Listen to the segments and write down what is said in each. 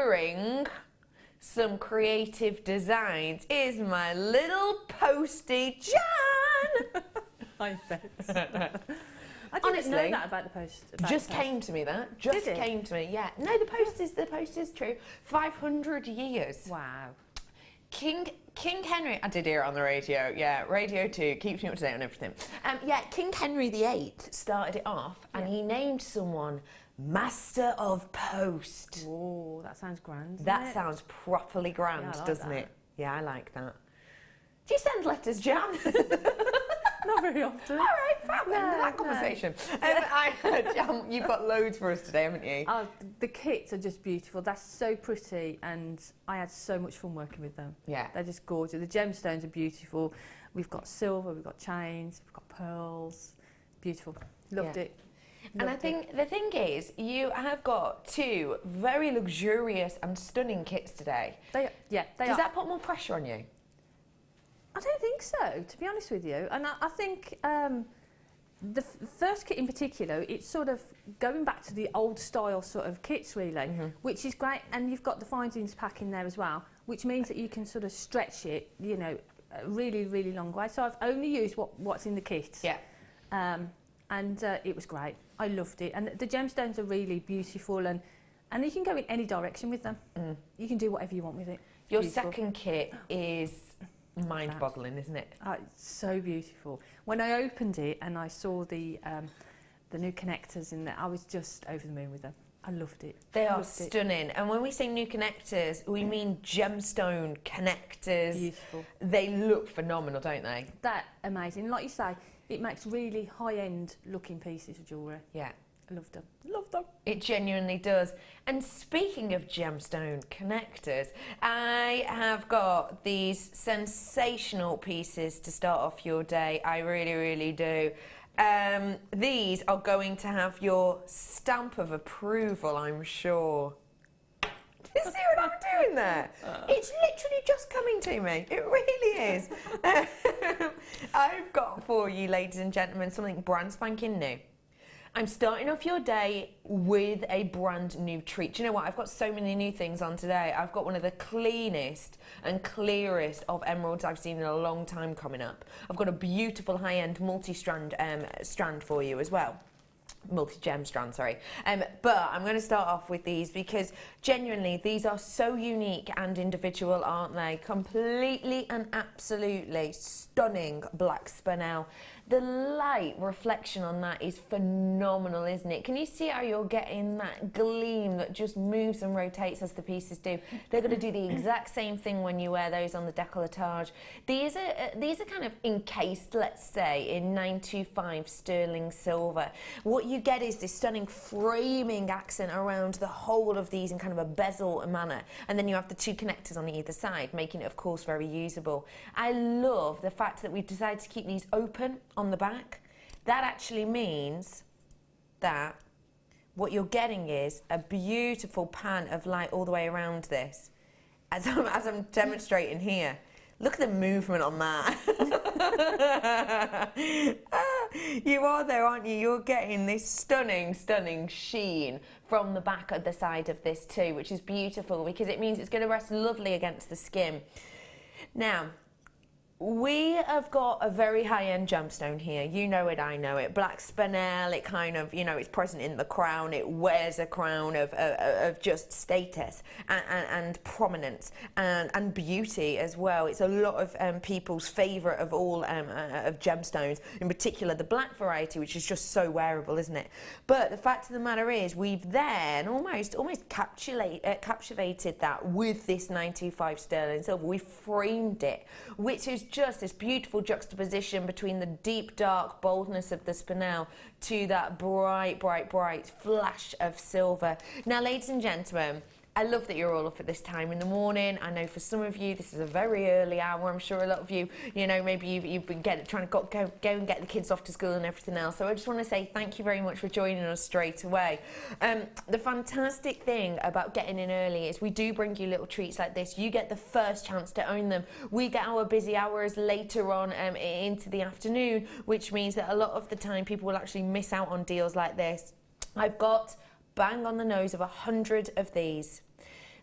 hammering some creative designs is my little posty Jan. I bet. I didn't Honestly, know that about the post. Just came to me, that. Just came to me, yeah. No, the post is true. 500 years. Wow. King Henry, I did hear it on the radio, yeah, Radio 2, keeps me up to date on everything. Yeah, King Henry VIII started it off, and he named someone Master of Post. Oh, that sounds grand. That sounds properly grand, Yeah, I like doesn't that. it? Yeah, I like that. Do you send letters, Jan? Not very often. All right, fab, end of that conversation. Jan, you've got loads for us today, haven't you? Oh, the kits are just beautiful. That's so pretty, and I had so much fun working with them. Yeah. They're just gorgeous. The gemstones are beautiful. We've got silver, we've got chains, we've got pearls. Beautiful. Loved it. And I think the thing is, you have got two very luxurious and stunning kits today. They Does that put more pressure on you? I don't think so, to be honest with you. And I think the first kit in particular, it's sort of going back to the old style sort of kits really, which is great. And you've got the findings pack in there as well, which means that you can sort of stretch it, you know, a really, really long way. So I've only used what's in the kit. Yeah. And it was great. I loved it. And the gemstones are really beautiful, and you can go in any direction with them. You can do whatever you want with it. It's Your beautiful. second kit is mind-boggling, isn't it? It's so beautiful. When I opened it and I saw the new connectors in there, I was just over the moon with them. I loved it. They are stunning. And when we say new connectors, we mean gemstone connectors. Beautiful. They look phenomenal, don't they? That amazing. Like you say, it makes really high-end looking pieces of jewellery. Yeah. I loved them. Loved them. It genuinely does. And speaking of gemstone connectors, I have got these sensational pieces to start off your day. I really, really do. These are going to have your stamp of approval, I'm sure. Do you see what I'm doing there? It's literally just coming to me. It really is. I've got for you, ladies and gentlemen, something brand spanking new. I'm starting off your day with a brand new treat. Do you know what? I've got so many new things on today. I've got one of the cleanest and clearest of emeralds I've seen in a long time coming up. I've got a beautiful high-end multi-strand strand for you as well. Multi-gem strand, sorry. But I'm going to start off with these because genuinely these are so unique and individual, aren't they? Completely and absolutely stunning black spinel. The light reflection on that is phenomenal, isn't it? Can you see how you're getting that gleam that just moves and rotates as the pieces do? They're going to do the exact same thing when you wear those on the décolletage. These are kind of encased, let's say, in 925 sterling silver. What you get is this stunning framing accent around the whole of these in kind of a bezel manner. And then you have the two connectors on either side, making it, of course, very usable. I love the fact that we've decided to keep these open on the back. That actually means that what you're getting is a beautiful pan of light all the way around this. As I'm demonstrating here. Look at the movement on that. You are there, aren't you? You're getting this stunning, stunning sheen from the back of the side of this too, which is beautiful because it means it's going to rest lovely against the skin. Now, we have got a very high-end gemstone here. You know it, I know it. Black spinel, it kind of, you know, it's present in the crown. It wears a crown of just status and prominence and beauty as well. It's a lot of people's favourite of all of gemstones, in particular the black variety, which is just so wearable, isn't it? But the fact of the matter is, we've then almost captivated that with this 925 sterling silver. We framed it, which is just this beautiful juxtaposition between the deep dark boldness of the spinel to that bright, bright, bright flash of silver. Now, ladies and gentlemen, I love that you're all up at this time in the morning. I know for some of you this is a very early hour. I'm sure a lot of you, you know, maybe you've been trying to go and get the kids off to school and everything else. So I just want to say thank you very much for joining us straight away. The fantastic thing about getting in early is we do bring you little treats like this. You get the first chance to own them. We get our busy hours later on into the afternoon, which means that a lot of the time people will actually miss out on deals like this. I've got bang on the nose of 100 of these.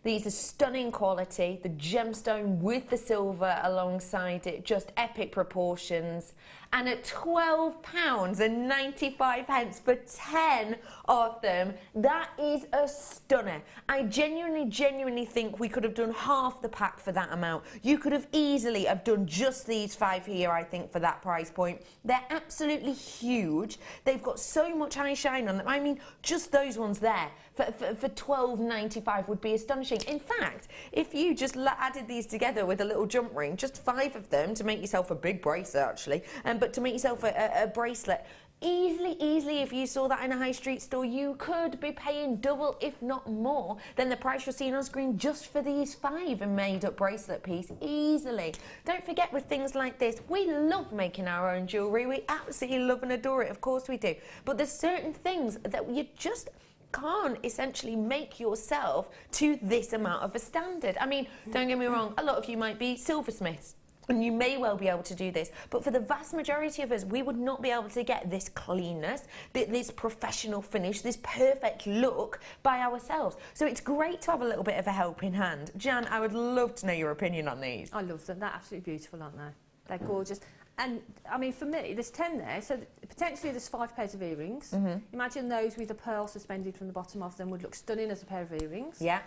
These are stunning quality. The gemstone with the silver alongside it, just epic proportions. And at £12.95 for 10 of them, that is a stunner. I genuinely think we could have done half the pack for that amount. You could have easily have done just these 5 here, I think, for that price point. They're absolutely huge. They've got so much eye shine on them. I mean, just those ones there for £12.95 would be astonishing. In fact, if you just added these together with a little jump ring, just 5 of them to make yourself a big bracelet, actually, but to make yourself a bracelet, easily, if you saw that in a high street store, you could be paying double, if not more, than the price you're seeing on screen just for these 5 made up bracelet piece, easily. Don't forget, with things like this, we love making our own jewellery. We absolutely love and adore it, of course we do. But there's certain things that you just can't essentially make yourself to this amount of a standard. I mean, don't get me wrong, a lot of you might be silversmiths, and you may well be able to do this, but for the vast majority of us, we would not be able to get this cleanness, this professional finish, this perfect look by ourselves. So it's great to have a little bit of a helping hand. Jan, I would love to know your opinion on these. I love them. They're absolutely beautiful, aren't they? They're gorgeous. And, I mean, for me, there's 10 there, so potentially there's 5 pairs of earrings. Imagine those with a pearl suspended from the bottom of them would look stunning as a pair of earrings. Yeah.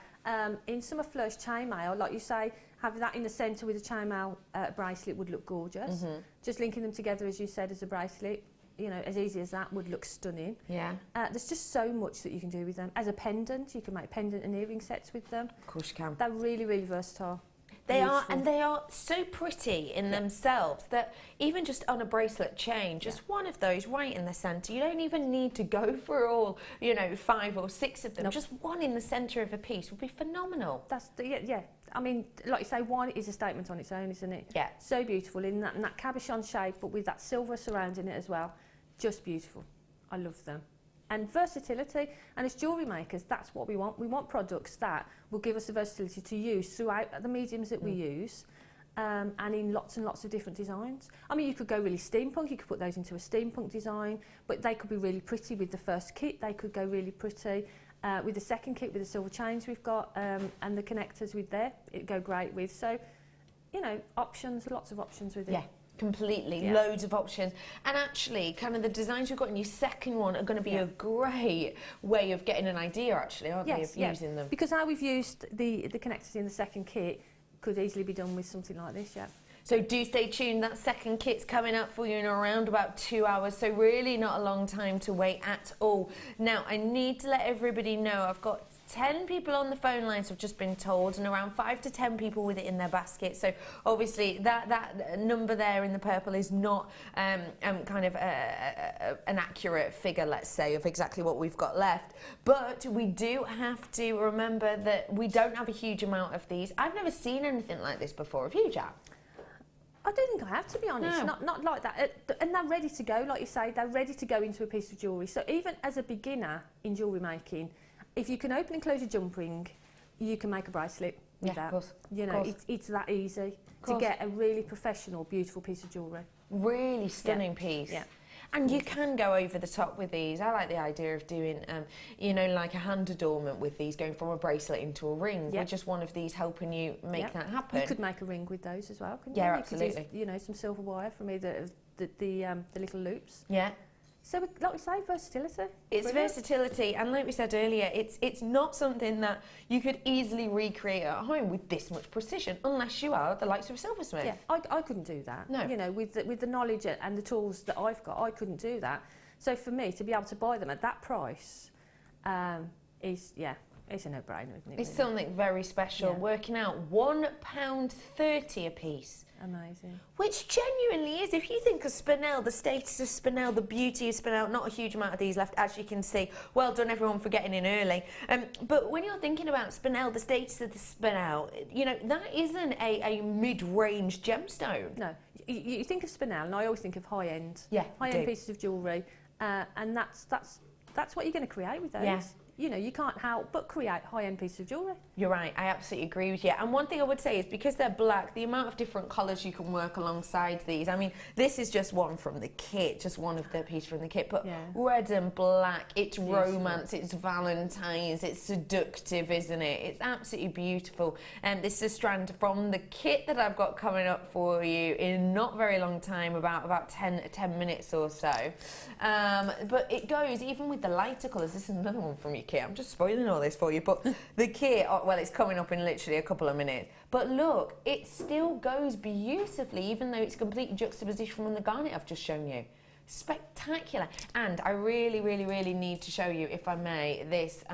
In summer flush chainmail, like you say, having that in the centre with a chainmail bracelet would look gorgeous. Just linking them together, as you said, as a bracelet, you know, as easy as that, would look stunning. Yeah. There's just so much that you can do with them. As a pendant, you can make pendant and earring sets with them. Of course you can. They're really versatile. They are, and they are so pretty in themselves that even just on a bracelet chain, just one of those right in the centre, you don't even need to go for all, you know, 5 or 6 of them. Nope. Just one in the centre of a piece would be phenomenal. That's the, yeah. I mean, like you say, one is a statement on its own, isn't it? Yeah. So beautiful in that cabochon shape, but with that silver surrounding it as well. Just beautiful. I love them. And versatility, and as jewellery makers, that's what we want. We want products that will give us the versatility to use throughout the mediums that we use, and in lots and lots of different designs. I mean, you could go really steampunk, you could put those into a steampunk design, but they could be really pretty with the first kit. They could go really pretty with the second kit, with the silver chains we've got, and the connectors with there, it'd go great with. So, you know, options, lots of options with it. Yeah. Completely, loads of options. And actually, kind of the designs we've got in your second one are going to be a great way of getting an idea, actually, aren't they, of using them? Because how we've used the connectors in the second kit could easily be done with something like this, So do stay tuned, that second kit's coming up for you in around about 2 hours, so really not a long time to wait at all. Now, I need to let everybody know I've got 10 people on the phone lines, have just been told, and around 5 to 10 people with it in their basket. So obviously that number there in the purple is not kind of an accurate figure, let's say, of exactly what we've got left. But we do have to remember that we don't have a huge amount of these. I've never seen anything like this before. Have you, Jack? I don't think I have, to be honest. No. Not like that. And they're ready to go, like you say. They're ready to go into a piece of jewellery. So even as a beginner in jewellery making, if you can open and close a jump ring, you can make a bracelet with that. Of course. You know, it's that easy to get a really professional, beautiful piece of jewellery. Really stunning piece. Yeah. And you can go over the top with these. I like the idea of doing, you know, like a hand adornment with these, going from a bracelet into a ring. With just one of these helping you make that happen. You could make a ring with those as well, couldn't you? Yeah, absolutely. You could use, you know, some silver wire from either the little loops. Yeah. So, like we say, versatility. It's versatility, and like we said earlier, it's not something that you could easily recreate at home with this much precision, unless you are the likes of a silversmith. Yeah, I couldn't do that. No. You know, with the knowledge and the tools that I've got, I couldn't do that. So for me, to be able to buy them at that price is, it's a no-brainer, isn't it? It's something very special, working out £1.30 a piece. Amazing. Which genuinely is, if you think of spinel, the status of spinel, the beauty of spinel, not a huge amount of these left, as you can see. Well done everyone for getting in early. But when you're thinking about spinel, the status of the spinel, you know, that isn't a mid-range gemstone. No. You think of spinel, and I always think of high-end. Yeah, high-end pieces of jewellery, and that's what you're going to create with those. Yeah. you know, you can't help but create high-end pieces of jewellery. You're right, I absolutely agree with you. And one thing I would say is because they're black, the amount of different colours you can work alongside these. I mean, this is just one from the kit, just one of the pieces from the kit, but red and black, it's romance, it's Valentine's, it's seductive, isn't it? It's absolutely beautiful. And this is a strand from the kit that I've got coming up for you in not very long time, about 10 minutes or so. But it goes, even with the lighter colours, this is another one from your kit. I'm just spoiling all this for you, but the kit, well, it's coming up in literally a couple of minutes. But look, it still goes beautifully, even though it's completely juxtaposition from the garnet I've just shown you. Spectacular. And I really, really, really need to show you, if I may, this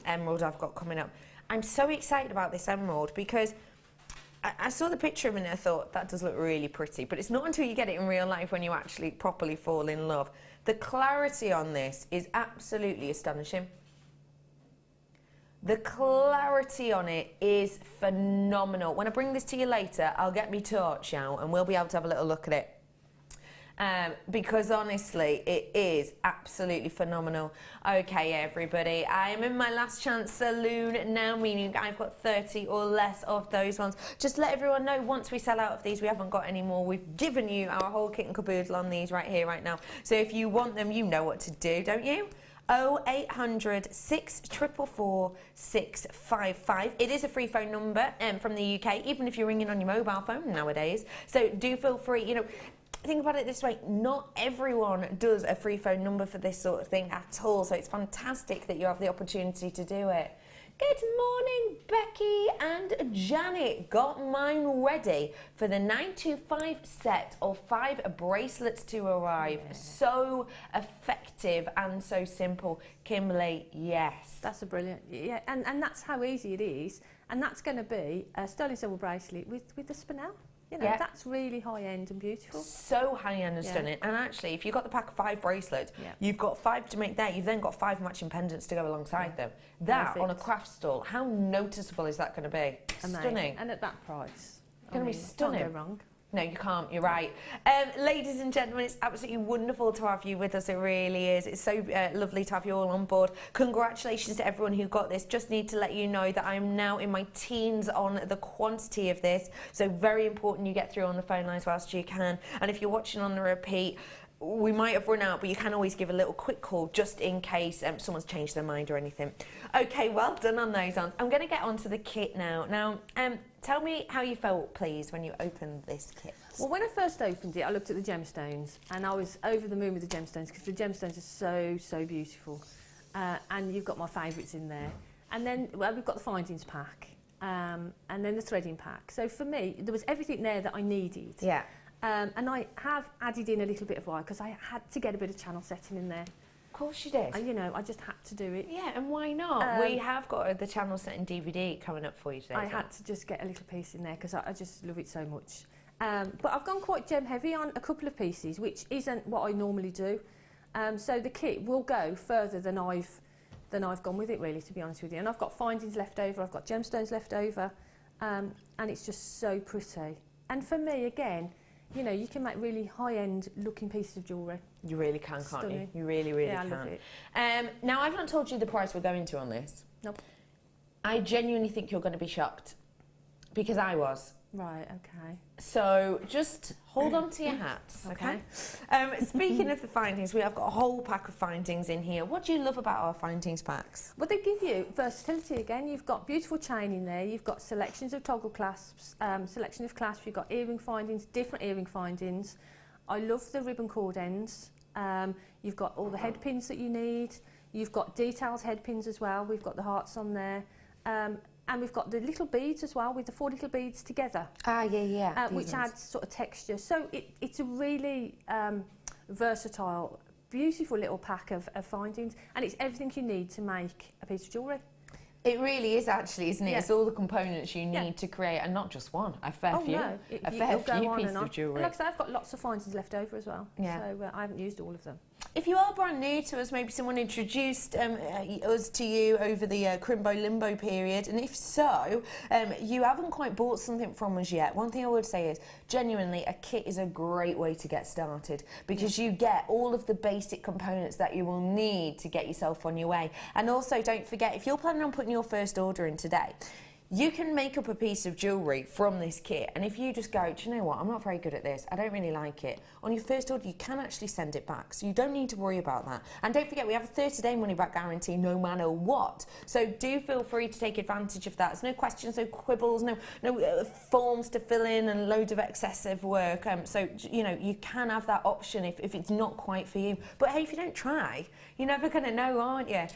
emerald I've got coming up. I'm so excited about this emerald because I saw the picture of it and I thought, that does look really pretty. But it's not until you get it in real life when you actually properly fall in love. The clarity on this is absolutely astonishing. The clarity on it is phenomenal. When I bring this to you later, I'll get me torch out and we'll be able to have a little look at it. Because honestly, it is absolutely phenomenal. Okay, everybody, I am in my last chance saloon now, meaning I've got 30 or less of those ones. Just let everyone know, once we sell out of these, we haven't got any more. We've given you our whole kit and caboodle on these right here, right now. So if you want them, you know what to do, don't you? 0800 644 655. It is a free phone number from the UK, even if you're ringing on your mobile phone nowadays. So do feel free, you know, think about it this way, not everyone does a free phone number for this sort of thing at all, so it's fantastic that you have the opportunity to do it. Good morning, Becky and Janet. Got mine ready for the 925 set of 5 bracelets to arrive. So effective and so simple. Kimberly, yes. That's a brilliant, yeah, and that's how easy it is. And that's going to be a sterling silver bracelet with the spinel. You know, that's really high-end and beautiful. So high-end and stunning. And actually, if you've got the pack of 5 bracelets, you've got 5 to make there. You've then got 5 matching pendants to go alongside them. That, on a craft stall, how noticeable is that going to be? Amazing. Stunning. And at that price. It's going to be stunning. Can't go wrong. No, you can't. You're right. Ladies and gentlemen, it's absolutely wonderful to have you with us. It really is. It's so lovely to have you all on board. Congratulations to everyone who got this. Just need to let you know that I'm now in my teens on the quantity of this. So very important you get through on the phone lines whilst you can. And if you're watching on the repeat, we might have run out, but you can always give a little quick call just in case someone's changed their mind or anything. Okay, well done on those ones. I'm going to get onto the kit now. Now, tell me how you felt, please, when you opened this kit. Well, when I first opened it, I looked at the gemstones, and I was over the moon with the gemstones because the gemstones are so, so beautiful. And you've got my favourites in there. And then, well, we've got the findings pack, and then the threading pack. So for me, there was everything there that I needed. Yeah. And I have added in a little bit of wire because I had to get a bit of channel setting in there. Of course you did. And, you know, I just had to do it. Yeah, and why not? We have got the channel setting DVD coming up for you today. I had to just get a little piece in there because I just love it so much. But I've gone quite gem heavy on a couple of pieces, which isn't what I normally do. So the kit will go further than I've gone with it, really, to be honest with you. And I've got findings left over, I've got gemstones left over, and it's just so pretty. And for me, again, you know, you can make really high-end looking pieces of jewellery. You really can, can't you? You really, really can. I love it. Now, I've not told you the price we're going to on this. Nope. I genuinely think you're going to be shocked, because I was. Right, okay. So just hold on to your hats, okay? Speaking of the findings, we have got a whole pack of findings in here. What do you love about our findings packs? Well, they give you versatility again. You've got beautiful chain in there. You've got selections of toggle clasps, selection of clasps. You've got earring findings, different earring findings. I love the ribbon cord ends. You've got all the head pins that you need. You've got details head pins as well. We've got the hearts on there. And we've got the little beads as well, with the 4 little beads together. Ah, yeah. Which adds sort of texture. So it's a really versatile, beautiful little pack of findings. And it's everything you need to make a piece of jewellery. It really is, actually, isn't it? Yeah. It's all the components you need to create, and not just one, a fair few. No. A fair few pieces of jewellery. And like I say, I've got lots of findings left over as well. Yeah. So I haven't used all of them. If you are brand new to us, maybe someone introduced us to you over the crimbo limbo period, and if so, you haven't quite bought something from us yet. One thing I would say is, genuinely, a kit is a great way to get started because you get all of the basic components that you will need to get yourself on your way. And also, don't forget, if you're planning on putting your first order in today, you can make up a piece of jewellery from this kit, and if you just go, do you know what, I'm not very good at this, I don't really like it, on your first order you can actually send it back, so you don't need to worry about that. And don't forget, we have a 30-day money-back guarantee no matter what, so do feel free to take advantage of that. There's no questions, no quibbles, no forms to fill in and loads of excessive work, so you know, you can have that option if it's not quite for you. But hey, if you don't try, you're never going to know, aren't you?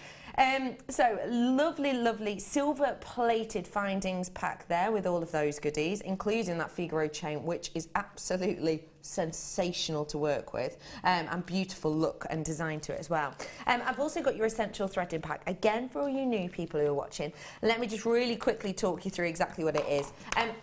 So lovely, lovely silver plated findings pack there with all of those goodies, including that Figaro chain, which is absolutely sensational to work with, and beautiful look and design to it as well. I've also got your essential threading pack, again for all you new people who are watching. Let me just really quickly talk you through exactly what it is.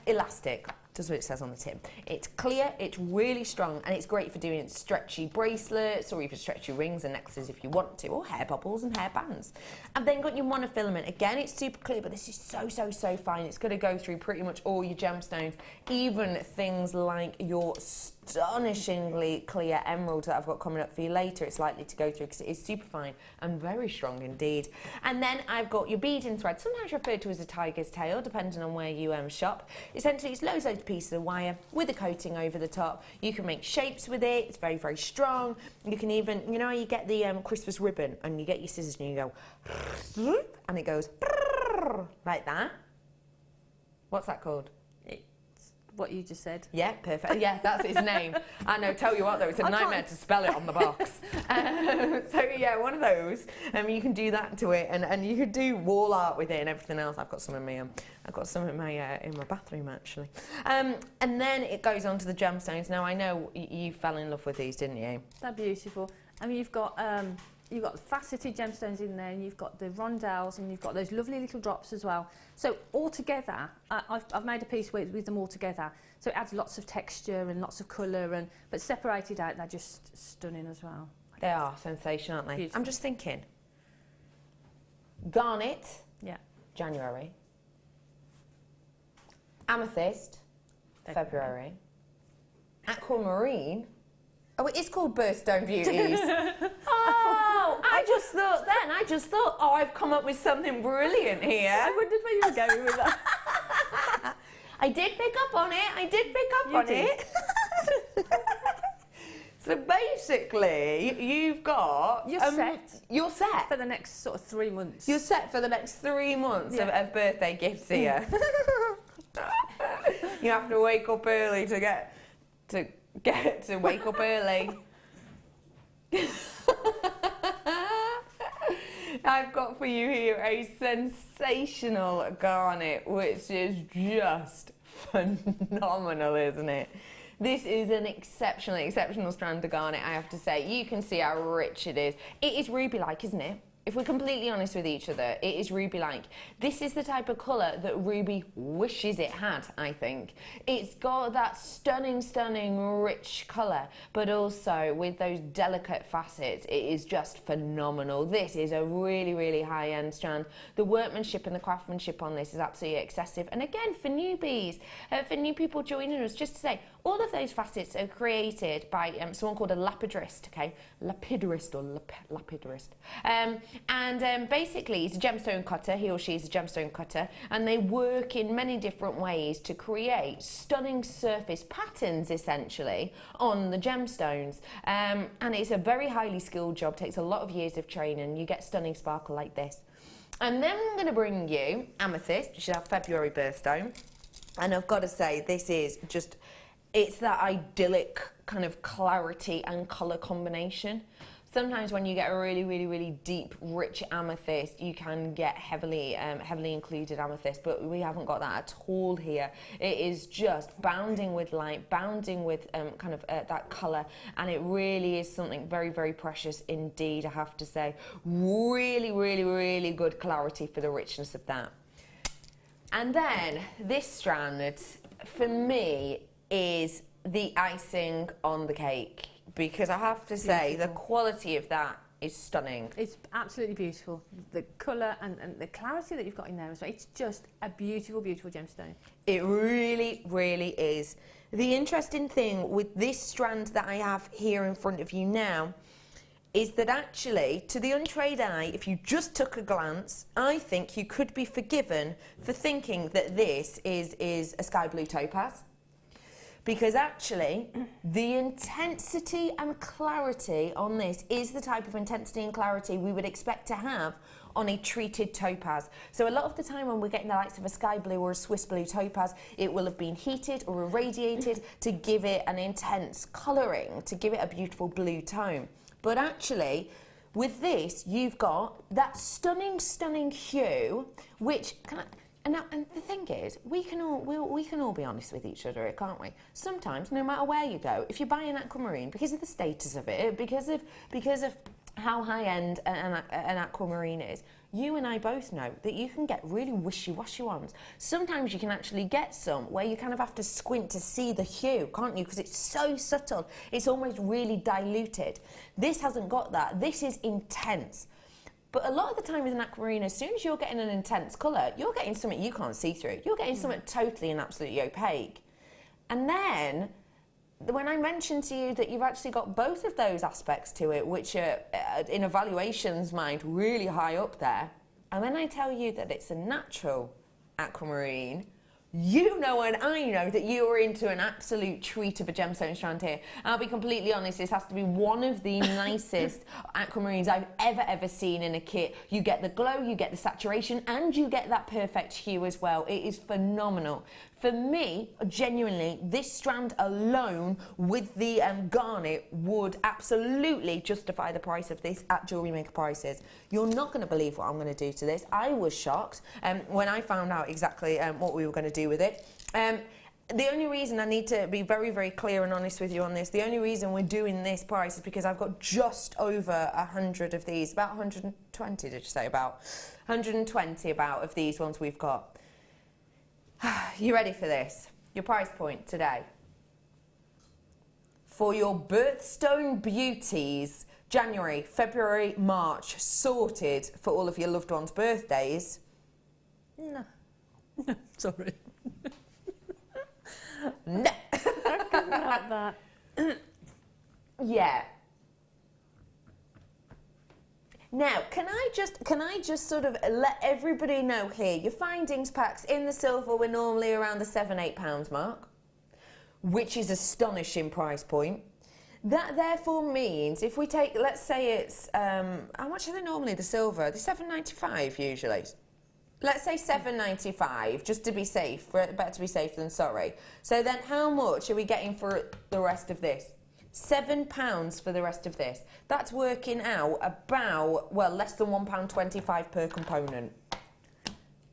Elastic. Does what it says on the tin. It's clear, it's really strong, and it's great for doing stretchy bracelets or even stretchy rings and necklaces if you want to, or hair bubbles and hair bands. I've then got your monofilament. Again, it's super clear, but this is so fine. It's going to go through pretty much all your gemstones, even things like your astonishingly clear emerald that I've got coming up for you later. It's likely to go through because it is super fine and very strong indeed. And then I've got your beading thread, sometimes referred to as a tiger's tail, depending on where you shop. Essentially, it's loads of pieces of wire with a coating over the top. You can make shapes with it. It's very strong. You can even, you know how you get the Christmas ribbon and you get your scissors and you go and it goes like that. What's that called? What you just said. Yeah, perfect. Yeah, that's its name. I know, tell you what though, it's a nightmare to spell it on the box. So yeah, one of those. You can do that to it, and you could do wall art with it and everything else. I've got some in my in my bathroom actually. And then it goes on to the gemstones. Now I know you fell in love with these, didn't you? They're beautiful. I mean, you've got faceted gemstones in there, and you've got the rondelles, and you've got those lovely little drops as well. So all together, I've made a piece with them all together. So it adds lots of texture and lots of colour, but separated out, they're just stunning as well. They are sensational, aren't they? Beautiful. I'm just thinking. Garnet. Yeah. January. Amethyst. February. Aquamarine. Oh, it is called Birthstone Beauties. Oh, I just thought, oh, I've come up with something brilliant here. I wondered where you were going with that. I did pick up on it. So basically, you've got... You're set. You're set. For the next sort of 3 months. You're set for the next 3 months of birthday gifts here. You have to wake up early to get to wake up early. I've got for you here a sensational garnet, which is just phenomenal, isn't it? This is an exceptional strand of garnet, I have to say. You can see how rich it is. It is ruby-like, isn't it? If we're completely honest with each other, it is ruby-like. This is the type of colour that Ruby wishes it had, I think. It's got that stunning, rich colour, but also with those delicate facets, it is just phenomenal. This is a really high-end strand. The workmanship and the craftsmanship on this is absolutely excessive. And again, for newbies, for new people joining us, just to say, all of those facets are created by someone called a lapidrist, okay? Lapidrist or lapidrist. Basically, he's a gemstone cutter, he or she is a gemstone cutter, and they work in many different ways to create stunning surface patterns, essentially, on the gemstones. And it's a very highly skilled job, takes a lot of years of training. You get stunning sparkle like this. And then I'm going to bring you Amethyst, which is our February birthstone. And I've got to say, this is just... It's that idyllic kind of clarity and colour combination. Sometimes when you get a really deep, rich amethyst, you can get heavily included amethyst, but we haven't got that at all here. It is just bounding with light, bounding with that colour, and it really is something very precious indeed, I have to say. Really good clarity for the richness of that. And then this strand, for me, is the icing on the cake, because I have to say the Beautiful. quality of that is stunning. It's absolutely beautiful. The colour and the clarity that you've got in there as well. It's just a beautiful, beautiful gemstone. It really, really is. The interesting thing with this strand that I have here in front of you now is that actually, to the untrained eye, if you just took a glance, I think you could be forgiven for thinking that this is a sky blue topaz. Because actually, the intensity and clarity on this is the type of intensity and clarity we would expect to have on a treated topaz. So a lot of the time when we're getting the likes of a sky blue or a Swiss blue topaz, it will have been heated or irradiated to give it an intense colouring, to give it a beautiful blue tone. But actually, with this, you've got that stunning, stunning hue, which and the thing is, we can all be honest with each other, can't we? Sometimes, no matter where you go, if you buy an aquamarine, because of the status of it, because of how high end an aquamarine is, you and I both know that you can get really wishy-washy ones. Sometimes you can actually get some where you kind of have to squint to see the hue, can't you? Because it's so subtle, it's almost really diluted. This hasn't got that. This is intense. But a lot of the time with an aquamarine, as soon as you're getting an intense colour, you're getting something you can't see through. You're getting something totally and absolutely opaque. And then, when I mentioned to you that you've actually got both of those aspects to it, which are, in evaluation's mind, really high up there, and then I tell you that it's a natural aquamarine, you know and I know that you are into an absolute treat of a gemstone strand here. And I'll be completely honest, this has to be one of the nicest aquamarines I've ever seen in a kit. You get the glow, you get the saturation, and you get that perfect hue as well. It is phenomenal. For me, genuinely, this strand alone with the garnet would absolutely justify the price of this at JewelleryMaker prices. You're not going to believe what I'm going to do to this. I was shocked when I found out exactly what we were going to do with it. The only reason I need to be very, very clear and honest with you on this, the only reason we're doing this price is because I've got just over 100 of these, about 120, did you say? About 120 about of these ones we've got. You ready for this? Your price point today. For your Birthstone beauties, January, February, March, sorted for all of your loved ones' birthdays. No. Sorry. No. I couldn't have that. Yeah. Now, can I just sort of let everybody know here, your findings packs in the silver were normally around the £7-8 mark, which is astonishing price point. That therefore means if we take, let's say it's, how much are they normally, the silver? They're £7.95 usually. Let's say £7.95, just to be safe, better to be safe than sorry. So then how much are we getting for the rest of this? £7 for the rest of this. That's working out about, well, less than £1.25 per component.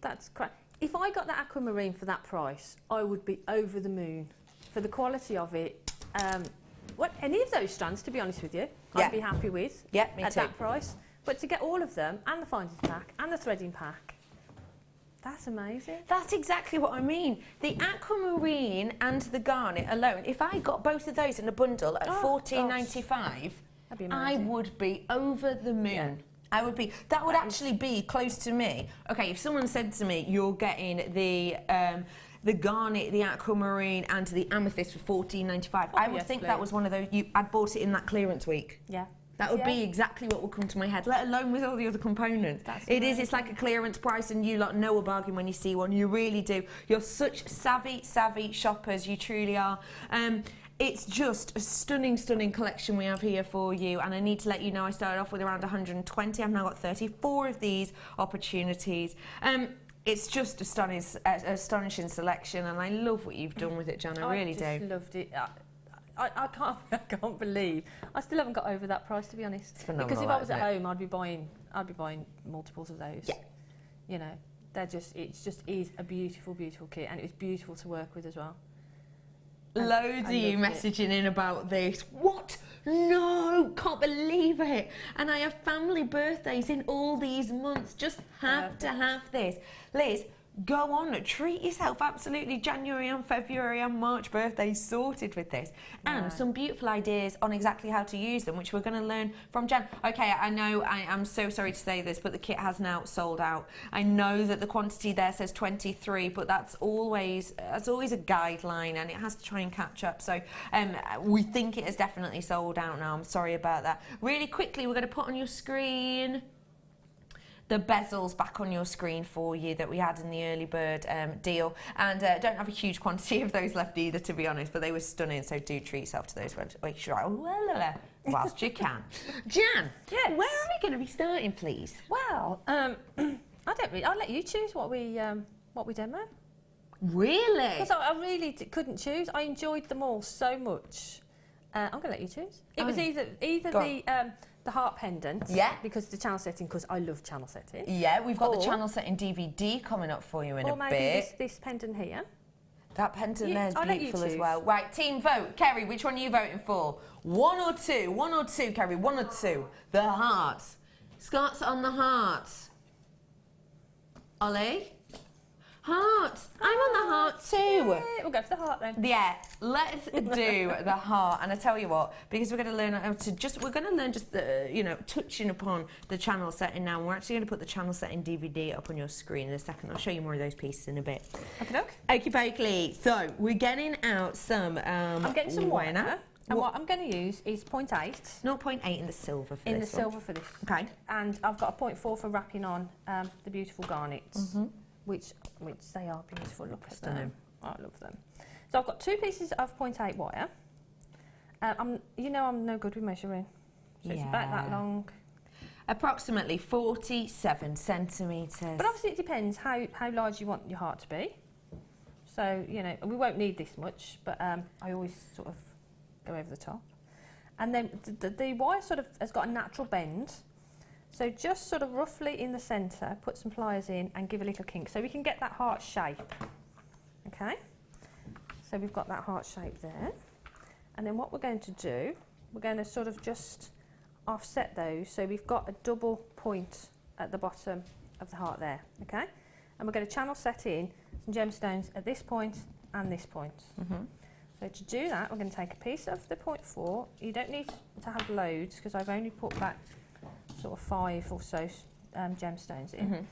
That's correct. If I got the aquamarine for that price, I would be over the moon for the quality of it. Any of those strands, to be honest with you, Yeah. I'd be happy with. Yeah, me at too. that price. But to get all of them, and the findings pack, and the threading pack, that's amazing. That's exactly what I mean. The aquamarine and the garnet alone, if I got both of those in a bundle at £14.95, I would be over the moon. Yeah. I would be. That would actually be close to me. Okay, if someone said to me, you're getting the garnet, the aquamarine, and the amethyst for £14.95, I would think that was one of those. I'd bought it in that clearance week. Yeah. That would be exactly what would come to my head, let alone with all the other components. It's like a clearance price, and you lot know a bargain when you see one. You really do. You're such savvy shoppers, you truly are. It's just a stunning, stunning collection we have here for you, and I need to let you know I started off with around 120. I've now got 34 of these opportunities. It's just astonishing selection, and I love what you've done with it, Jan. I really do. I just loved it. I can't believe I still haven't got over that price, to be honest. It's phenomenal, because if I was at home, I'd be buying multiples of those. Yeah. You know, it just is a beautiful, beautiful kit, and it was beautiful to work with as well. Loads of you messaging in about this. What? No, can't believe it. And I have family birthdays in all these months. Just have to have this. Liz, Go on, treat yourself, absolutely. January and February and March birthdays sorted with this. And some beautiful ideas on exactly how to use them, which we're going to learn from Jan. Okay, I know, I am so sorry to say this, but the kit has now sold out. I know that the quantity there says 23, but that's always a guideline, and it has to try and catch up. So we think it has definitely sold out now. I'm sorry about that. Really quickly, we're going to put on your screen the bezels back on your screen for you that we had in the early bird deal, and don't have a huge quantity of those left either, to be honest, but they were stunning, so do treat yourself to those whilst you can. Jan, yes. Where are we going to be starting, please? Well, I'll let you choose what we demo. Really? Because I really couldn't choose. I enjoyed them all so much. I'm going to let you choose. It was either the heart pendant, because the channel setting, because I love channel setting. Yeah, we've got the channel setting DVD coming up for you in a bit. Or maybe this pendant here. That pendant there is beautiful as well. Right, team vote. Kerry, which one are you voting for? 1 or 2? 1 or 2, Kerry, 1 or 2? The heart. Scott's on the heart. Ollie? Heart. I'm on the heart too. Yeah, we'll go for the heart then. Yeah, let's do the heart. And I tell you what, because we're going to learn how to touching upon the channel setting now. We're actually going to put the channel setting DVD up on your screen in a second. I'll show you more of those pieces in a bit. Okay, okie dokie. So we're getting out some. I'm getting some wire now. And what I'm going to use is 0.8. 0.8 in the silver for this. In the silver for this. Okay. And I've got a 0.4 for wrapping on the beautiful garnets. Which they are beautiful. Look at them. I love them. So I've got 2 pieces of 0.8 wire. I'm no good with measuring. So it's about that long. Approximately 47 centimetres. But obviously it depends how large you want your heart to be. So, we won't need this much, but I always sort of go over the top. And then the wire sort of has got a natural bend. So just sort of roughly in the centre, put some pliers in and give a little kink so we can get that heart shape. Okay, so we've got that heart shape there. And then what we're going to do, we're going to sort of just offset those so we've got a double point at the bottom of the heart there. Okay, and we're going to channel set in some gemstones at this point and this point. So to do that, we're going to take a piece of the 0.4. You don't need to have loads because I've only put back sort of 5 or so gemstones in.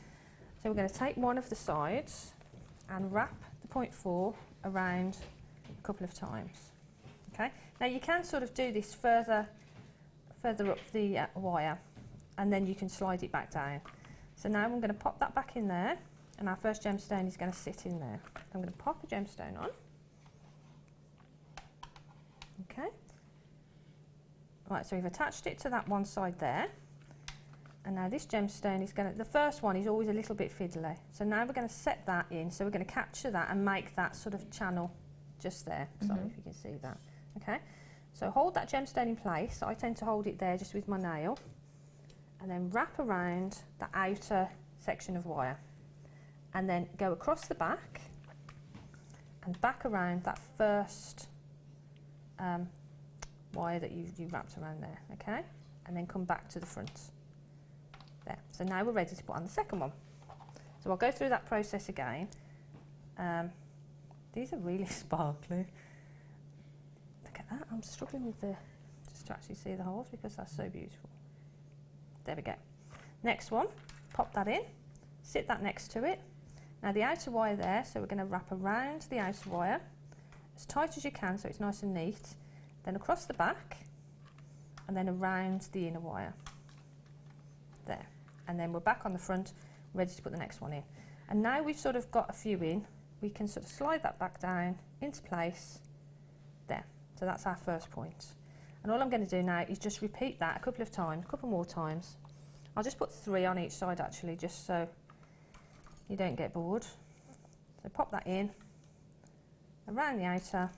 So we're going to take one of the sides and wrap the 0.4 around a couple of times. Okay. Now you can sort of do this further up the wire, and then you can slide it back down. So now I'm going to pop that back in there, and our first gemstone is going to sit in there. I'm going to pop a gemstone on. Okay. Right. So we've attached it to that one side there. And now this gemstone is the first one is always a little bit fiddly. So now we're going to set that in. So we're going to capture that and make that sort of channel just there. Sorry if you can see that. Okay. So hold that gemstone in place. I tend to hold it there just with my nail. And then wrap around the outer section of wire. And then go across the back and back around that first wire that you wrapped around there. Okay. And then come back to the front. There. So now we're ready to put on the second one. So I'll go through that process again. These are really sparkly. Look at that. I'm struggling with just to actually see the holes because that's so beautiful. There we go. Next one, pop that in, sit that next to it. Now the outer wire there, so we're going to wrap around the outer wire as tight as you can so it's nice and neat. Then across the back and then around the inner wire. There. And then we're back on the front, ready to put the next one in. And now we've sort of got a few in, we can sort of slide that back down into place. There. So that's our first point. And all I'm going to do now is just repeat that a couple of times, a couple more times. I'll just put 3 on each side actually, just so you don't get bored. So pop that in, around the outer,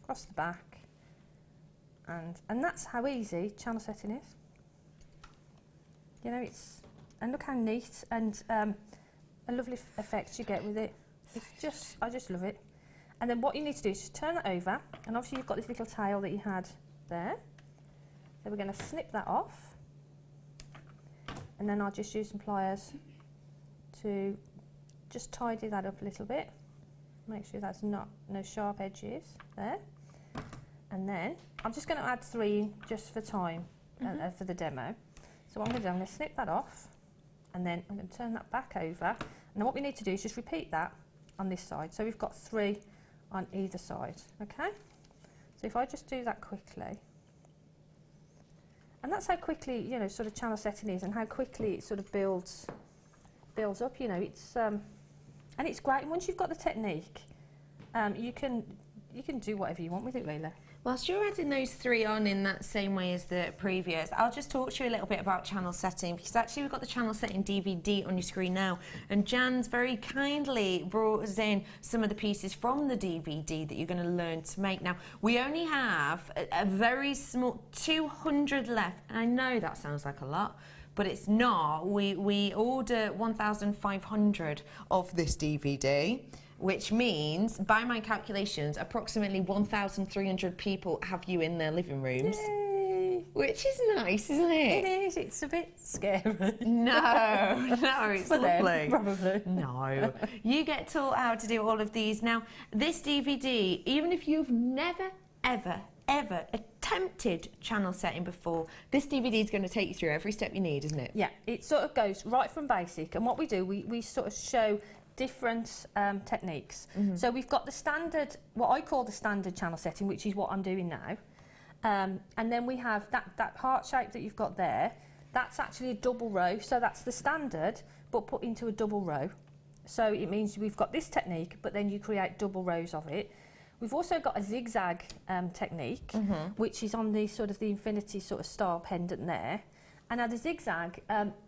across the back, and that's how easy channel setting is. And look how neat and a lovely effect you get with it. I just love it. And then what you need to do is just turn that over, and obviously you've got this little tail that you had there. So we're going to snip that off, and then I'll just use some pliers to just tidy that up a little bit. Make sure that's no sharp edges there. And then I'm just going to add 3 just for time, for the demo. So what I'm going to do, I'm going to snip that off, and then I'm going to turn that back over. And then what we need to do is just repeat that on this side. So we've got 3 on either side, okay? So if I just do that quickly, and that's how quickly, you know, sort of channel setting is, and how quickly it sort of builds up, you know, it's, and it's great. And once you've got the technique, you can do whatever you want with it, really. Whilst you're adding those 3 on in that same way as the previous, I'll just talk to you a little bit about channel setting, because actually we've got the channel setting DVD on your screen now, and Jan's very kindly brought us in some of the pieces from the DVD that you're going to learn to make. Now, we only have a very small 200 left, and I know that sounds like a lot, but it's not. We order 1,500 of this DVD, which means, by my calculations, approximately 1,300 people have you in their living rooms. Yay. Which is nice, isn't it? It is. It's a bit scary. No, it's For them, lovely. probably. No. You get taught how to do all of these. Now, this DVD, even if you've never, ever attempted channel setting before, this DVD is going to take you through every step you need, isn't it? Yeah, it sort of goes right from basic. And what we do, we sort of show different techniques. So we've got the standard, what I call the standard channel setting, which is what I'm doing now. And then we have that heart shape that you've got there. That's actually a double row. So that's the standard, but put into a double row. So it means we've got this technique, but then you create double rows of it. We've also got a zigzag technique, which is on the sort of the infinity sort of style pendant there. And now the zigzag,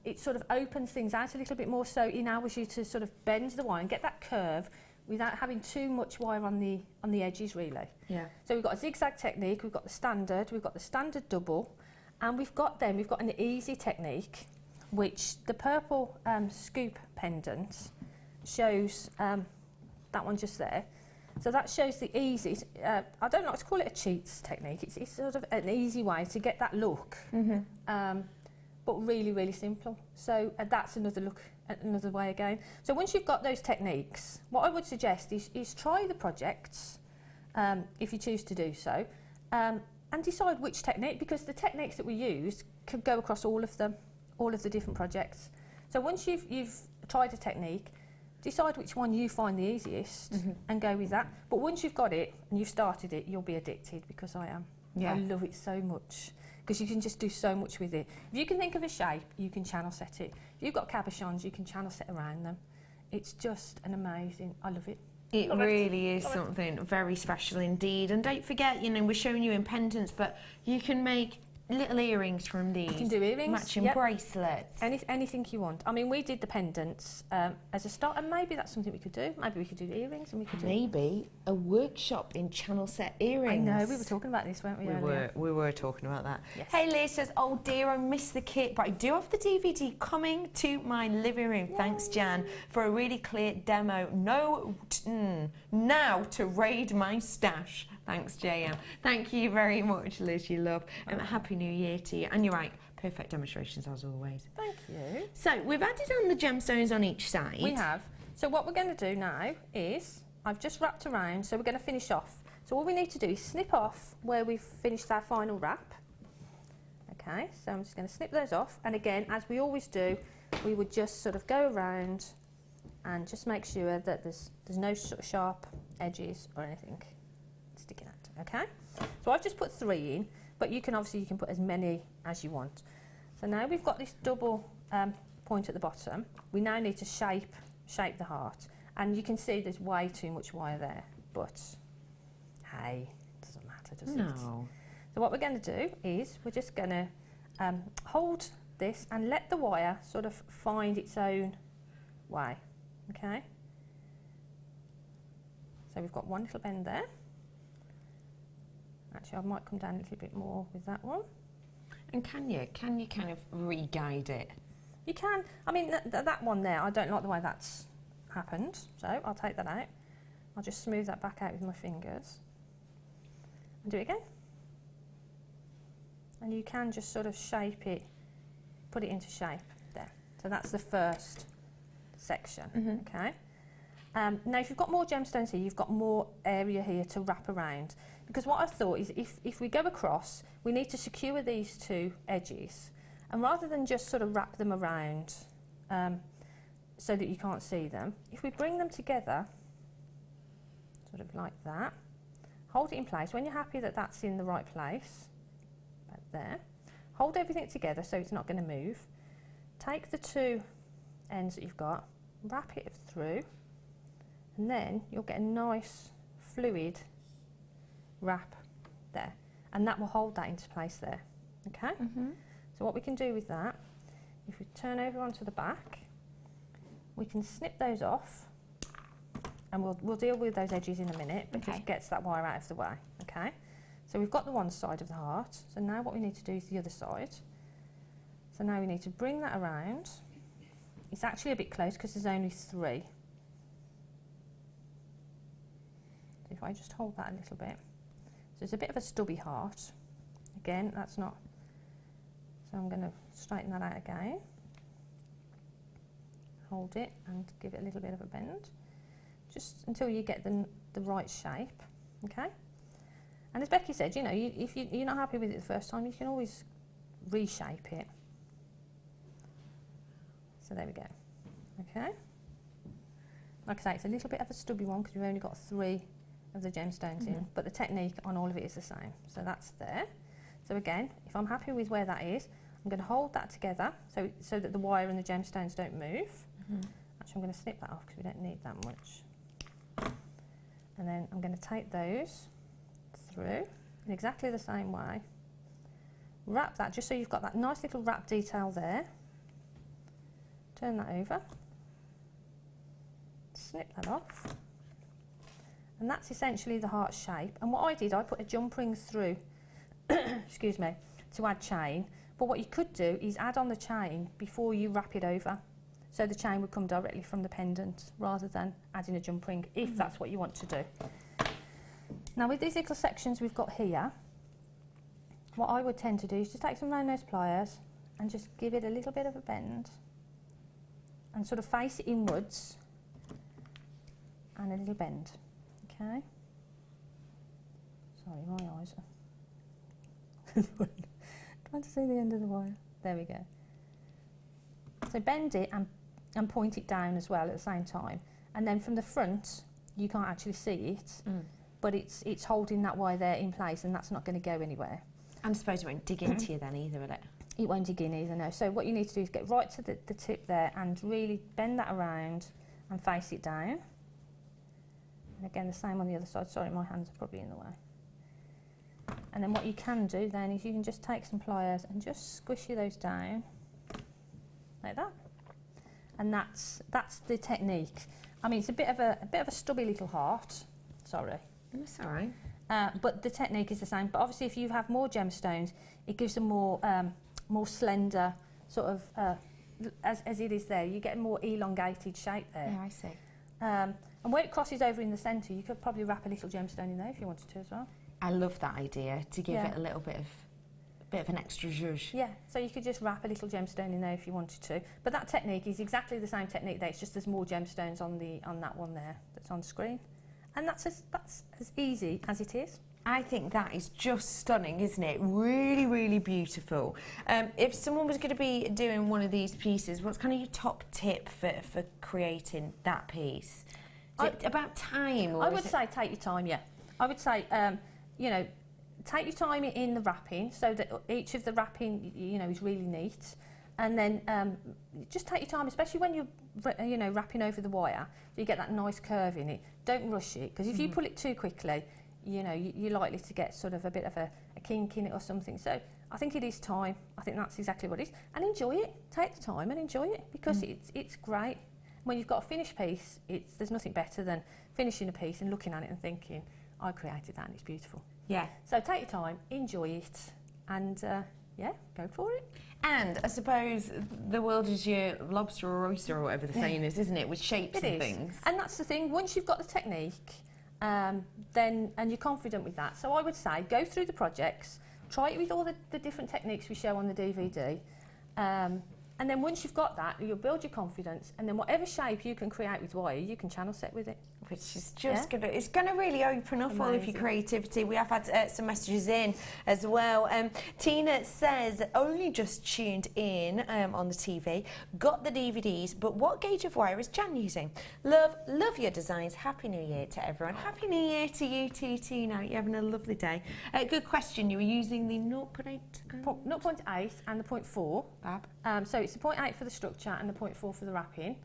it sort of opens things out a little bit more, so it enables you to sort of bend the wire and get that curve without having too much wire on the edges, really. Yeah. So we've got a zigzag technique, we've got the standard double, and we've got an easy technique, which the purple scoop pendant shows, that one just there. So that shows the easy, I don't like to call it a cheats technique, it's sort of an easy way to get that look. But really, really simple. So that's another way again. So once you've got those techniques, what I would suggest is try the projects, if you choose to do so, and decide which technique, because the techniques that we use could go across all of them, all of the different projects. So once you've tried a technique, decide which one you find the easiest and go with that. But once you've got it and you've started it, you'll be addicted, because I am. Yeah. I love it so much, because you can just do so much with it. If you can think of a shape, you can channel set it. If you've got cabochons, you can channel set around them. It's just an amazing, I love it. It really is something very special indeed. And don't forget, you know, we're showing you in pendants, but you can make little earrings from these. You can do earrings. Matching bracelets. Anything you want. I mean, we did the pendants as a start, and maybe that's something we could do. Maybe we could do earrings, and we could do... Maybe a workshop in channel set earrings. I know, we were talking about this, weren't we? We were talking about that. Yes. Hey, Liz says, oh dear, I missed the kit, but I do have the DVD coming to my living room. Yay. Thanks, Jan, for a really clear demo. Now to raid my stash. Thanks, JM. Thank you very much, Liz, you love. And Happy New Year to you. And you're right, perfect demonstrations as always. Thank you. So we've added on the gemstones on each side. We have. So what we're going to do now is, I've just wrapped around, so we're going to finish off. So all we need to do is snip off where we've finished our final wrap. Okay, so I'm just going to snip those off. And again, as we always do, we would just sort of go around and just make sure that there's no sort of sharp edges or anything sticking out, okay? So I've just put 3 in, but you can put as many as you want. So now we've got this double point at the bottom. We now need to shape the heart, and you can see there's way too much wire there, but hey, it doesn't matter, does it? No. So what we're going to do is we're just going to hold this and let the wire sort of find its own way, okay? So we've got one little bend there. Actually, I might come down a little bit more with that one. And can you kind of re-guide it? You can. I mean, that one there, I don't like the way that's happened, so I'll take that out. I'll just smooth that back out with my fingers. And do it again. And you can just sort of shape it, put it into shape there. So that's the first section, okay? Now, if you've got more gemstones here, you've got more area here to wrap around. Because what I thought is if we go across, we need to secure these two edges. And rather than just sort of wrap them around so that you can't see them, if we bring them together, sort of like that, hold it in place. When you're happy that that's in the right place, about there, hold everything together so it's not going to move. Take the two ends that you've got, wrap it through, and then you'll get a nice fluid wrap there, and that will hold that into place there. Okay? So what we can do with that, if we turn over onto the back, we can snip those off, and we'll deal with those edges in a minute, but just gets that wire out of the way. Okay? So we've got the one side of the heart, so now what we need to do is the other side. So now we need to bring that around. It's actually a bit close because there's only 3. So if I just hold that a little bit. So it's a bit of a stubby heart. Again, that's not, so I'm going to straighten that out again. Hold it and give it a little bit of a bend. Just until you get the right shape, okay? And as Becky said, you know, if you're not happy with it the first time, you can always reshape it. So there we go, okay? Like I say, it's a little bit of a stubby one because we've only got 3 of the gemstones in, but the technique on all of it is the same. So that's there. So again, if I'm happy with where that is, I'm going to hold that together so that the wire and the gemstones don't move. Actually, I'm going to snip that off because we don't need that much. And then I'm going to take those through in exactly the same way. Wrap that just so you've got that nice little wrap detail there. Turn that over. Snip that off. And that's essentially the heart shape. And what I did, I put a jump ring through, excuse me, to add chain. But what you could do is add on the chain before you wrap it over. So the chain would come directly from the pendant rather than adding a jump ring, if that's what you want to do. Now with these little sections we've got here, what I would tend to do is just take some round nose pliers and just give it a little bit of a bend and sort of face it inwards and a little bend. Okay. Sorry, my eyes are trying to see the end of the wire. There we go. So bend it and point it down as well at the same time. And then from the front, you can't actually see it, but it's holding that wire there in place, and that's not going to go anywhere. And I suppose it won't dig into you then either, will it? It won't dig in either, no. So what you need to do is get right to the tip there and really bend that around and face it down. And again, the same on the other side. Sorry, my hands are probably in the way. And then what you can do then is you can just take some pliers and just squish those down like that. And that's the technique. I mean, it's a bit of a stubby little heart. Sorry. That's all right. But the technique is the same. But obviously, if you have more gemstones, it gives a more slender sort of as it is there. You get a more elongated shape there. Yeah, I see. And where it crosses over in the centre, you could probably wrap a little gemstone in there if you wanted to as well. I love that idea, to give it a little bit of an extra zhuzh. Yeah, so you could just wrap a little gemstone in there if you wanted to. But that technique is exactly the same technique there. It's just there's more gemstones on that one there that's on screen, and that's as easy as it is. I think that is just stunning, isn't it? Really, really beautiful. If someone was going to be doing one of these pieces, what's kind of your top tip for creating that piece? Is it about time? Or I would say take your time, yeah. I would say, you know, take your time in the wrapping so that each of the wrapping, you know, is really neat. And then just take your time, especially when you're, you know, wrapping over the wire, so you get that nice curve in it. Don't rush it, because if you pull it too quickly, you know, you're likely to get sort of a bit of a kink in it or something. So I think it is time. I think that's exactly what it is. And enjoy it. Take the time and enjoy it, because it's great. When you've got a finished piece, there's nothing better than finishing a piece and looking at it and thinking, I created that and it's beautiful. Yeah. So take your time, enjoy it, and yeah, go for it. And I suppose the world is your lobster or oyster or whatever the saying is, isn't it? With shapes and things. And that's the thing, once you've got the technique, then you're confident with that. So I would say go through the projects, try it with all the different techniques we show on the DVD, And then once you've got that, you'll build your confidence, and then whatever shape you can create with wire, you can channel set with it. Which is just it's gonna really open up all of your creativity. We have had some messages in as well. Tina says, only just tuned in on the TV, got the DVDs, but what gauge of wire is Jan using? Love your designs. Happy New Year to everyone. Happy New Year to you too, Tina. You're having a lovely day. Good question. You were using the 0.8? 0.8 and the 0.4. Fab. So it's the 0.8 for the structure and the 0.4 for the wrapping.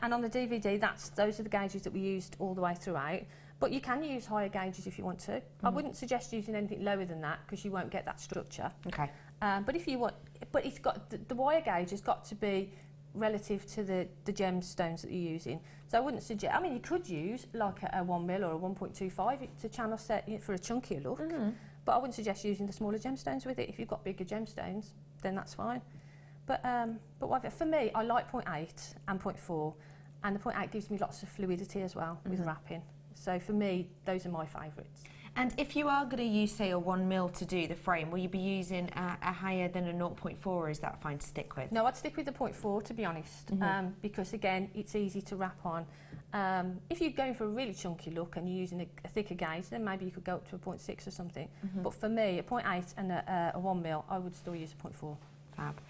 And on the DVD, those are the gauges that we used all the way throughout. But you can use higher gauges if you want to. I wouldn't suggest using anything lower than that because you won't get that structure. Okay. But if you want, but it's got the wire gauge has got to be relative to the gemstones that you're using. So I wouldn't suggest. I mean, you could use like a 1mm or a 1.25 to channel set for a chunkier look. But I wouldn't suggest using the smaller gemstones with it. If you've got bigger gemstones, then that's fine. But whatever. For me, I like 0.8 and 0.4, and the 0.8 gives me lots of fluidity as well with wrapping. So for me, those are my favourites. And if you are going to use, say, a 1mm to do the frame, will you be using a higher than a 0.4, or is that fine to stick with? No, I'd stick with the 0.4 to be honest, because again, it's easy to wrap on. If you're going for a really chunky look and you're using a thicker gauge, then maybe you could go up to a 0.6 or something. But for me, a 0.8 and a 1mm, I would still use a 0.4. Fab.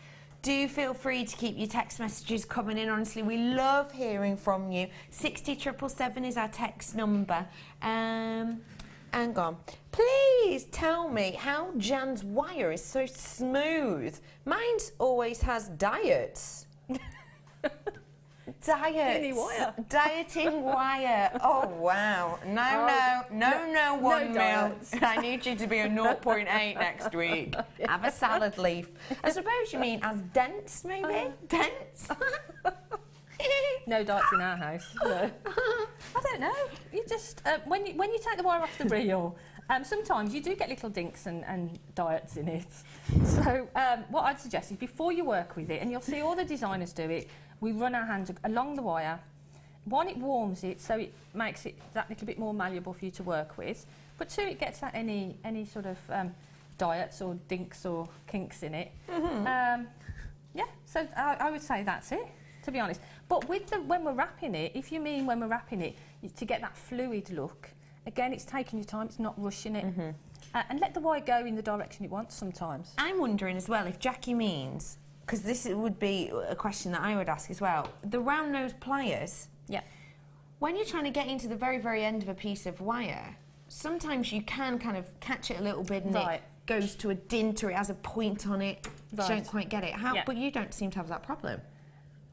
Do feel free to keep your text messages coming in. Honestly, we love hearing from you. 60777 is our text number. Hang on. Please tell me how Jan's wire is so smooth. Mine always has diets. Dieting wire. Oh wow. No 1mm. I need you to be a 0.8 next week. Have a salad leaf. I suppose you mean as dense, maybe? Dense? No diets in our house. No. I don't know. You just when you take the wire off the reel, sometimes you do get little dinks and diets in it. So what I'd suggest is before you work with it, and you'll see all the designers do it, we run our hands along the wire. One, it warms it, so it makes it that little bit more malleable for you to work with. But two, it gets at any sort of diets or dinks or kinks in it. Yeah, so I would say that's it, to be honest. But with when we're wrapping it, if you mean when we're wrapping it, to get that fluid look, again, it's taking your time, it's not rushing it. And let the wire go in the direction it wants sometimes. I'm wondering as well if Jackie means, because this would be a question that I would ask as well, the round nose pliers. Yeah. When you're trying to get into the very, very end of a piece of wire, sometimes you can kind of catch it a little bit and it goes to a dint or it has a point on it. You don't quite get it. But you don't seem to have that problem.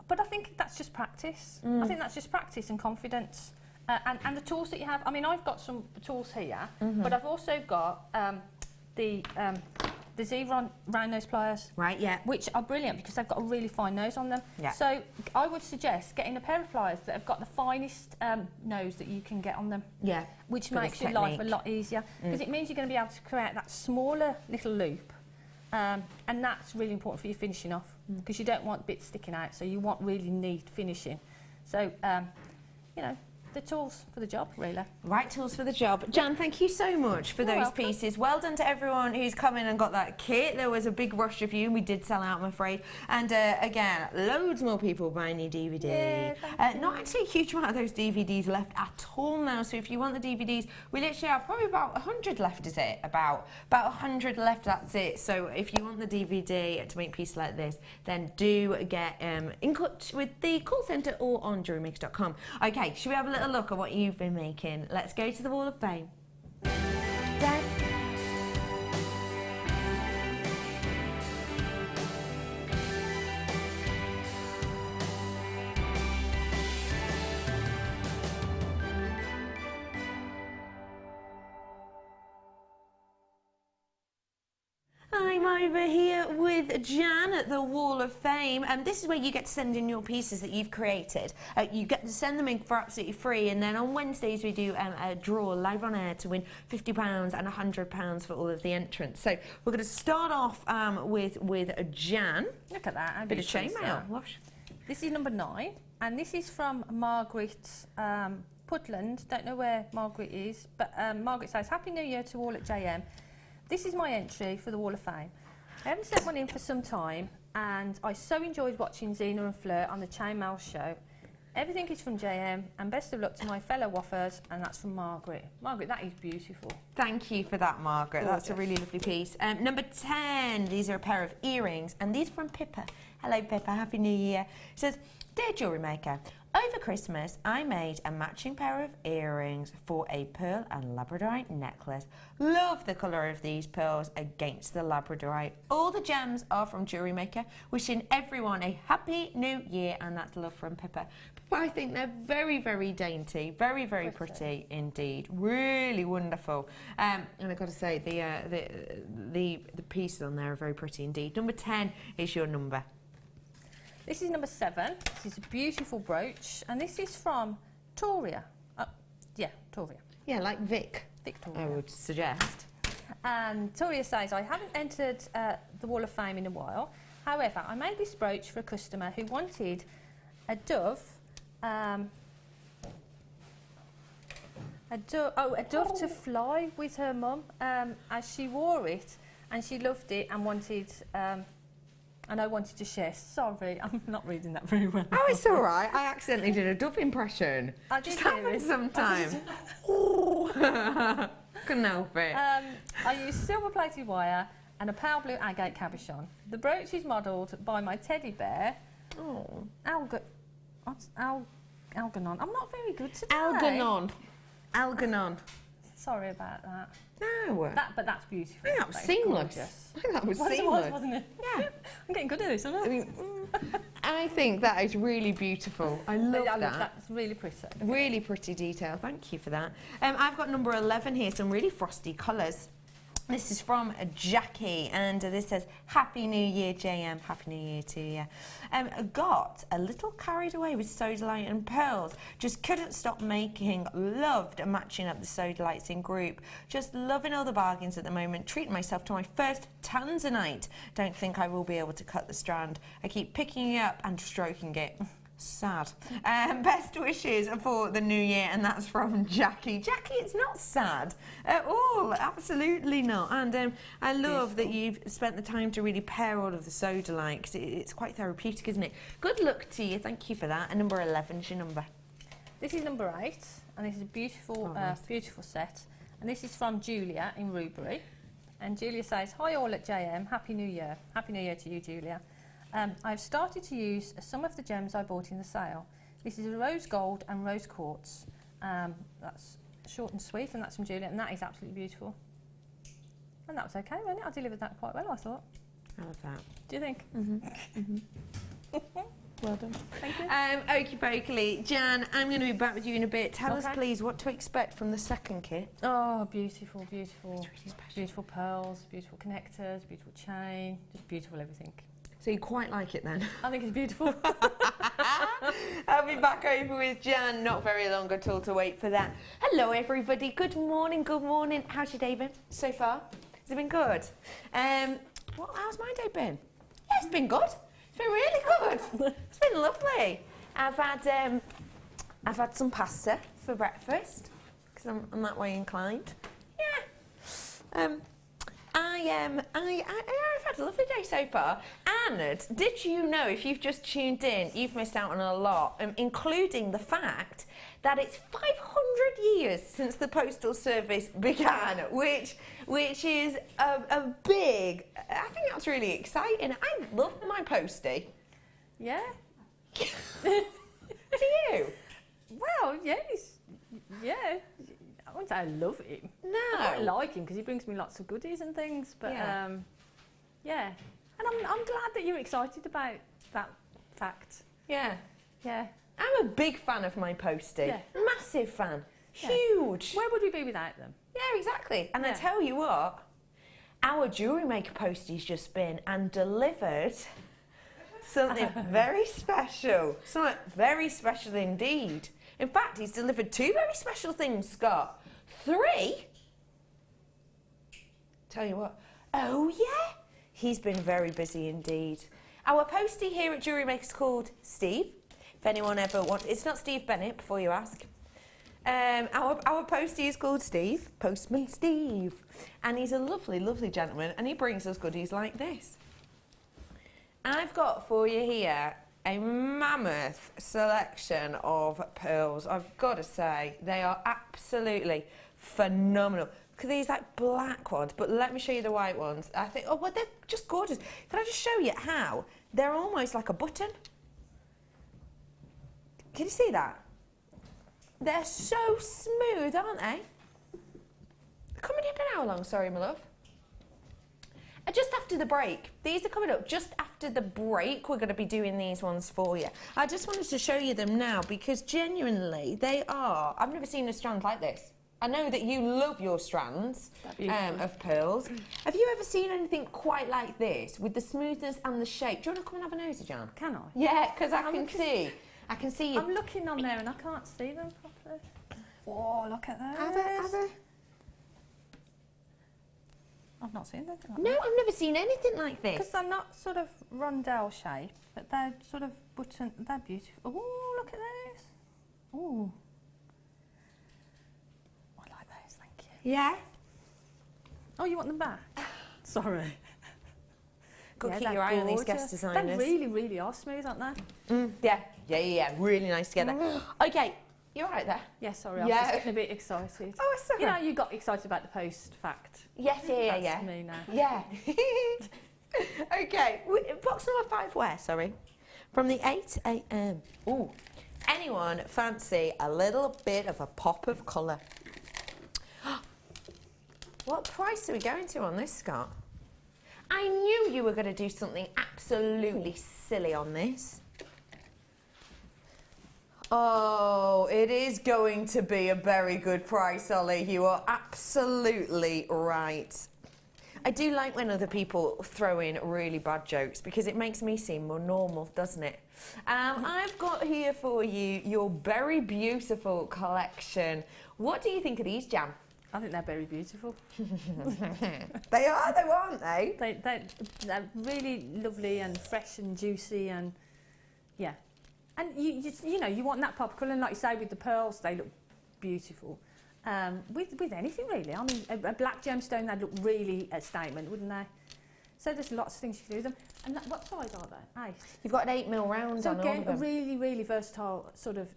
But I think that's just practice. I think that's just practice and confidence. And the tools that you have. I mean, I've got some tools here, but I've also got the Zari round nose pliers. Right, yeah. Which are brilliant because they've got a really fine nose on them. Yeah. So I would suggest getting a pair of pliers that have got the finest nose that you can get on them. Yeah. Which makes your life a lot easier because it means you're going to be able to create that smaller little loop. And that's really important for your finishing off because you don't want bits sticking out, so you want really neat finishing. So, you know, the tools for the job, really. Right tools for the job. Jan, thank you so much for those pieces. Well done to everyone who's come in and got that kit. There was a big rush of you and we did sell out, I'm afraid. And again, loads more people buying your DVD. Yeah, not actually a huge amount of those DVDs left at all now. So if you want the DVDs, we literally have probably about 100 left, is it? About 100 left, that's it. So if you want the DVD to make pieces like this, then do get in touch with the call centre or on JewelleryMaker.com. Okay, should we have a little look at what you've been making? Let's go to the Wall of Fame. I'm over here with Jan at the Wall of Fame, and this is where you get to send in your pieces that you've created. You get to send them in for absolutely free, and then on Wednesdays we do a draw live on air to win £50 and £100 for all of the entrants. So we're going to start off with Jan. Look at that. A bit of chainmail. This is number 9, and this is from Margaret Putland. Don't know where Margaret is, but Margaret says, Happy New Year to all at JM. This is my entry for the Wall of Fame. I haven't sent one in for some time, and I so enjoyed watching Zena and Fleur on the Chainmail show. Everything is from JM, and best of luck to my fellow waffers, and that's from Margaret. Margaret, that is beautiful. Thank you for that, Margaret. Gorgeous. That's a really lovely piece. Number 10, these are a pair of earrings, and these are from Pippa. Hello, Pippa. Happy New Year. It says, Dear Jewellery Maker, over Christmas, I made a matching pair of earrings for a pearl and labradorite necklace. Love the colour of these pearls against the labradorite. All the gems are from Jewellery Maker. Wishing everyone a happy new year, and that's love from Pippa. Pippa, I think they're very, very dainty, very, very pretty indeed. Really wonderful. And I've got to say, the pieces on there are very pretty indeed. Number 10 is your number. This is number 7. This is a beautiful brooch, and this is from Toria. Yeah, Toria. Yeah, like Victoria. I would suggest. And Toria says, I haven't entered the Wall of Fame in a while. However, I made this brooch for a customer who wanted a dove, to fly with her mum as she wore it, and she loved it and wanted. And I wanted to share. Sorry, I'm not reading that very well. Oh, it's all right. I accidentally did a dove impression. I did just hear happens it. sometimes. Couldn't help it. I used silver-plated wire and a pale blue agate cabochon. The brooch is modelled by my teddy bear. Oh, Algernon. I'm not very good today. Algernon. Sorry about that. No. But that's beautiful. I think that was That is seamless. gorgeous. I think that was Well, seamless. it was, wasn't it? Yeah. I'm getting good at this, aren't I I? mean, I think that is really beautiful. I love that. It's really pretty. Really pretty detail. Thank you for that. I've got number 11 here, some really frosty colours. This is from Jackie, and this says, Happy New Year, JM. Happy New Year to you. Got a little carried away with sodalite and pearls. Just couldn't stop making. Loved matching up the sodalites in group. Just loving all the bargains at the moment. Treating myself to my first tanzanite. Don't think I will be able to cut the strand. I keep picking it up and stroking it. Sad. Best wishes for the new year, and that's from Jackie. Jackie, it's not sad at all, absolutely not. And I love that you've spent the time to really pair all of the sodalite, because it's quite therapeutic, isn't it? Good luck to you, thank you for that. And number 11 is your number. This is number 8, and this is a beautiful, nice. beautiful set. And this is from Julia in Rubery. And Julia says, Hi all at JM, Happy New Year. Happy New Year to you, Julia. I've started to use some of the gems I bought in the sale. This is a rose gold and rose quartz. That's short and sweet, and that's from Julia, and that is absolutely beautiful. And that was okay, wasn't it? I delivered that quite well, I thought. I love that. Do you think? Well done. Thank you. Okie dokie. Jan, I'm going to be back with you in a bit. Tell us, please, what to expect from the second kit. Oh, beautiful, beautiful. It's really special. Beautiful pearls, beautiful connectors, beautiful chain, just beautiful everything. So you quite like it then? I think it's beautiful. I'll be back over with Jan, not very long at all to wait for that. Hello everybody, good morning, good morning. How's your day been so far? Has it been good? How's my day been? Yeah, it's been good. It's been really good. It's been lovely. I've had some pasta for breakfast, because I'm that way inclined. Yeah. I've had a lovely day so far. And did you know, if you've just tuned in, you've missed out on a lot, including the fact that it's 500 years since the Postal Service began, which is a big, I think that's really exciting. I love my postie. Yeah. Do you? Well, yes. Yeah. I wouldn't say I love him. No. I quite like him because he brings me lots of goodies and things. But yeah. And I'm glad that you're excited about that fact. Yeah. Yeah. I'm a big fan of my postie. Yeah. Massive fan. Yeah. Huge. Where would we be without them? Yeah, exactly. And I Yeah. tell you what, our Jewellery Maker postie's just been and delivered something very special. Something very special indeed. In fact, he's delivered 2 very special things, Scott. 3? Tell you what. Oh, yeah. He's been very busy indeed. Our postie here at Jewellery Maker is called Steve. If anyone ever wants... It's not Steve Bennett, before you ask. Our postie is called Steve, Postman Steve. And he's a lovely, lovely gentleman, and he brings us goodies like this. I've got for you here a mammoth selection of pearls. I've got to say, they are absolutely phenomenal. Look at these like black ones, but let me show you the white ones. I think, oh, well, they're just gorgeous. Can I just show you how? They're almost like a button. Can you see that? They're so smooth, aren't they? Coming in an hour long, sorry, my love. Just after the break. These are coming up just after the break. We're going to be doing these ones for you. I just wanted to show you them now because genuinely they are. I've never seen a strand like this. I know that you love your strands of pearls. Have you ever seen anything quite like this with the smoothness and the shape? Do you want to come and have a nosy, Jan? Can I? Yeah, because I can see. I can see you. I'm looking on there and I can't see them properly. Oh, look at those. Have a. I've not seen them. No, I've never seen anything like this. Because they're not sort of rondelle shape, but they're sort of button. They're beautiful. Oh, look at those. Oh. I like those, thank you. Yeah? Oh, you want them back? Sorry. Got to keep your eye on these guest designers. They really, really are smooth, aren't they? Yeah. Really nice together. Okay, you're right there. Yeah, sorry, I was just getting a bit excited. Oh, sorry. You know, you got excited about the post fact. Yes, yeah. That's me now. Yeah. Okay, box number 5 where, sorry? From the 8 a.m. Ooh. Anyone fancy a little bit of a pop of colour? What price are we going to on this, Scott? I knew you were going to do something absolutely silly on this. Oh, it is going to be a very good price, Ollie. You are absolutely right. I do like when other people throw in really bad jokes because it makes me seem more normal, doesn't it? I've got here for you your very beautiful collection. What do you think of these, Jam? I think they're very beautiful. They are, though, aren't they? They're really lovely and fresh and juicy and, yeah. And you know, you want that pop colour, and like you say, with the pearls, they look beautiful. With anything, really. I mean, a black gemstone, they'd look really a statement, wouldn't they? So there's lots of things you can do with them. And what size are they? 8. You've got an 8 mil round on all of them. So again, a really, really versatile sort of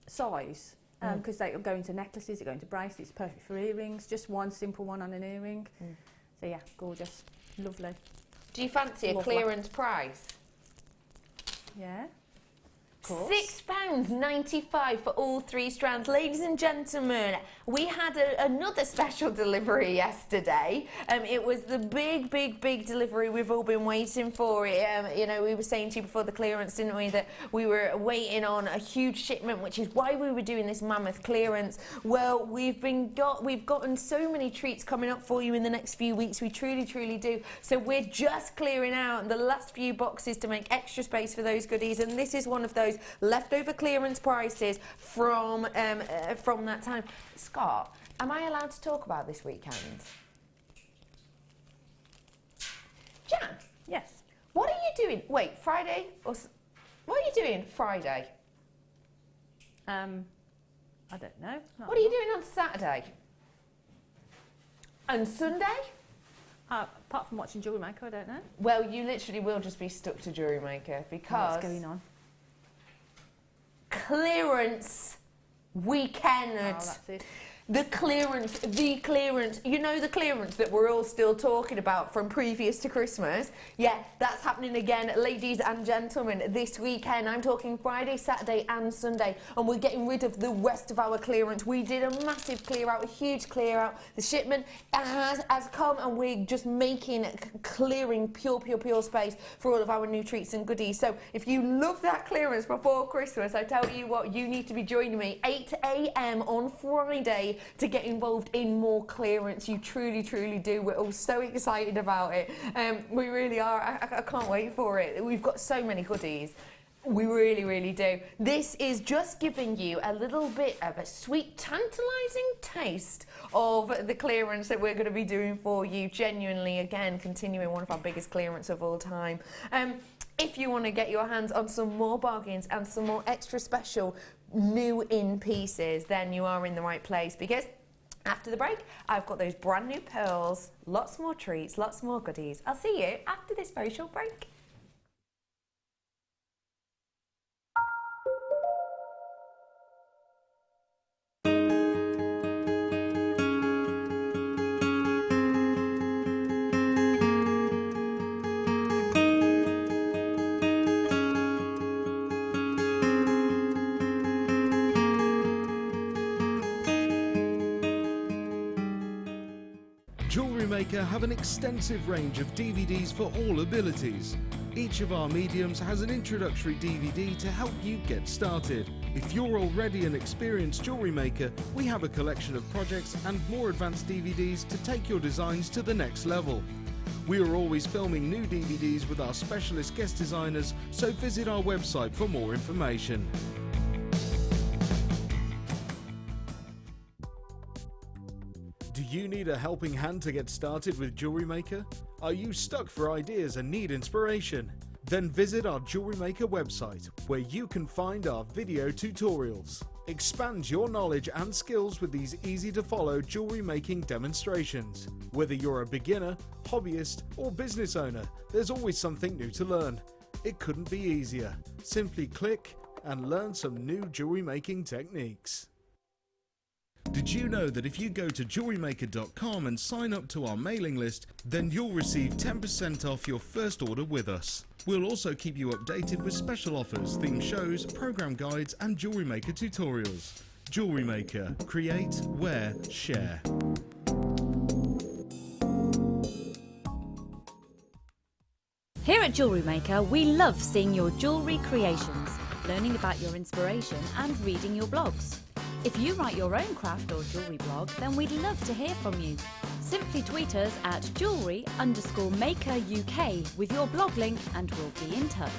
size. Because they go into necklaces, they go into bracelets, perfect for earrings. Just one simple one on an earring. So yeah, gorgeous, lovely. Do you fancy a clearance price? Yeah. £6.95 for all 3 strands. Ladies and gentlemen, we had another special delivery yesterday. It was the big delivery we've all been waiting for. You know, we were saying to you before the clearance, didn't we, that we were waiting on a huge shipment, which is why we were doing this mammoth clearance. Well, we've gotten so many treats coming up for you in the next few weeks. We truly do. So we're just clearing out the last few boxes to make extra space for those goodies, and this is one of those leftover clearance prices from that time. Scott, am I allowed to talk about this weekend? Jan? Yes. What are you doing? Wait, Friday? What are you doing Friday? I don't know. What are you doing on Saturday? And Sunday? Apart from watching JewelleryMaker, I don't know. Well, you literally will just be stuck to JewelleryMaker because... What's going on? Clearance weekend. Oh, that's it. The clearance, you know, the clearance that we're all still talking about from previous to Christmas. Yeah, that's happening again, ladies and gentlemen, this weekend. I'm talking Friday, Saturday and Sunday, and we're getting rid of the rest of our clearance. We did a massive clear out, a huge clear out. The shipment has come, and we're just clearing pure space for all of our new treats and goodies. So if you love that clearance before Christmas, I tell you what, you need to be joining me 8 a.m. on Friday to get involved in more clearance. You truly do. We're all so excited about it. We really are. I can't wait for it. We've got so many goodies. We really do. This is just giving you a little bit of a sweet, tantalising taste of the clearance that we're going to be doing for you. Genuinely, again, continuing one of our biggest clearance of all time. If you want to get your hands on some more bargains and some more extra special new in pieces, then you are in the right place, because after the break, I've got those brand new pearls, lots more treats, lots more goodies. I'll see you after this very short break. JewelleryMaker have an extensive range of DVDs for all abilities. Each of our mediums has an introductory DVD to help you get started. If you're already an experienced jewellery maker, we have a collection of projects and more advanced DVDs to take your designs to the next level. We are always filming new DVDs with our specialist guest designers, so visit our website for more information. Do you need a helping hand to get started with JewelleryMaker? Are you stuck for ideas and need inspiration? Then visit our JewelleryMaker website, where you can find our video tutorials. Expand your knowledge and skills with these easy-to-follow jewellery making demonstrations. Whether you're a beginner, hobbyist, or business owner, there's always something new to learn. It couldn't be easier. Simply click and learn some new jewellery making techniques. Did you know that if you go to JewelleryMaker.com and sign up to our mailing list, then you'll receive 10% off your first order with us. We'll also keep you updated with special offers, theme shows, program guides and Jewellery Maker tutorials. Jewellery Maker. Create, wear, share. Here at Jewellery Maker, we love seeing your jewellery creations, learning about your inspiration and reading your blogs. If you write your own craft or jewellery blog, then we'd love to hear from you. Simply tweet us at jewellery_maker UK with your blog link and we'll be in touch.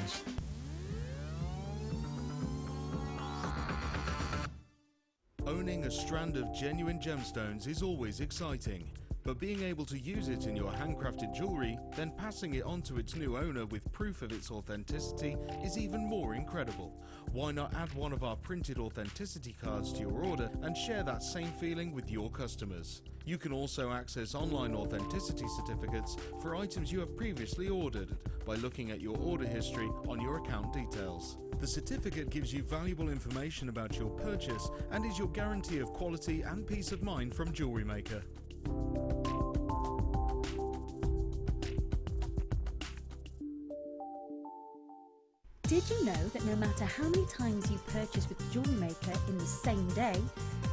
Owning a strand of genuine gemstones is always exciting, but being able to use it in your handcrafted jewellery, then passing it on to its new owner with proof of its authenticity is even more incredible. Why not add one of our printed authenticity cards to your order and share that same feeling with your customers? You can also access online authenticity certificates for items you have previously ordered by looking at your order history on your account details. The certificate gives you valuable information about your purchase and is your guarantee of quality and peace of mind from Jewellery Maker. Did you know that no matter how many times you purchase with Jewellery Maker in the same day,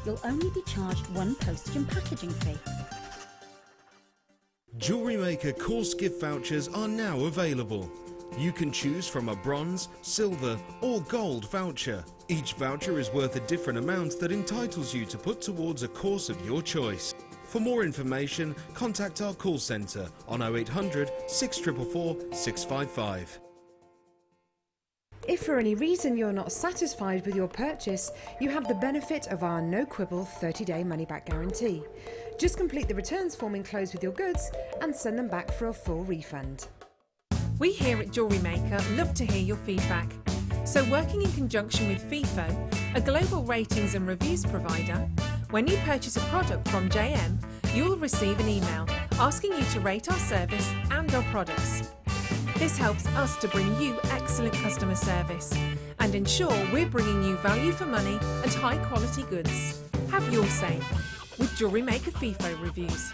you'll only be charged one postage and packaging fee? Jewellery Maker course gift vouchers are now available. You can choose from a bronze, silver or gold voucher. Each voucher is worth a different amount that entitles you to put towards a course of your choice. For more information, contact our call centre on 0800 644 655. If for any reason you're not satisfied with your purchase, you have the benefit of our no-quibble 30-day money-back guarantee. Just complete the returns form enclosed with your goods and send them back for a full refund. We here at Jewellery Maker love to hear your feedback. So working in conjunction with FIFO, a global ratings and reviews provider, when you purchase a product from JM, you'll receive an email asking you to rate our service and our products. This helps us to bring you excellent customer service and ensure we're bringing you value for money and high quality goods. Have your say with Jewellery Maker FIFO reviews.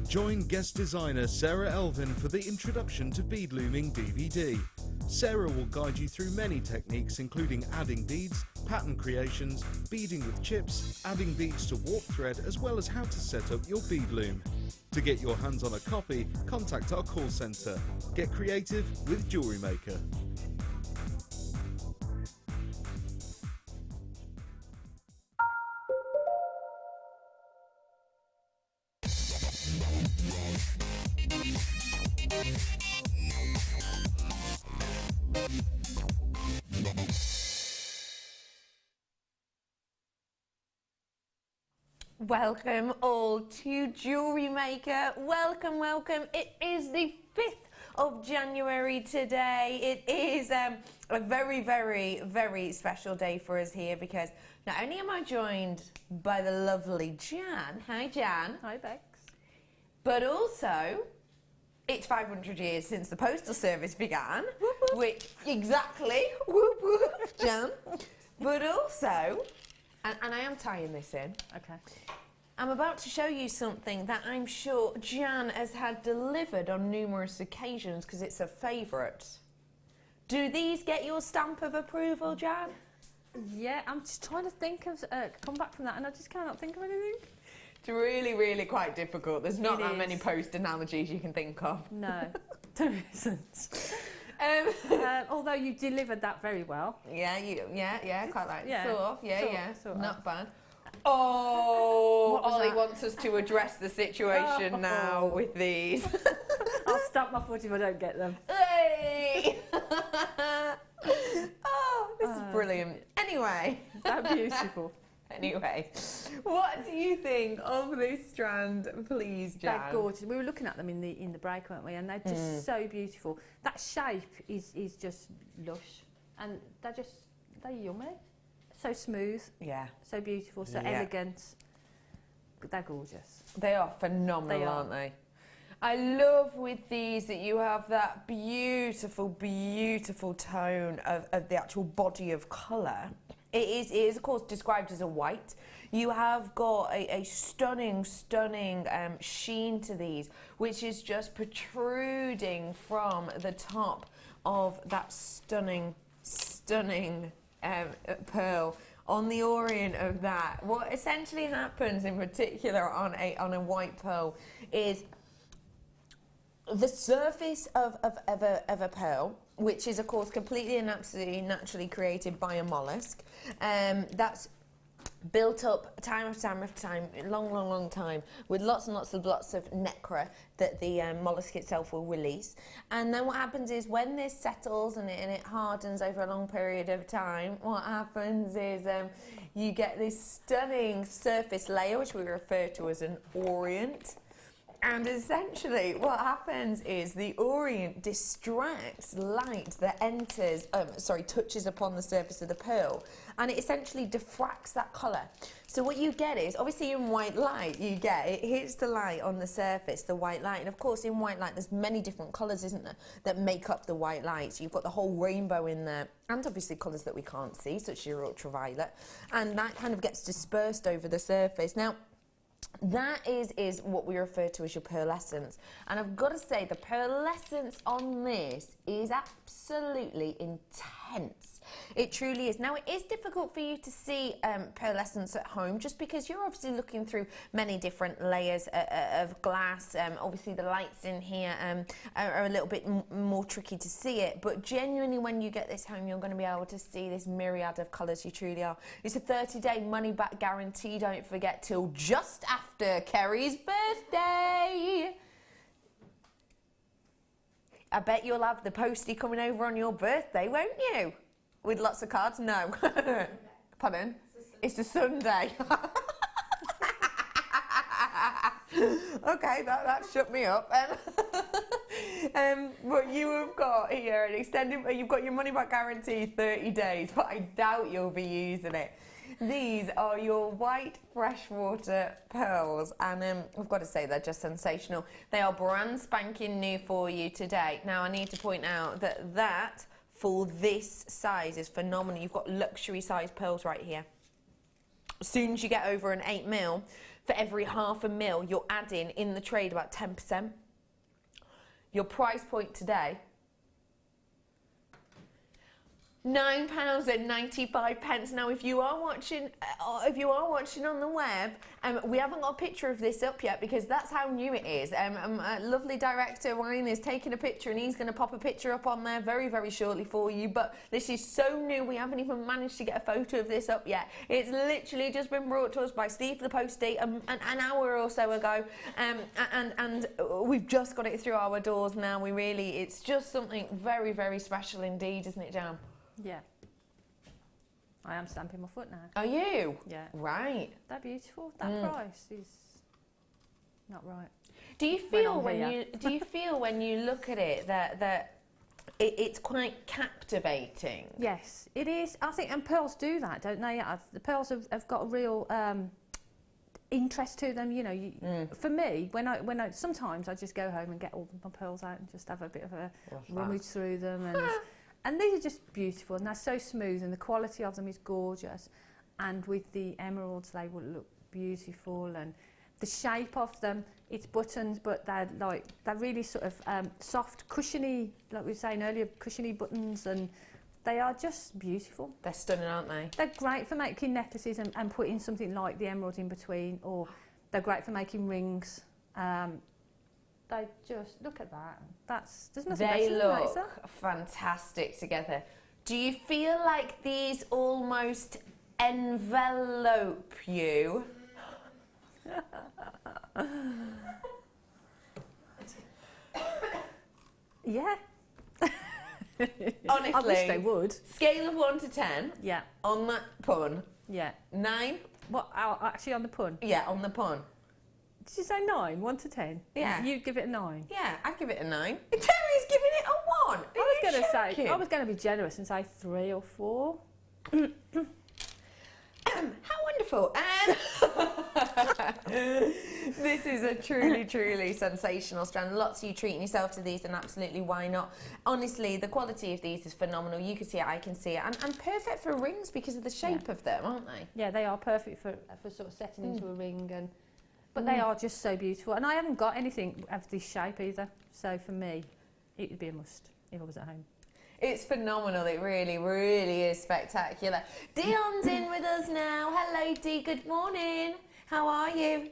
Join guest designer Sarah Elvin for the Introduction to Bead Looming DVD. Sarah will guide you through many techniques including adding beads, pattern creations, beading with chips, adding beads to warp thread, as well as how to set up your bead loom. To get your hands on a copy, contact our call centre. Get creative with Jewellery Maker. Welcome all to Jewellery Maker. Welcome, welcome. It is the 5th of January today. It is a very, very, very special day for us here because not only am I joined by the lovely Jan. Hi, Jan. Hi, Bex. But also, it's 500 years since the Postal Service began, which, exactly, whoop, whoop, Jan. But also, and I am tying this in. Okay. I'm about to show you something that I'm sure Jan has had delivered on numerous occasions because it's a favourite. Do these get your stamp of approval, Jan? Yeah, I'm just trying to think of, come back from that and I just cannot think of anything. It's really, really quite difficult. There's not that many is. post analogies you can think of. No, there isn't. Although you delivered that very well. Yeah, quite like yeah, sort of, sort of. not bad. Oh, What was Ollie that? wants us to address the situation now with these. I'll stamp my foot if I don't get them. Hey! Oh, this is brilliant. Anyway. They're beautiful. Anyway, what do you think of this strand, please, Jan? They're gorgeous. We were looking at them in the break, weren't we? And they're just so beautiful. That shape is just lush, and they're yummy. So smooth. Yeah. So beautiful. So elegant. But they're gorgeous. They are phenomenal, aren't they? I love with these that you have that beautiful, beautiful tone of the actual body of colour. It is, of course, described as a white. You have got a stunning, stunning sheen to these, which is just protruding from the top of that stunning, stunning pearl on the orient of that. What essentially happens in particular on a white pearl is the surface of a pearl, which is of course completely and absolutely naturally created by a mollusk, that's built up time after time after time, long time, with lots of nectar that the mollusk itself will release. And then what happens is when this settles and it hardens over a long period of time, what happens is you get this stunning surface layer, which we refer to as an orient. And essentially what happens is the orient distracts light that touches upon the surface of the pearl, and it essentially diffracts that colour. So what you get is, obviously in white light, it hits the light on the surface, the white light, and of course in white light there's many different colours, isn't there, that make up the white light. So you've got the whole rainbow in there, and obviously colours that we can't see, such as your ultraviolet, and that kind of gets dispersed over the surface. Now, that is what we refer to as your pearlescence. And I've got to say, the pearlescence on this is absolutely intense. It truly is. Now, it is difficult for you to see pearlescence at home just because you're obviously looking through many different layers of glass. Obviously, the lights in here are a little bit more tricky to see it. But genuinely, when you get this home, you're going to be able to see this myriad of colours. You truly are. It's a 30-day money-back guarantee, don't forget, till just after Kerry's birthday. I bet you'll have the postie coming over on your birthday, won't you? With lots of cards? No. Pardon? It's a Sunday. Okay, that shut me up. But you have got here an extended, you've got your money back guarantee 30 days, but I doubt you'll be using it. These are your white freshwater pearls, and I've got to say they're just sensational. They are brand spanking new for you today. Now I need to point out that for this size is phenomenal. You've got luxury size pearls right here. As soon as you get over an 8mm, for every half a mil, you're adding in the trade about 10%. Your price point today, £9.95. Now, if you are watching on the web, we haven't got a picture of this up yet because that's how new it is. Lovely director Ryan is taking a picture and he's going to pop a picture up on there very, very shortly for you. But this is so new, we haven't even managed to get a photo of this up yet. It's literally just been brought to us by Steve the Postie an hour or so ago, and we've just got it through our doors now. It's just something very, very special indeed, isn't it, Jan? Yeah. I am stamping my foot now. Are you? Yeah. Right. They're beautiful. That price is not right. Do you went feel on when here. you feel when you look at it that it's quite captivating? Yes, it is. I think, and pearls do that, don't they? The pearls have got a real interest to them. You know, for me, when I sometimes I just go home and get all my pearls out and just have a bit of a rummage through them, and these are just beautiful and they're so smooth and the quality of them is gorgeous. And with the emeralds, they will look beautiful, and the shape of them, it's buttons, but they're really sort of soft, cushiony, like we were saying earlier, cushiony buttons, and they are just beautiful. They're stunning, aren't they? They're great for making necklaces and putting something like the emerald in between, or they're great for making rings. They just, look at that. There's nothing They better than that, is look there? fantastic together. Do you feel like these almost envelope you? Yeah. Honestly, I wish they would. Scale of 1 to 10 Yeah, on that pun. yeah. 9? What, actually on the pun? Yeah, on the pun. Did you say 9, 1 to 10? Yeah. You'd give it a 9. Yeah, I'd give it a 9. Terry's giving it a 1. I was going to be generous and say 3 or 4. How wonderful. This is a truly, truly sensational strand. Lots of you treating yourself to these, and absolutely why not. Honestly, the quality of these is phenomenal. You can see it, I can see it. And perfect for rings because of the shape of them, aren't they? Yeah, they are perfect for sort of setting into a ring, but they are just so beautiful. And I haven't got anything of this shape either, so for me, it would be a must if I was at home. It's phenomenal. It really, really is spectacular. Dion's in with us now. Hello, Dee. Good morning. How are you?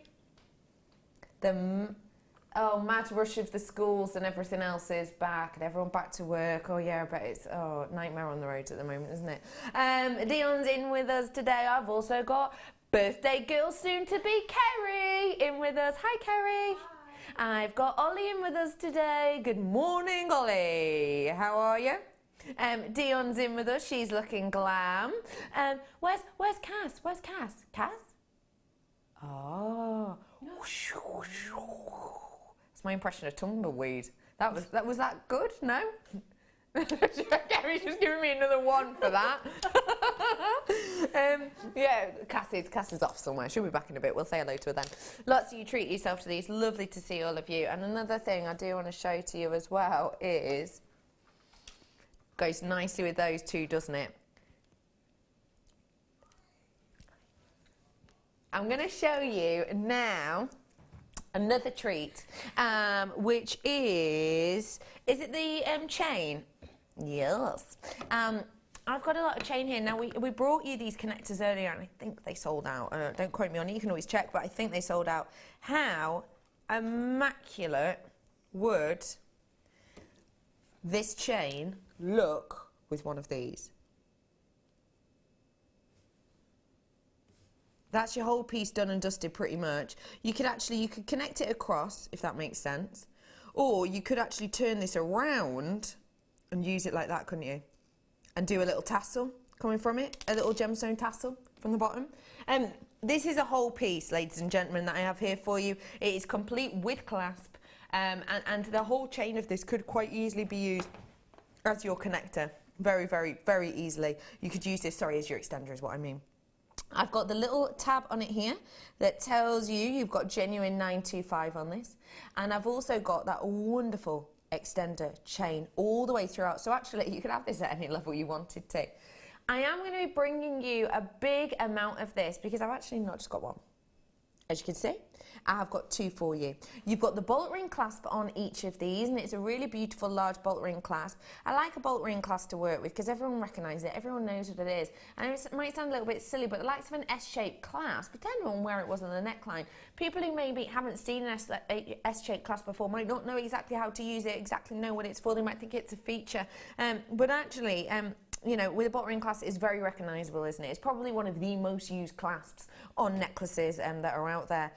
Mad rush of the schools and everything else is back, and everyone back to work. Oh yeah, I bet it's nightmare on the roads at the moment, isn't it? Dion's in with us today. I've also got birthday girl soon to be Kerry in with us. Hi, Kerry. Hi. I've got Ollie in with us today. Good morning, Ollie. How are you? Dion's in with us. She's looking glam. Where's Cass? Where's Cass? Cass? Oh. That's my impression of tumbleweed. Was that good? No? Gary's just giving me another 1 for that. Yeah, Cass is off somewhere. She'll be back in a bit. We'll say hello to her then. Lots of you treat yourself to these. Lovely to see all of you. And another thing I do want to show to you as well is, goes nicely with those two, doesn't it? I'm going to show you now another treat, which is it the chain? Yes. I've got a lot of chain here. Now, we brought you these connectors earlier, and I think they sold out. Don't quote me on it. You can always check, but I think they sold out. How immaculate would this chain look with one of these? That's your whole piece done and dusted pretty much. You could connect it across, if that makes sense. Or you could actually turn this around and use it like that, couldn't you? And do a little tassel coming from it, a little gemstone tassel from the bottom. This is a whole piece, ladies and gentlemen, that I have here for you. It is complete with clasp, and the whole chain of this could quite easily be used as your connector. Very, very, very easily. You could use this, as your extender is what I mean. I've got the little tab on it here that tells you you've got genuine 925 on this, and I've also got that wonderful extender chain all the way throughout, so actually you could have this at any level you wanted to. I am going to be bringing you a big amount of this because I've actually not just got one. As you can see, I have got 2 for you. You've got the bolt ring clasp on each of these, and it's a really beautiful large bolt ring clasp. I like a bolt ring clasp to work with because everyone recognises it, everyone knows what it is. And it might sound a little bit silly, but the likes of an S-shaped clasp, depending on where it was on the neckline, people who maybe haven't seen an S-shaped clasp before might not know exactly how to use it, exactly know what it's for. They might think it's a feature. But actually, you know, with a bolt ring clasp, it's very recognisable, isn't it? It's probably one of the most used clasps on necklaces that are out there.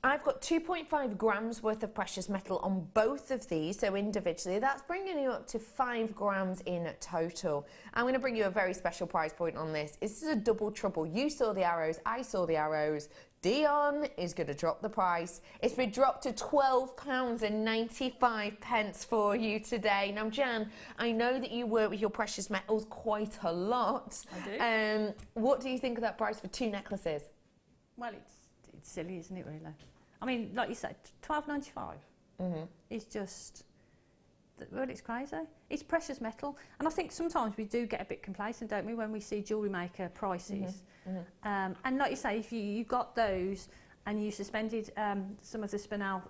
I've got 2.5 grams worth of precious metal on both of these, so individually that's bringing you up to 5 grams in total. I'm going to bring you a very special price point on this. This is a double trouble. You saw the arrows, I saw the arrows. Dion is going to drop the price. It's been dropped to £12.95 for you today. Now, Jan, I know that you work with your precious metals quite a lot. I do. What do you think of that price for 2 necklaces? Well, it's silly, isn't it, really? I mean, like you said, £12.95 is just, well, it's crazy. It's precious metal. And I think sometimes we do get a bit complacent, don't we, when we see jewellery maker prices. And like you say, if you got those and you suspended some of the spinel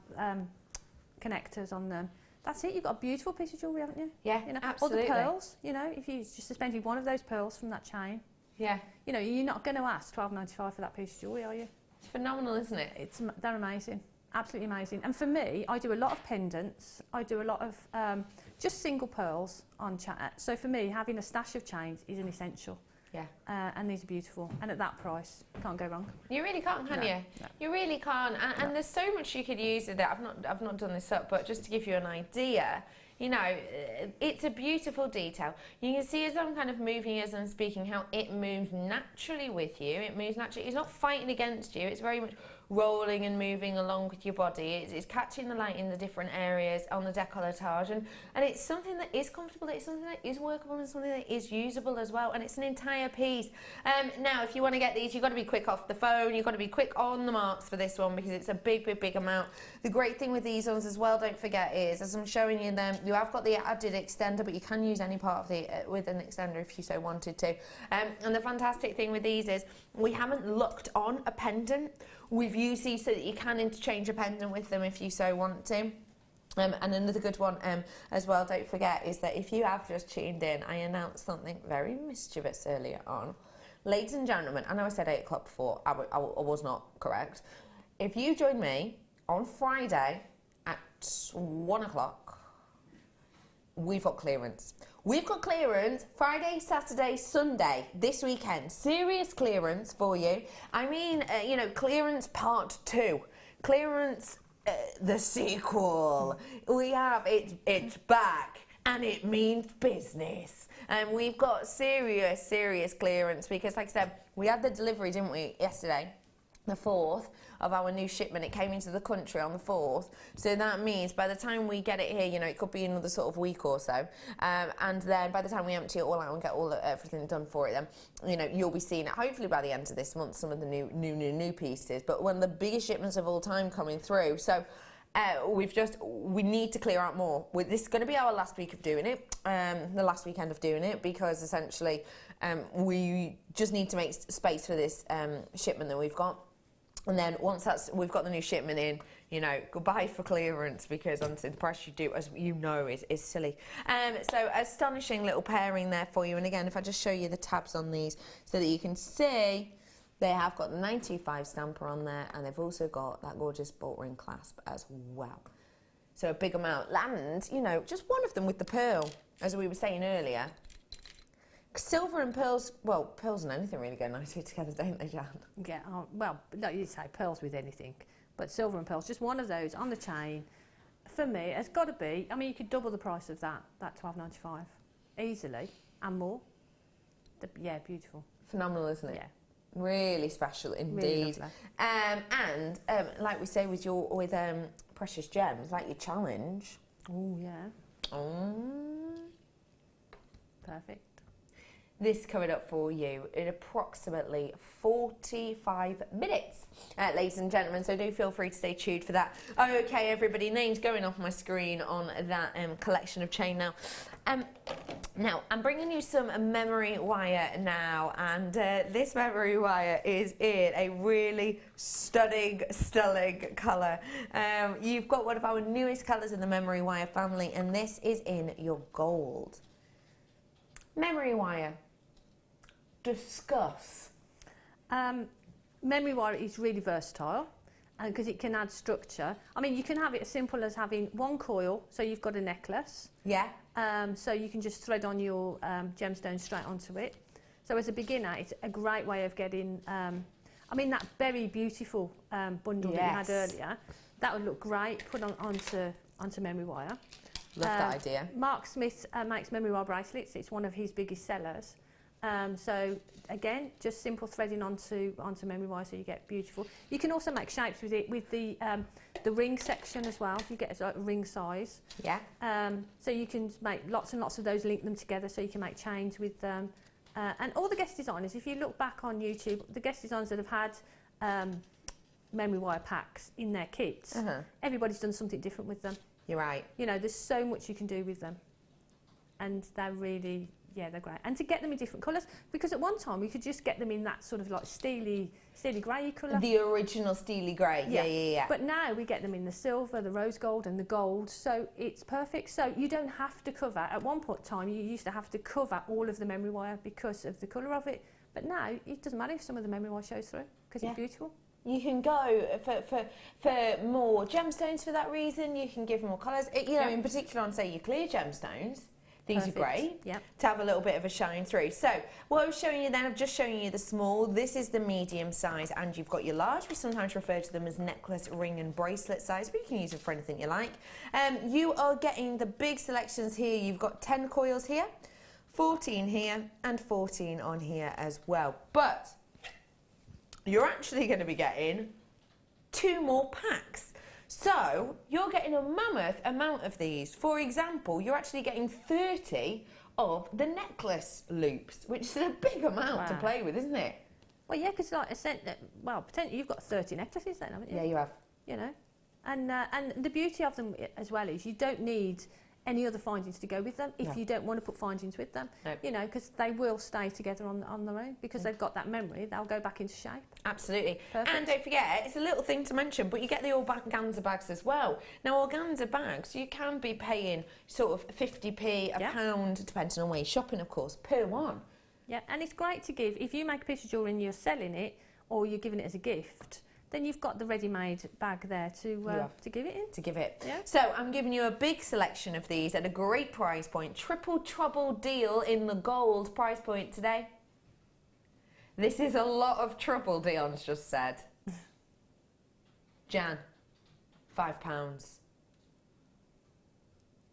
connectors on them, that's it. You've got a beautiful piece of jewellery, haven't you? Yeah, you know, absolutely. Or the pearls, you know, if you just suspended one of those pearls from that chain. Yeah. You know, you're not going to ask £12.95 for that piece of jewellery, are you? It's phenomenal, isn't it? They're amazing. Absolutely amazing. And for me, I do a lot of pendants. I do a lot of just single pearls on chat. So for me, having a stash of chains is an essential. Yeah. And these are beautiful. And at that price, you can't go wrong. You really can't, can you? No. You really can't. And there's so much you could use with it. I've not done this up, but just to give you an idea, you know, it's a beautiful detail. You can see as I'm kind of moving, as I'm speaking, how it moves naturally with you. It moves naturally. It's not fighting against you. It's very much rolling and moving along with your body. It's catching the light in the different areas on the décolletage, and it's something that is comfortable, it's something that is workable, and something that is usable as well, and it's an entire piece. Now, if you want to get these, you've got to be quick off the phone, you've got to be quick on the marks for this one, because it's a big amount. The great thing with these ones as well, don't forget, is as I'm showing you them, you have got the added extender, but you can use any part of the with an extender if you so wanted to. And the fantastic thing with these is we haven't looked on a pendant. We've used these so that you can interchange a pendant with them if you so want to. And another good one as well, don't forget, is that if you have just tuned in, I announced something very mischievous earlier on. Ladies and gentlemen, I know I said 8 o'clock before, I was not correct. If you join me on Friday at 1 o'clock, we've got clearance. We've got clearance Friday, Saturday, Sunday, this weekend. Serious clearance for you. I mean, you know, clearance part 2. Clearance, the sequel. We have it's back, and it means business. And we've got serious clearance, because, like I said, we had the delivery, didn't we, yesterday? The 4th of our new shipment. It came into the country on the 4th, so that means by the time we get it here, you know, it could be another sort of week or so, and then by the time we empty it all out and get everything done for it, then, you know, you'll be seeing it hopefully by the end of this month, some of the new pieces, but one of the biggest shipments of all time coming through. So we need to clear out more. This is going to be our last week of doing it, the last weekend of doing it, because essentially we just need to make space for this shipment that we've got. And then once we've got the new shipment in, you know, goodbye for clearance, because honestly the price you do, as you know, is silly. So astonishing little pairing there for you. And again, if I just show you the tabs on these so that you can see, they have got the 925 stamper on there, and they've also got that gorgeous bolt ring clasp as well. So a big amount. And, you know, just one of them with the pearl, as we were saying earlier. Silver and pearls, well, pearls and anything really go nicely together, don't they, Jan? Yeah, well, no, you say pearls with anything, but silver and pearls, just one of those on the chain, for me, it's got to be, I mean, you could double the price of that £12.95, easily, and more. Yeah, beautiful. Phenomenal, isn't it? Yeah. Really special indeed. Really lovely. And like we say with precious gems, like your challenge. Oh, yeah. Perfect. This covered up for you in approximately 45 minutes, ladies and gentlemen, so do feel free to stay tuned for that. Okay, everybody, names going off my screen on that collection of chain now. Now, I'm bringing you some memory wire now, and this memory wire is in a really stunning colour. You've got one of our newest colours in the memory wire family, and this is in your gold. Memory wire. Discuss. Memory wire is really versatile, and because it can add structure. I mean, you can have it as simple as having one coil, so you've got a necklace. Yeah. So you can just thread on your gemstone straight onto it. So as a beginner, it's a great way of getting I mean, that very beautiful bundle that you had earlier, that would look great put onto memory wire. Love that idea. Mark Smith makes memory wire bracelets. It's one of his biggest sellers. So again, just simple threading onto memory wire, so you get beautiful. You can also make shapes with it with the ring section as well. You get a ring size. Yeah. So you can make lots and lots of those, link them together, so you can make chains with them. And all the guest designers, if you look back on YouTube, the guest designers that have had memory wire packs in their kits, everybody's done something different with them. You're right. You know, there's so much you can do with them, and they're really, yeah, they're great. And to get them in different colours, because at one time we could just get them in that sort of like steely grey colour. The original steely grey, yeah. But now we get them in the silver, the rose gold and the gold, so it's perfect. So you don't have to cover, at one point in time you used to have to cover all of the memory wire because of the colour of it, but now it doesn't matter if some of the memory wire shows through, because it's beautiful. You can go for more gemstones for that reason. You can give more colours. You know, in particular on, say, your clear gemstones, these are great to have a little bit of a shine through. So what I was showing you then, I've just shown you the small. This is the medium size, and you've got your large. We sometimes refer to them as necklace, ring and bracelet size, but you can use it for anything you like. You are getting the big selections here. You've got 10 coils here, 14 here, and 14 on here as well. But you're actually going to be getting 2 more packs. So you're getting a mammoth amount of these. For example, you're actually getting 30 of the necklace loops, which is a big amount to play with, isn't it? Well, yeah, because like I said, well, potentially you've got 30 necklaces then, haven't you? Yeah, you have. You know, and the beauty of them as well is you don't need any other findings to go with them if you don't want to put findings with them. You know, because they will stay together on their own, because they've got that memory. They'll go back into shape. Absolutely. Perfect. And don't forget, it's a little thing to mention, but you get the organza bags as well. Now, organza bags, you can be paying sort of 50p, a pound, depending on where you're shopping, of course, per one. Yeah, and it's great to give. If you make a piece of jewellery and you're selling it, or you're giving it as a gift, then you've got the ready-made bag there to give it in. To give it. Yeah. So I'm giving you a big selection of these at a great price point. Triple trouble deal in the gold price point today. This is a lot of trouble, Dion's just said. Jan, £5.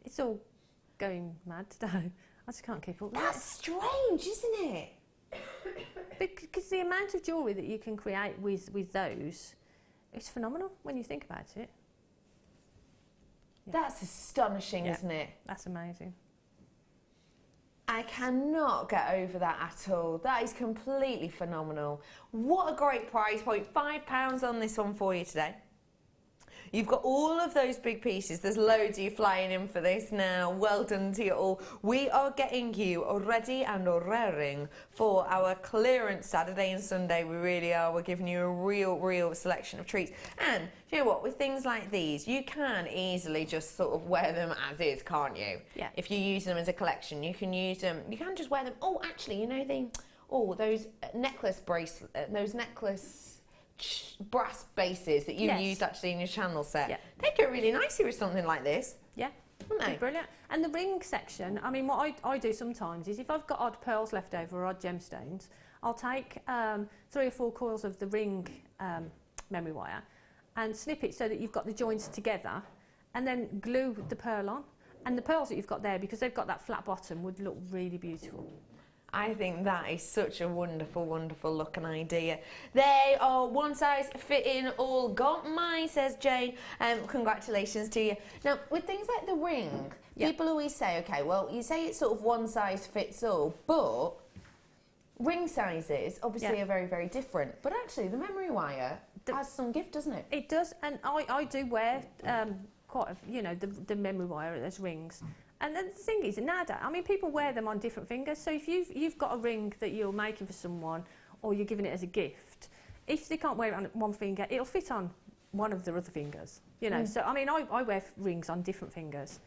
It's all going mad today. I just can't keep up with it. That's strange, isn't it? Because the amount of jewellery that you can create with those, it's phenomenal when you think about it. Yeah. That's astonishing, isn't it? That's amazing. I cannot get over that at all. That is completely phenomenal. What a great price point. £5 on this one for you today. You've got all of those big pieces. There's loads of you flying in for this now. Well done to you all. We are getting you ready and raring for our clearance Saturday and Sunday. We really are. We're giving you a real selection of treats. And do you know what? With things like these, you can easily just sort of wear them as is, can't you? Yeah. If you use them as a collection, you can use them. You can just wear them. Oh, actually, you know those necklace brass bases that you used actually in your channel set. They go really nicely with something like this. Yeah, wouldn't they? Brilliant. And the ring section, I mean, what I do sometimes is if I've got odd pearls left over or odd gemstones, I'll take 3 or 4 coils of the ring memory wire and snip it so that you've got the joints together, and then glue the pearl on. And the pearls that you've got there, because they've got that flat bottom, would look really beautiful. I think that is such a wonderful looking idea. They are one size fitting all. Got mine, says Jane. Congratulations to you. Now, with things like the ring, people always say, okay, well, you say it's sort of one size fits all, but ring sizes obviously are very different. But actually, the memory wire has some gift, doesn't it? It does, and I do wear quite a, you know, the memory wire as rings. And then the thing is, nowadays, I mean, people wear them on different fingers. So if you've got a ring that you're making for someone, or you're giving it as a gift, if they can't wear it on one finger, it'll fit on one of their other fingers. You know. So I mean, I wear rings on different fingers,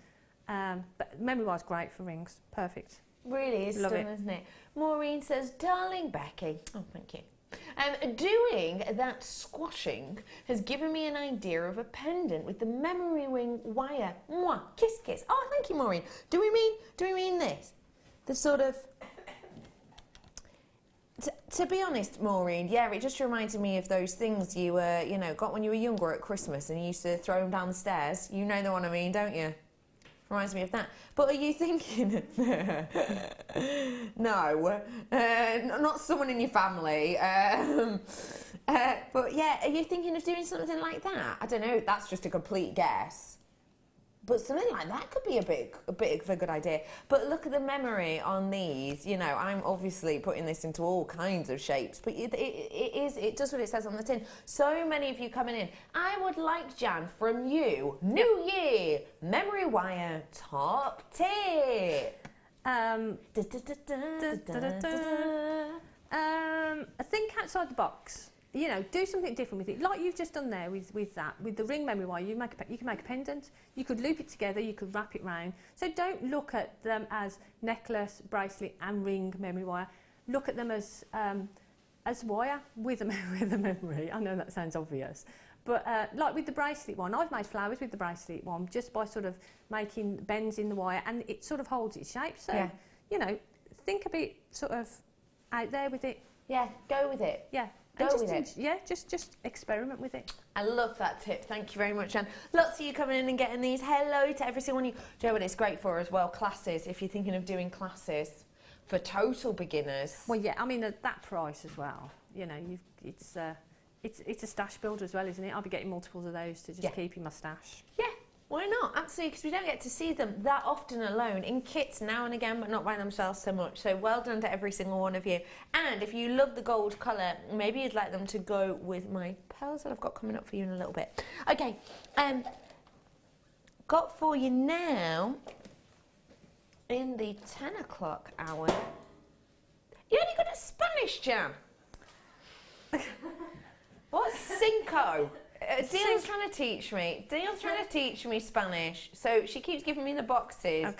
but memory wire's great for rings. Perfect. Really is stunning, isn't it? Maureen says, "Darling Becky." Oh, thank you. Doing that squashing has given me an idea of a pendant with the memory ring wire. Mwah, kiss, kiss. Oh, thank you, Maureen. Do we mean this? The sort of To be honest, Maureen, yeah, it just reminded me of those things you got when you were younger at Christmas and you used to throw them down the stairs. You know the one I mean, don't you? Reminds me of that. But are you thinking... No, not someone in your family. But yeah, are you thinking of doing something like that? I don't know, that's just a complete guess. But something like that could be a bit of a good idea. But look at the memory on these. You know, I'm obviously putting this into all kinds of shapes, but it does what it says on the tin. So many of you coming in. I would like, Jan, from you, New Year, memory wire top tip. Think outside the box. You know, do something different with it, like you've just done there with the ring memory wire. You can make a pendant. You could loop it together. You could wrap it round. So don't look at them as necklace, bracelet, and ring memory wire. Look at them as wire with a memory. I know that sounds obvious, but like with the bracelet one, I've made flowers with the bracelet one just by sort of making bends in the wire, and it sort of holds its shape. So yeah. You know, think a bit sort of out there with it. Yeah, go with it. Yeah. Just experiment with it. I love that tip. Thank you very much, Anne. Lots of you coming in and getting these. Hello to every single one of you. Do you know what it's great for as well? Classes. If you're thinking of doing classes for total beginners. Well, yeah. I mean, at that price as well. You know, it's a stash builder as well, isn't it? I'll be getting multiples of those to just keep in my stash. Yeah. Why not? Absolutely, because we don't get to see them that often alone, in kits now and again, but not by themselves so much. So well done to every single one of you. And if you love the gold colour, maybe you'd like them to go with my pearls that I've got coming up for you in a little bit. Okay, got for you now, in the 10 o'clock hour, you only got a Spanish, Jan. What's cinco? Dion's trying to teach me Spanish, so she keeps giving me the boxes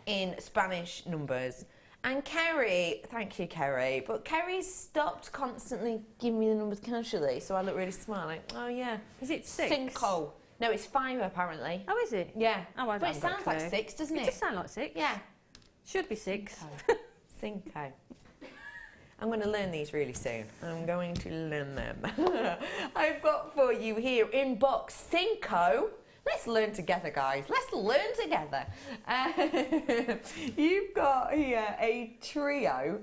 in Spanish numbers. And Kerry, thank you, Kerry, but Kerry's stopped constantly giving me the numbers casually, so I look really smart. Like, oh yeah, is it 6? Cinco. No, it's 5 apparently. Oh, is it? Yeah. Oh, but it sounds like 6, doesn't it? It does sound like 6. Yeah. Should be 6. Cinco. I'm going to learn these really soon. I'm going to learn them. I've got for you here in box Cinco. Let's learn together, guys. Let's learn together. You've got here a trio,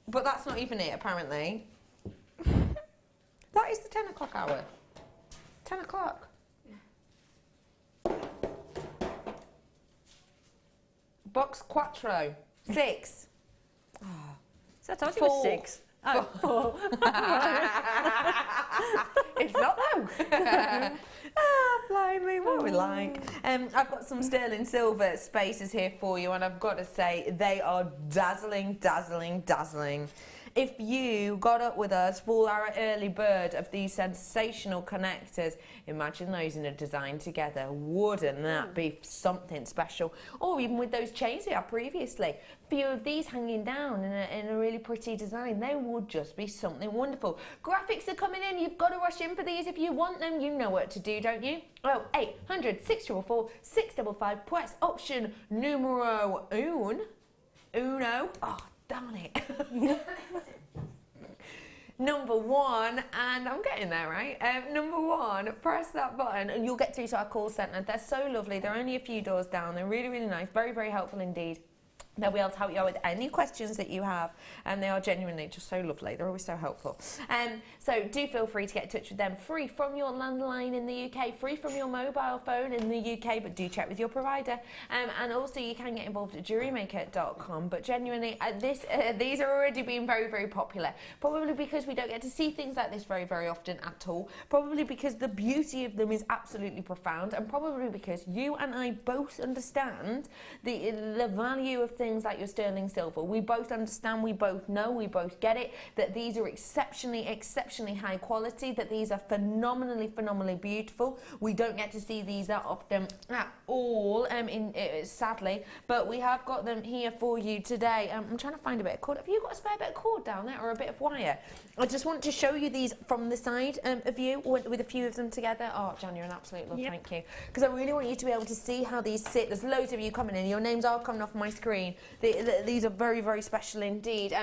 but that's not even it, apparently. That is the 10 o'clock hour. 10 o'clock. Box Quattro. 6. Oh. So I told you it was 6. Oh, 4. It's not though. Blimey, what we like. I've got some sterling silver spaces here for you, and I've got to say they are dazzling, dazzling, dazzling. If you got up with us for our early bird of these sensational connectors, imagine those in a design together. Wouldn't that be something special? Or even with those chains we had previously. A few of these hanging down in a really pretty design. They would just be something wonderful. Graphics are coming in. You've got to rush in for these if you want them. You know what to do, don't you? Oh, 800 644 655. Press option numero uno. Oh, darn it. Number 1, and I'm getting there, right? Number 1, press that button and you'll get through to our call centre. They're so lovely. They're only a few doors down. They're really, really nice. Very, very helpful indeed. They'll be able to help you out with any questions that you have, and they are genuinely just so lovely. They're always so helpful. So do feel free to get in touch with them, free from your landline in the UK, free from your mobile phone in the UK, but do check with your provider. And also you can get involved at JewelleryMaker.com, but genuinely these are already being very, very popular, probably because we don't get to see things like this very, very often at all, probably because the beauty of them is absolutely profound, and probably because you and I both understand the value of things like your sterling silver. We both understand, we both know, we both get it, that these are exceptionally high quality, that these are phenomenally beautiful. We don't get to see these that often at all, sadly, but we have got them here for you today. I'm trying to find a bit of cord. Have you got a spare bit of cord down there, or a bit of wire? I just want to show you these from the side of you, with a few of them together. Oh, Jan, you're an absolute love, thank you. Because I really want you to be able to see how these sit. There's loads of you coming in. Your names are coming off my screen. These are very, very special indeed.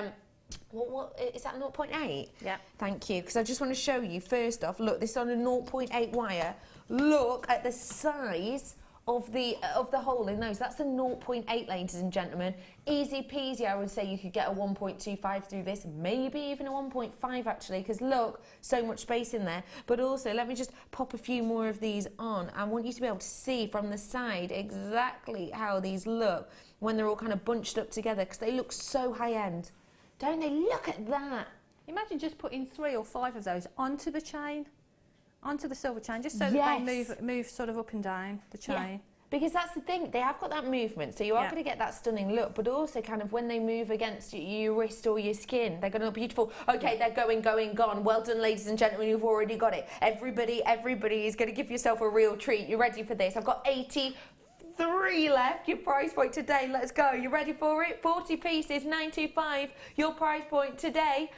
What is that, 0.8? Yeah. Thank you, because I just want to show you, first off, look, this is on a 0.8 wire. Look at the size of the hole in those. That's a 0.8, ladies and gentlemen. Easy peasy, I would say you could get a 1.25 through this, maybe even a 1.5 actually, because look, so much space in there. But also, let me just pop a few more of these on. I want you to be able to see from the side exactly how these look when they're all kind of bunched up together, because they look so high-end. Don't they? Look at that. Imagine just putting 3 or 5 of those onto the chain, onto the silver chain, just so Yes. that they move sort of up and down the chain. Yeah. Because that's the thing, they have got that movement, so you are going to get that stunning look, but also kind of when they move against your wrist or your skin, they're going to look beautiful. Okay, they're gone. Well done, ladies and gentlemen, you've already got it. Everybody is going to give yourself a real treat. You ready for this? I've got 83 left. Your price point today, let's go. You ready for it? 40 pieces, £9.25. Your price point today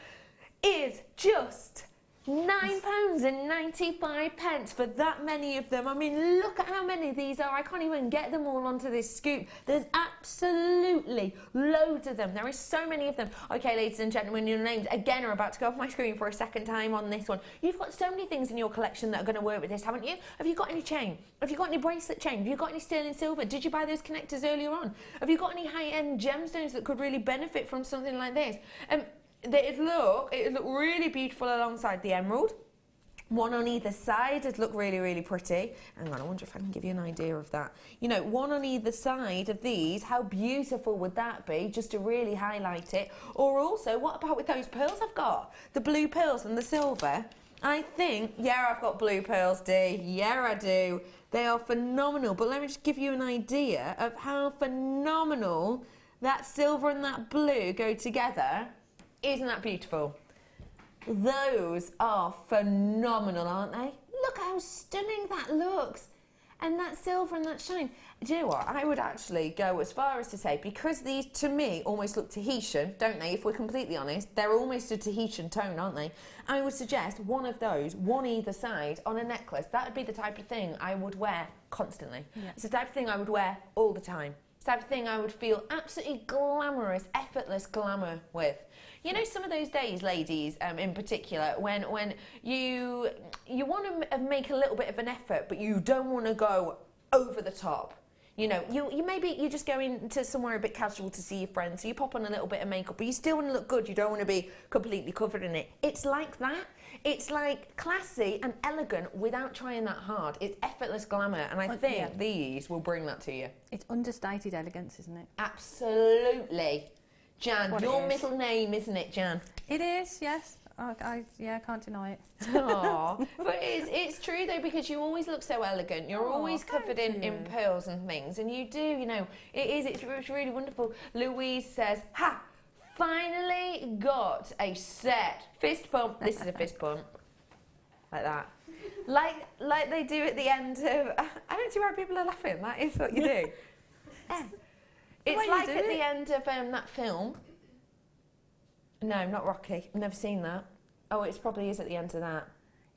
is just £9.95 for that many of them. I mean, look at how many these are. I can't even get them all onto this scoop. There's absolutely loads of them. There is so many of them. Okay, ladies and gentlemen, your names again are about to go off my screen for a second time on this one. You've got so many things in your collection that are going to work with this, haven't you? Have you got any chain? Have you got any bracelet chain? Have you got any sterling silver? Did you buy those connectors earlier on? Have you got any high-end gemstones that could really benefit from something like this? It'd look really beautiful alongside the emerald. One on either side, it'd look really, really pretty. Hang on, I wonder if I can give you an idea of that. You know, one on either side of these, how beautiful would that be, just to really highlight it? Or also, what about with those pearls I've got? The blue pearls and the silver. I think, yeah, I've got blue pearls, Dee. Yeah, I do. They are phenomenal. But let me just give you an idea of how phenomenal that silver and that blue go together. Isn't that beautiful? Those are phenomenal, aren't they? Look how stunning that looks. And that silver and that shine. Do you know what? I would actually go as far as to say, because these, to me, almost look Tahitian, don't they? If we're completely honest, they're almost a Tahitian tone, aren't they? I would suggest one of those, one either side, on a necklace. That would be the type of thing I would wear constantly. Yeah. It's the type of thing I would wear all the time. It's the type of thing I would feel absolutely glamorous, effortless glamour with. You know, some of those days, ladies, in particular, when you want to make a little bit of an effort, but you don't want to go over the top. You know, you maybe you're just going to somewhere a bit casual to see your friends, so you pop on a little bit of makeup, but you still want to look good. You don't want to be completely covered in it. It's like that. It's like classy and elegant without trying that hard. It's effortless glamour, and I think these will bring that to you. It's understated elegance, isn't it? Absolutely. Jan, your middle name, isn't it, Jan? It is, yes. I can't deny it. Aww. But it's true, though, because you always look so elegant. You're always covered in pearls and things, and you do, you know, it's really wonderful. Louise says, ha, finally got a set. Fist pump. This is a fist pump. Like that. Like they do at the end of... I don't see why people are laughing. That is what you do. It's like at the end of that film. No, not Rocky. I've never seen that. Oh, it probably is at the end of that.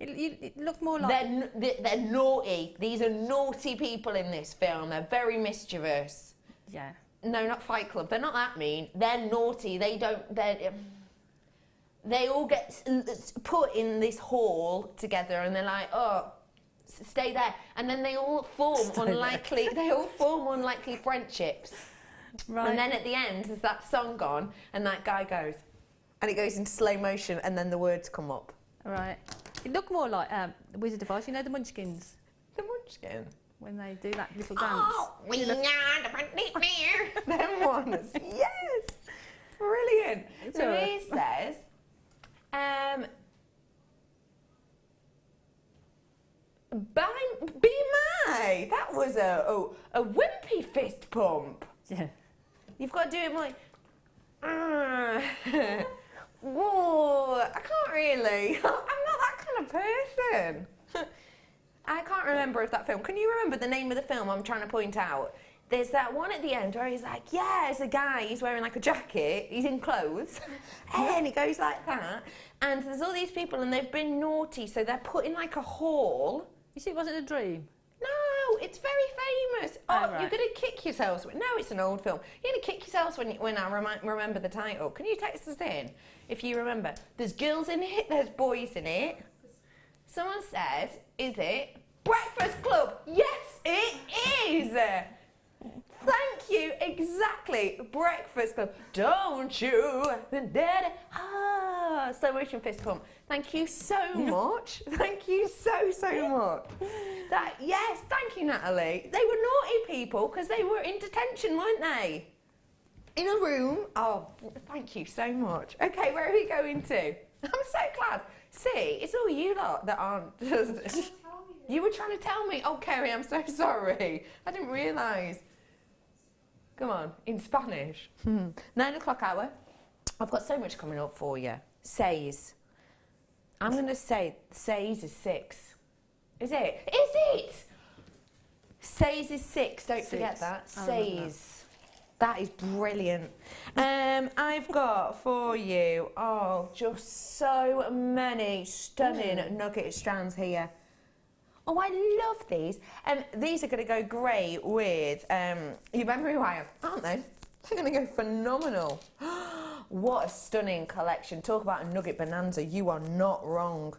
It looked more like... They're naughty. These are naughty people in this film. They're very mischievous. Yeah. No, not Fight Club. They're not that mean. They're naughty. They all get put in this hall together, and they're like, oh, stay there. And then they all form unlikely friendships. Right. And then at the end, there's that song on, and that guy goes, and it goes into slow motion, and then the words come up. Right. It looked more like the Wizard of Oz. You know the Munchkins? The Munchkin? When they do that little dance. Oh, we are the them ones. Yes. Brilliant. So he says, be my. That was a wimpy fist pump. Yeah. You've got to do it like, whoa, I can't really. I'm not that kind of person. I can't remember if that film, can you remember the name of the film I'm trying to point out? There's that one at the end where he's like, yeah, it's a guy, he's wearing like a jacket, he's in clothes, and he goes like that, and there's all these people and they've been naughty, so they're put in like a hall. You see, it wasn't a dream? No, No, it's very famous. Oh, right. you're going to kick yourselves. No, it's an old film. You're going to kick yourselves when I remember the title. Can you text us in if you remember? There's girls in it, there's boys in it. Someone said, is it Breakfast Club? Yes, it is. Thank you, exactly. Breakfast Club. Don't you? Slow motion fist pump. Thank you so much. Thank you so much. Yes, thank you, Natalie. They were naughty people because they were in detention, weren't they? In a room. Oh, thank you so much. Okay, where are we going to? I'm so glad. See, it's all you lot that aren't. You were trying to tell me. Oh, Kerry, I'm so sorry. I didn't realise. Come on, in Spanish. 9 o'clock hour. I've got so much coming up for you. Says. I'm going to say says is 6. Is it? Is it? Says is 6. Don't forget that. Says. That is brilliant. I've got for you, just so many stunning nugget strands here. Oh, I love these. These are going to go great with, you remember who I am, aren't they? They're going to go phenomenal. What a stunning collection. Talk about a nugget bonanza. You are not wrong.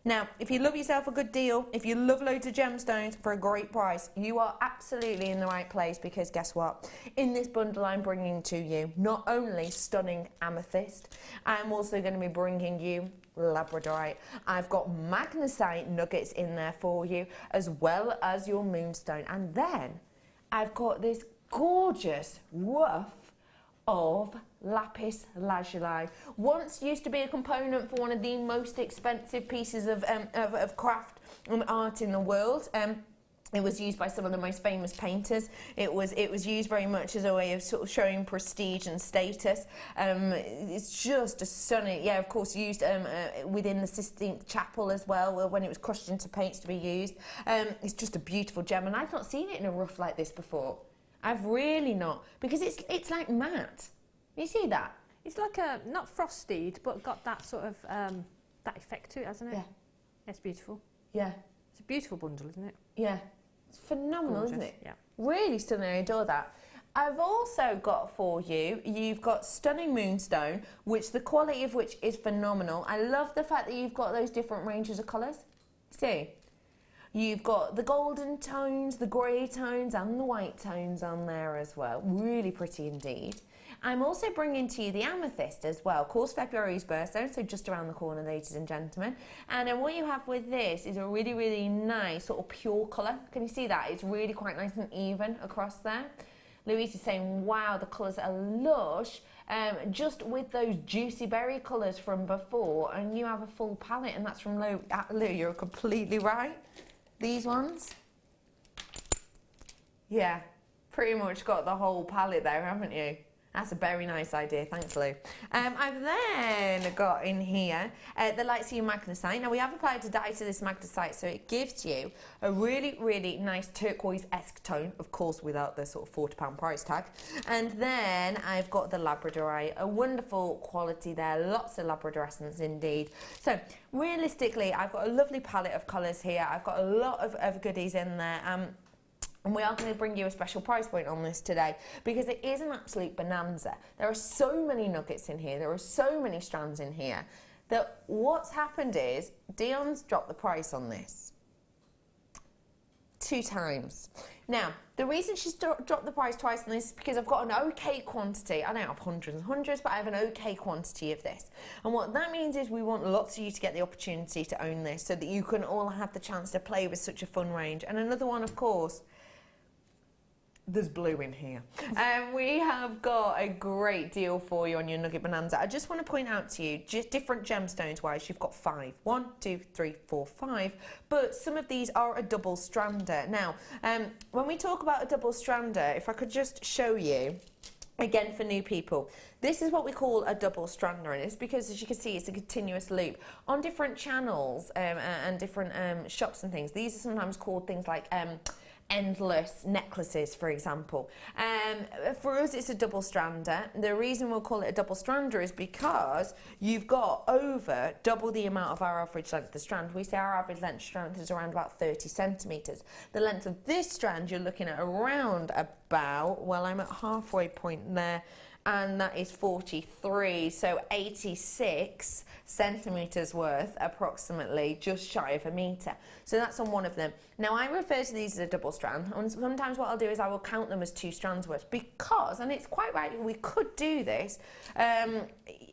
Now, if you love yourself a good deal, if you love loads of gemstones for a great price, you are absolutely in the right place because guess what? In this bundle I'm bringing to you not only stunning amethyst, I'm also going to be bringing you labradorite. I've got magnesite nuggets in there for you as well as your moonstone. And then I've got this gorgeous woof of lapis lazuli. Once used to be a component for one of the most expensive pieces of craft and art in the world. It was used by some of the most famous painters. It was used very much as a way of sort of showing prestige and status. It's just a stunning, yeah, of course used within the Sistine Chapel as well, when it was crushed into paints to be used. It's just a beautiful gem, and I've not seen it in a rough like this before. I've really not, because it's like matte. You see that? It's like not frosted, but got that sort of that effect to it, hasn't it? Yeah. It's beautiful. Yeah. It's a beautiful bundle, isn't it? Yeah. It's phenomenal, gorgeous, isn't it? Yeah. Really stunning. I adore that. I've also got for you, you've got stunning moonstone, which the quality of which is phenomenal. I love the fact that you've got those different ranges of colours. See? You've got the golden tones, the grey tones and the white tones on there as well. Really pretty indeed. I'm also bringing to you the amethyst as well. Of course, February's birthstone, so just around the corner, ladies and gentlemen. And then what you have with this is a really, really nice sort of pure colour. Can you see that? It's really quite nice and even across there. Louise is saying, wow, the colours are lush. Just with those juicy berry colours from before, and you have a full palette, and that's from Lou. Lou, you're completely right. These ones, yeah, pretty much got the whole palette there, haven't you? That's a very nice idea, thanks Lou. I've then got in here the Lightsea magnesite. Now we have applied a dye to this magnesite, so it gives you a really, really nice turquoise-esque tone, of course without the sort of £40 price tag. And then I've got the labradorite, a wonderful quality there, lots of labradorescence indeed. So realistically, I've got a lovely palette of colours here. I've got a lot of goodies in there. And we are going to bring you a special price point on this today because it is an absolute bonanza. There are so many nuggets in here. There are so many strands in here that what's happened is Dion's dropped the price on this 2 times. Now, the reason she's dropped the price twice on this is because I've got an okay quantity. I don't have hundreds and hundreds, but I have an okay quantity of this. And what that means is we want lots of you to get the opportunity to own this so that you can all have the chance to play with such a fun range. And another one, of course, there's blue in here. We have got a great deal for you on your Nugget Bonanza. I just want to point out to you, just different gemstones wise, you've got 5. 1, 2, 3, 4, 5. But some of these are a double strander. Now, when we talk about a double strander, if I could just show you, again for new people, this is what we call a double strander, and it's because, as you can see, it's a continuous loop. On different channels and different shops and things, these are sometimes called things like endless necklaces, for example. For us, it's a double strander. The reason we'll call it a double strander is because you've got over double the amount of our average length of strand. We say our average length of strand is around about 30 centimetres. The length of this strand, you're looking at around about, well, I'm at halfway point there, and that is 43, so 86 centimetres worth, approximately, just shy of a metre. So that's on one of them. Now, I refer to these as a double strand, and sometimes what I'll do is I will count them as 2 strands worth, because, and it's quite right, we could do this,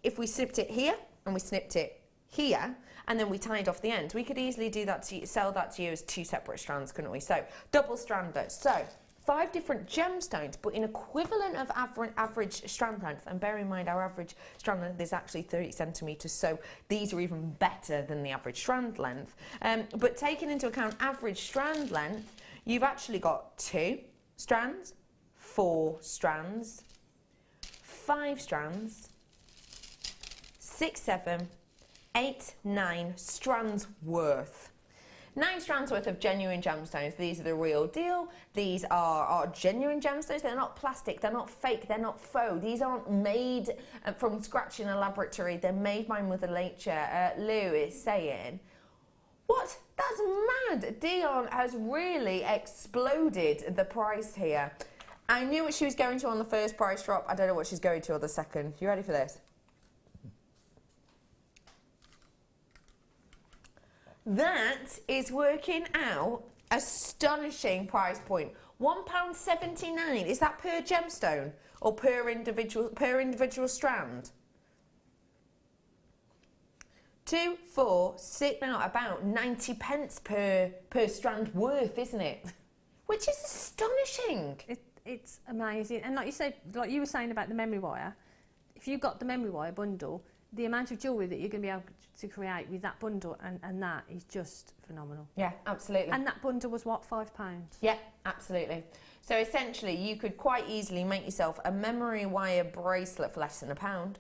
if we snipped it here, and we snipped it here, and then we tied off the ends. We could easily do that to sell that to you as 2 separate strands, couldn't we? So, double strander. So, 5 different gemstones, but in equivalent of average strand length. And bear in mind, our average strand length is actually 30 centimetres, so these are even better than the average strand length. But taking into account average strand length, you've actually got 2 strands, 4 strands, 5 strands, 6, 7, 8, 9 strands worth. 9 strands worth of genuine gemstones. These are the real deal. These are genuine gemstones. They're not plastic, they're not fake, they're not faux. These aren't made from scratch in a laboratory. They're made by Mother Nature. Lou is saying, what? That's mad. Dion has really exploded the price here. I knew what she was going to on the first price drop. I don't know what she's going to on the second. You ready for this? That is working out astonishing price point. £1.79. Is that per gemstone or per individual strand? 2, 4, 6. Now about 90 pence per strand worth, isn't it? Which is astonishing. It's amazing. And like you said, like you were saying about the memory wire, if you got the memory wire bundle, the amount of jewellery that you're going to be able to create with that bundle and that is just phenomenal. Yeah, absolutely. And that bundle was what, £5? Yeah, absolutely. So essentially, you could quite easily make yourself a memory wire bracelet for less than £1.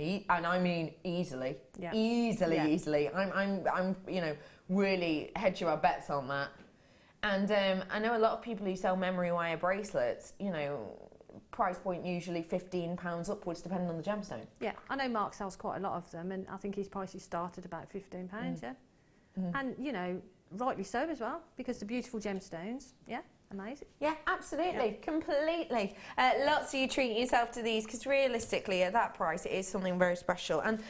And I mean easily. Yeah. Easily. I'm you know, really hedge your bets on that. And I know a lot of people who sell memory wire bracelets, you know, price point usually £15 upwards, depending on the gemstone. Yeah, I know Mark sells quite a lot of them, and I think his prices start at about £15. Yeah, and you know, rightly so as well, because the beautiful gemstones. Yeah, amazing. Yeah, absolutely, completely. Lots of you treating yourself to these, because realistically, at that price, it is something very special. And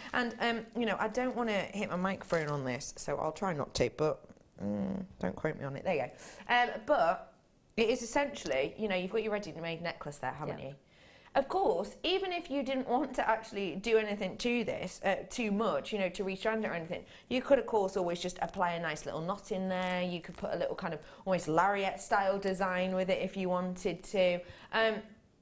you know, I don't want to hit my microphone on this, so I'll try not to, but don't quote me on it. There you go. But it is essentially, you know, you've got your ready-made necklace there, haven't you? Of course, even if you didn't want to actually do anything to this, too much, you know, to restrand it or anything, you could, of course, always just apply a nice little knot in there. You could put a little kind of almost lariat-style design with it if you wanted to.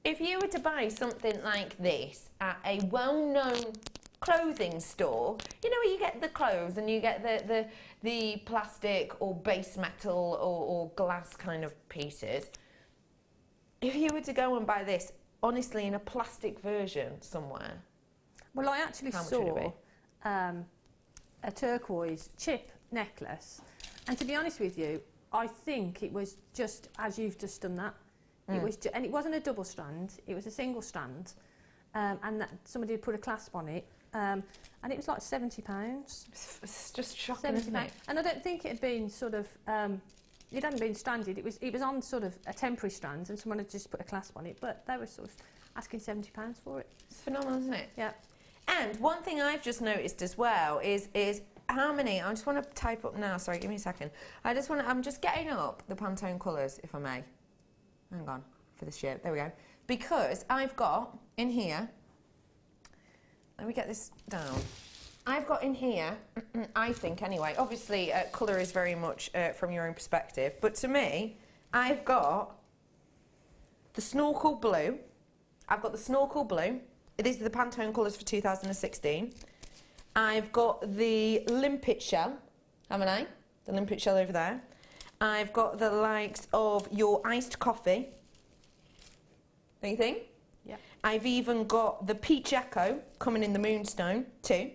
If you were to buy something like this at a well-known clothing store, you know, where you get the clothes and you get the plastic or base metal or glass kind of pieces. If you were to go and buy this, honestly, in a plastic version somewhere, well, I actually saw a turquoise chip necklace, and to be honest with you, I think it was just as you've just done that. It was, and it wasn't a double strand; it was a single strand, and that somebody had put a clasp on it. And it was like £70. It's just shocking, isn't it? And I don't think it had been sort of, it hadn't been stranded. It was on sort of a temporary strand, and someone had just put a clasp on it. But they were sort of asking £70 for it. It's phenomenal, isn't it? Yeah. And one thing I've just noticed as well is how many. I just want to type up now. Sorry, give me a second. I'm just getting up the Pantone colours, if I may. Hang on for the shape. There we go. Because I've got in here. Let me get this down. I've got in here, I think anyway, obviously colour is very much from your own perspective, but to me, I've got the snorkel blue. These are the Pantone colours for 2016. I've got the limpet shell, haven't I? The limpet shell over there. I've got the likes of your iced coffee. Don't you think? I've even got the Peach Echo coming in the Moonstone too.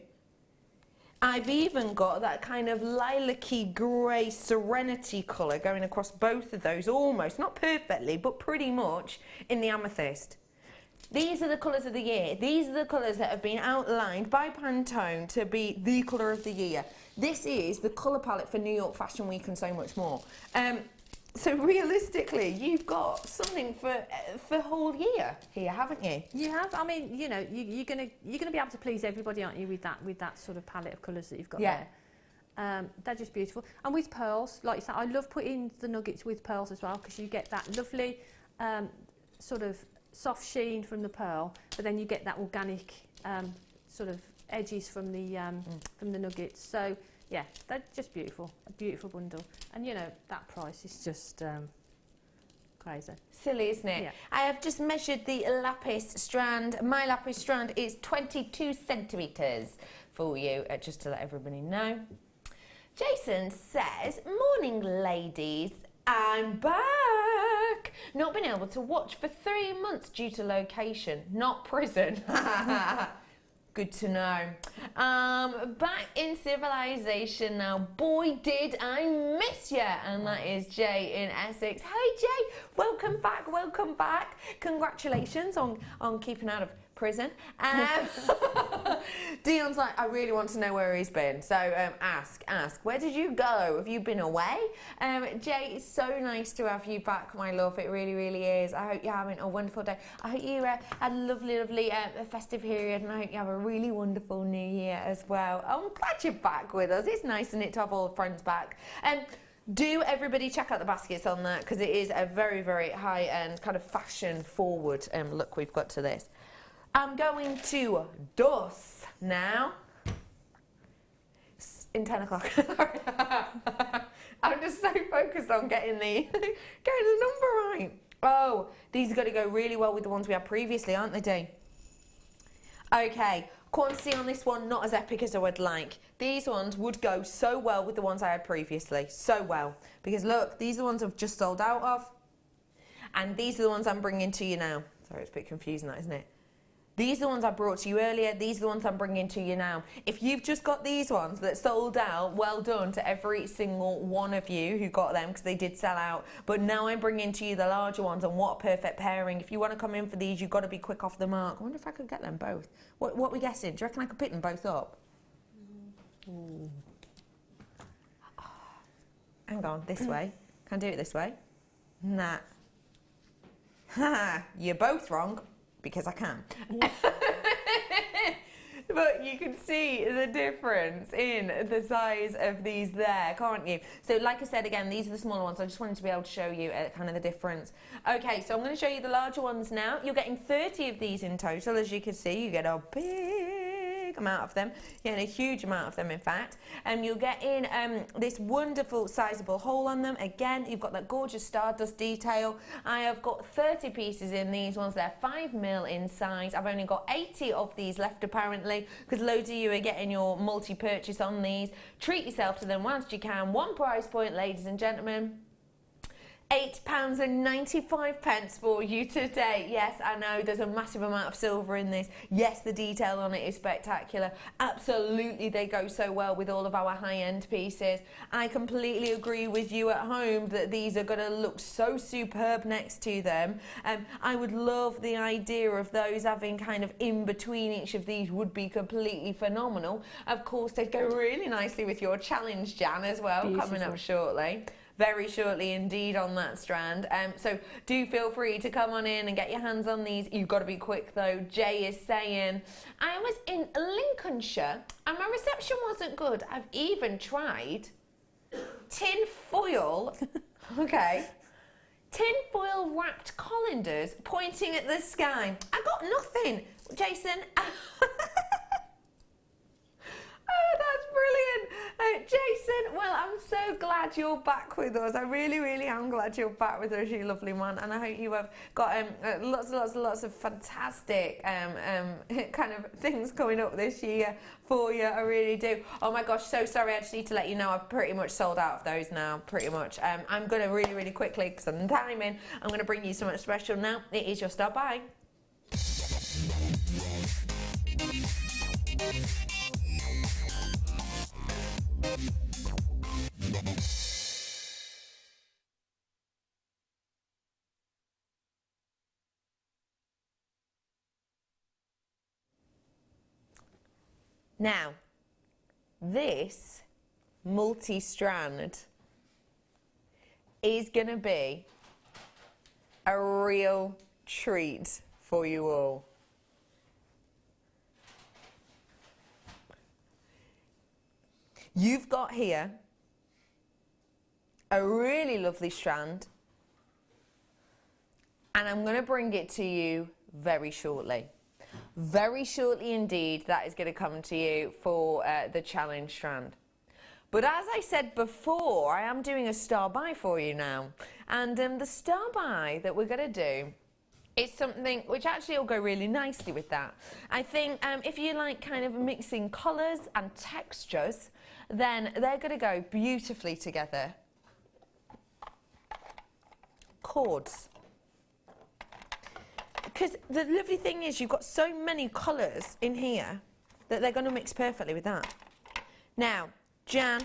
I've even got that kind of lilac-y grey serenity colour going across both of those, almost, not perfectly, but pretty much in the amethyst. These are the colours of the year. These are the colours that have been outlined by Pantone to be the colour of the year. This is the colour palette for New York Fashion Week and so much more. So realistically, you've got something for whole year here, haven't you? You have. I mean, you know, you're gonna be able to please everybody, aren't you, with that sort of palette of colours that you've got there. They're just beautiful. And with pearls, like you said, I love putting the nuggets with pearls as well, because you get that lovely sort of soft sheen from the pearl, but then you get that organic sort of edges from the nuggets. So yeah, they're just beautiful, a beautiful bundle. And you know, that price is just crazy. Silly, isn't it? Yeah. I have just measured the lapis strand. My lapis strand is 22 centimetres for you, just to let everybody know. Jason says, morning ladies, I'm back. Not been able to watch for 3 months due to location, not prison. Good to know. Back in civilization now. Boy, did I miss you. And that is Jay in Essex. Hey, Jay. Welcome back. Welcome back. Congratulations on keeping out of prison. Dion's like, I really want to know where he's been. So ask. Where did you go? Have you been away? Jay, it's so nice to have you back, my love. It really, really is. I hope you're having a wonderful day. I hope you had a lovely, lovely festive period, and I hope you have a really wonderful new year as well. I'm glad you're back with us. It's nice, isn't it, to have all the friends back. Do everybody check out the baskets on that, because it is a very, very high-end kind of fashion-forward look we've got to this. I'm going to DOS now. In 10 o'clock. I'm just so focused on getting the number right. Oh, these are going to go really well with the ones we had previously, aren't they, Dee? Okay, quantity on this one, not as epic as I would like. These ones would go so well with the ones I had previously. So well. Because look, these are the ones I've just sold out of. And these are the ones I'm bringing to you now. Sorry, it's a bit confusing, that, isn't it? These are the ones I brought to you earlier. These are the ones I'm bringing to you now. If you've just got these ones that sold out, well done to every single one of you who got them, because they did sell out. But now I'm bringing to you the larger ones, and what a perfect pairing. If you want to come in for these, you've got to be quick off the mark. I wonder if I could get them both. What are we guessing? Do you reckon I could pick them both up? Ooh. Hang on, this way. Can I do it this way? Nah. Ha! You're both wrong. Because I can. Yeah. But you can see the difference in the size of these there, can't you? So like I said, again, these are the smaller ones. I just wanted to be able to show you kind of the difference. Okay, so I'm going to show you the larger ones now. You're getting 30 of these in total. As you can see, you get a big amount of them. You get a huge amount of them, in fact. And you'll get in this wonderful sizable hole on them. Again, you've got that gorgeous stardust detail. I have got 30 pieces in these ones. They're 5mm in size. I've only got 80 of these left, apparently, because loads of you are getting your multi-purchase on these. Treat yourself to them whilst you can. One price point, ladies and gentlemen. £8.95 for you today. Yes, I know there's a massive amount of silver in this. Yes, the detail on it is spectacular. Absolutely, they go so well with all of our high-end pieces. I completely agree with you at home that these are going to look so superb next to them. I would love the idea of those having kind of in between each of these would be completely phenomenal. Of course, they'd go really nicely with your challenge, Jan, as well. Beautiful. Coming up shortly. Very shortly indeed on that strand. So do feel free to come on in and get your hands on these. You've got to be quick though. Jay is saying, I was in Lincolnshire and my reception wasn't good. I've even tried tin foil, okay, tin foil wrapped colanders pointing at the sky. I got nothing. Jason, oh, that's brilliant. Jason, well, I'm so glad you're back with us. I really, really am glad you're back with us, you lovely man. And I hope you have got lots of fantastic kind of things coming up this year for you. I really do. Oh my gosh, so sorry. I just need to let you know I've pretty much sold out of those now, pretty much. I'm going to really, really quickly, because I'm timing, I'm going to bring you something special now. It is your stop by. Now, this multi-strand is going to be a real treat for you all. You've got here a really lovely strand, and I'm going to bring it to you very shortly. Very shortly indeed, that is going to come to you for the challenge strand. But as I said before, I am doing a star buy for you now. And the star buy that we're going to do is something which actually will go really nicely with that. I think if you like kind of mixing colours and textures, then they're going to go beautifully together. Cords. Because the lovely thing is you've got so many colours in here that they're going to mix perfectly with that. Now, Jan,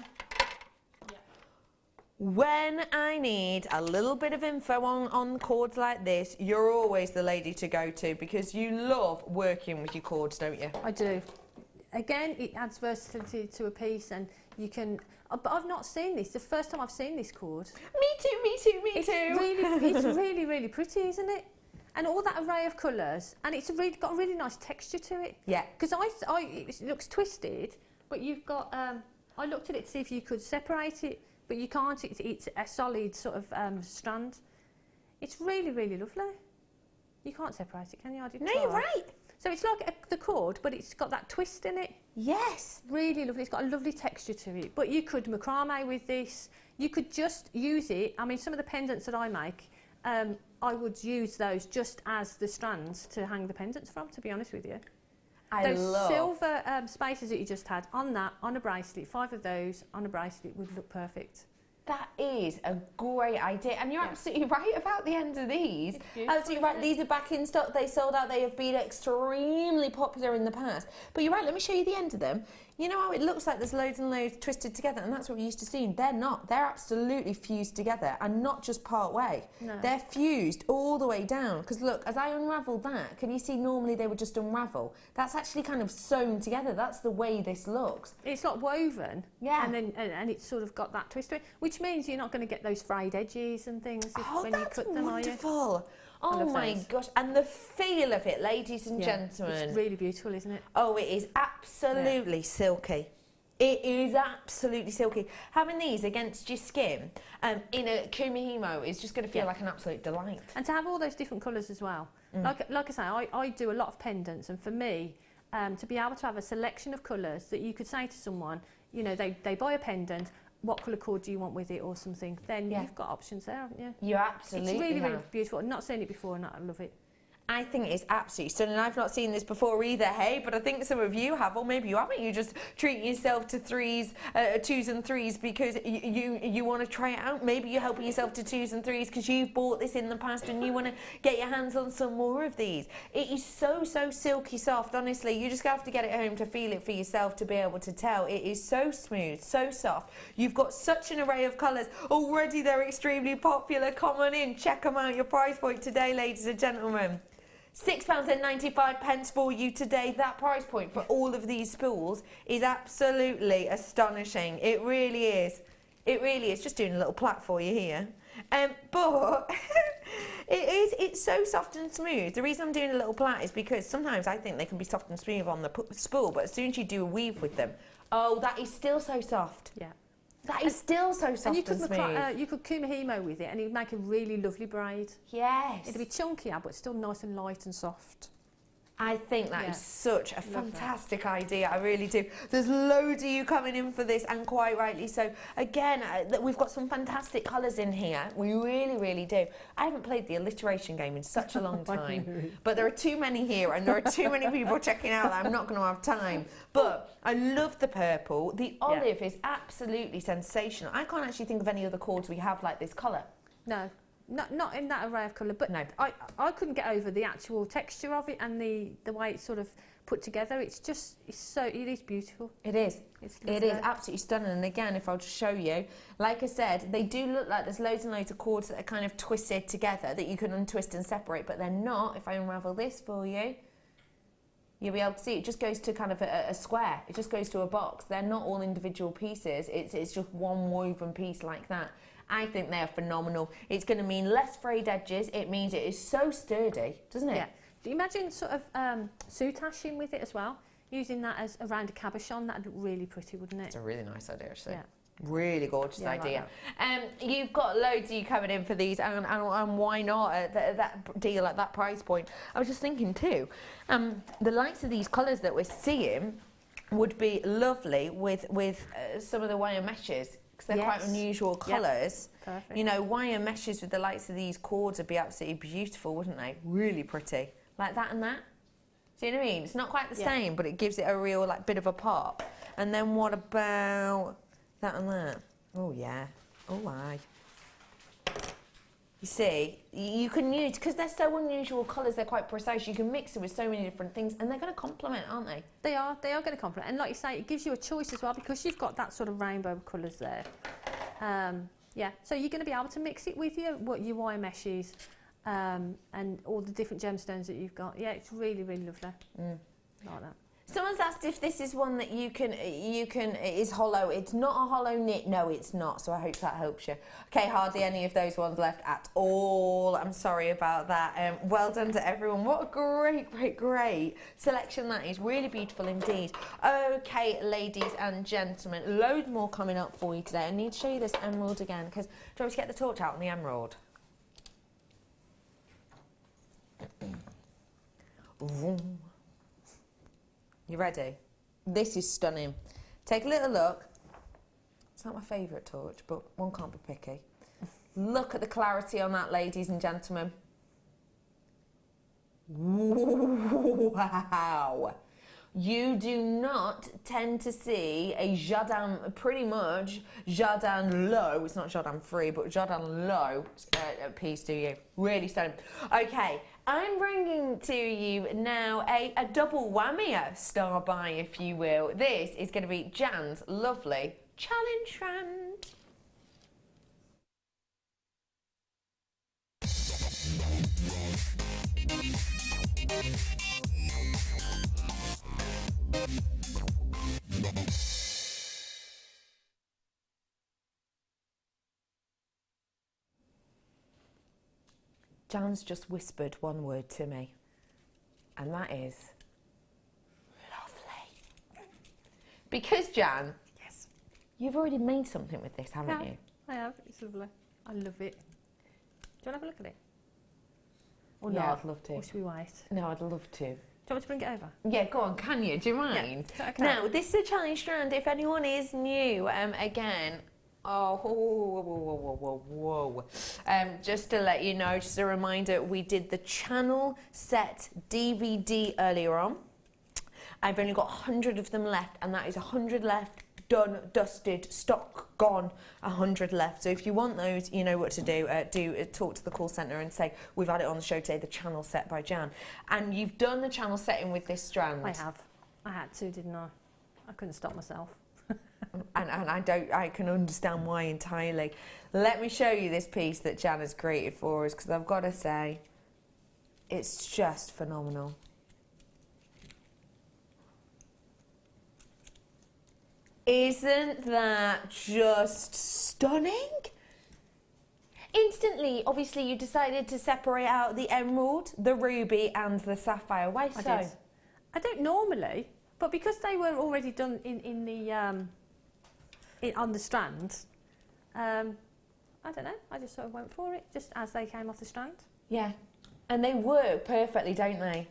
when I need a little bit of info on cords like this, you're always the lady to go to because you love working with your cords, don't you? I do. Again, it adds versatility to a piece, and you can... But I've not seen this. The first time I've seen this cord. Me too, me too, me too. It's really, really pretty, isn't it? And all that array of colours, and it's really got a really nice texture to it. Yeah. Because it looks twisted, but you've got... I looked at it to see if you could separate it, but you can't. It's a solid sort of strand. It's really, really lovely. You can't separate it, can you? I didn't try. You're right. So it's like the cord, but it's got that twist in it. Yes. Really lovely. It's got a lovely texture to it. But you could macrame with this. You could just use it. I mean, some of the pendants that I make, I would use those just as the strands to hang the pendants from, to be honest with you. Those silver spaces that you just had on a bracelet, 5 of those on a bracelet would look perfect. That is a great idea, and you're absolutely right about the end of these. Absolutely right. These are back in stock. They sold out. They have been extremely popular in the past. But you're right. Let me show you the end of them. You know how it looks like there's loads and loads twisted together, and that's what we're used to seeing. They're not. They're absolutely fused together, and not just part way. No. They're fused all the way down. Because look, as I unravel that, can you see normally they would just unravel? That's actually kind of sewn together. That's the way this looks. It's not woven. Yeah. And it's sort of got that twist to it, which means you're not going to get those frayed edges and things when you cut them, are you? Wonderful. Oh my gosh, and the feel of it, ladies and gentlemen. It's really beautiful, isn't it? Oh, it is absolutely silky. It is absolutely silky. Having these against your skin in a kumihimo is just going to feel like an absolute delight. And to have all those different colours as well. Like I say, I do a lot of pendants, and for me, to be able to have a selection of colours that you could say to someone, you know, they buy a pendant, what colour cord do you want with it or something, then you've got options there, haven't you? You absolutely It's really, really beautiful. I've not seen it before and I love it. I think it is absolutely stunning. I've not seen this before either, hey, but I think some of you have, or maybe you haven't. You just treating yourself to 2s and 3s because you want to try it out. Maybe you're helping yourself to 2s and 3s because you've bought this in the past and you want to get your hands on some more of these. It is so silky soft, honestly. You just have to get it home to feel it for yourself to be able to tell. It is so smooth, so soft. You've got such an array of colours. Already they're extremely popular. Come on in, check them out. Your price point today, ladies and gentlemen. £6.95 for you today. That price point for all of these spools is absolutely astonishing. It really is. It really is. Just doing a little plait for you here. But it's so soft and smooth. The reason I'm doing a little plait is because sometimes I think they can be soft and smooth on the spool, but as soon as you do a weave with them, oh, that is still so soft. Yeah. That is still so soft and smooth. You could kumihimo with it and it would make a really lovely braid. Yes. It'd be chunkier but still nice and light and soft. I think that is such a fantastic idea, I really do. There's loads of you coming in for this, and quite rightly so. Again, we've got some fantastic colours in here. We really, really do. I haven't played the alliteration game in such a long time, but there are too many here, and there are too many people checking out that I'm not going to have time. But I love the purple. The olive is absolutely sensational. I can't actually think of any other cords we have like this colour. No. Not in that array of colour, but no. I couldn't get over the actual texture of it and the way it's sort of put together. It is beautiful. It is. It is absolutely stunning. And again, if I'll just show you, like I said, they do look like there's loads and loads of cords that are kind of twisted together that you can untwist and separate, but they're not. If I unravel this for you, you'll be able to see it just goes to kind of a square. It just goes to a box. They're not all individual pieces. It's just one woven piece like that. I think they're phenomenal. It's going to mean less frayed edges. It means it is so sturdy, doesn't it? Yeah. Do you imagine sort of soutashing with it as well? Using that as around a cabochon, that'd look really pretty, wouldn't it? It's a really nice idea, actually. Yeah. Really gorgeous Yeah, I like idea. You've got loads of you coming in for these, and why not at that deal at that price point? I was just thinking too, the likes of these colours that we're seeing would be lovely with some of the wire meshes, because they're quite unusual colours. Perfect. You know, wire meshes with the likes of these cords would be absolutely beautiful, wouldn't they? Really pretty. Like that and that. Do you know what I mean? It's not quite the same, but it gives it a real like bit of a pop. And then what about that and that? Oh yeah. Oh aye. You see, you can use, because they're so unusual colours, they're quite precise, you can mix it with so many different things, and they're going to complement, aren't they? They are going to complement. And like you say, it gives you a choice as well, because you've got that sort of rainbow of colours there. Yeah, so you're going to be able to mix it with your wire meshes and all the different gemstones that you've got. Yeah, it's really, really lovely. Like that. Someone's asked if this is one that you can, it is hollow. It's not a hollow knit. No, it's not. So I hope that helps you. Okay, hardly any of those ones left at all. I'm sorry about that. Well done to everyone. What a great selection that is. Really beautiful indeed. Okay, ladies and gentlemen, loads more coming up for you today. I need to show you this emerald again, because do you want me to get the torch out on the emerald? Vroom. You ready? This is stunning. Take a little look. It's not my favourite torch, but one can't be picky. Look at the clarity on that, ladies and gentlemen. Wow. You do not tend to see a Jardin, pretty much Jardin low, it's not Jardin free, but Jardin low piece, do you? Really stunning. Okay, I'm bringing to you now a double whammy star buy, if you will. This is going to be Jan's lovely challenge strand. Jan's just whispered one word to me, and that is lovely. Because Jan, yes, you've already made something with this, haven't you? I have. It's lovely. I love it. Do you want to have a look at it? Or Yeah, no? I'd love to. Or should we wait? No, I'd love to. Do you want me to bring it over? Yeah, go on, can you? Do you mind? Yeah, okay. Now, this is a challenge strand. If anyone is new, again, whoa. Just to let you know, just a reminder, we did the channel set DVD earlier on. I've only got 100 of them left, and that is 100 left, done, dusted, stock gone, 100 left. So if you want those, you know what to do. Talk to the call centre and say, we've had it on the show today, the channel set by Jan. And you've done the channel setting with this strand. I have. I had to, didn't I? I couldn't stop myself. and I can understand why entirely. Let me show you this piece that Jan has created for us, because I've got to say, it's just phenomenal. Isn't that just stunning? Instantly, obviously, you decided to separate out the emerald, the ruby, and the sapphire. Why so? I did. I don't normally, but because they were already done on the strand, I don't know. I just sort of went for it, just as they came off the strand. Yeah, and they work perfectly, don't they?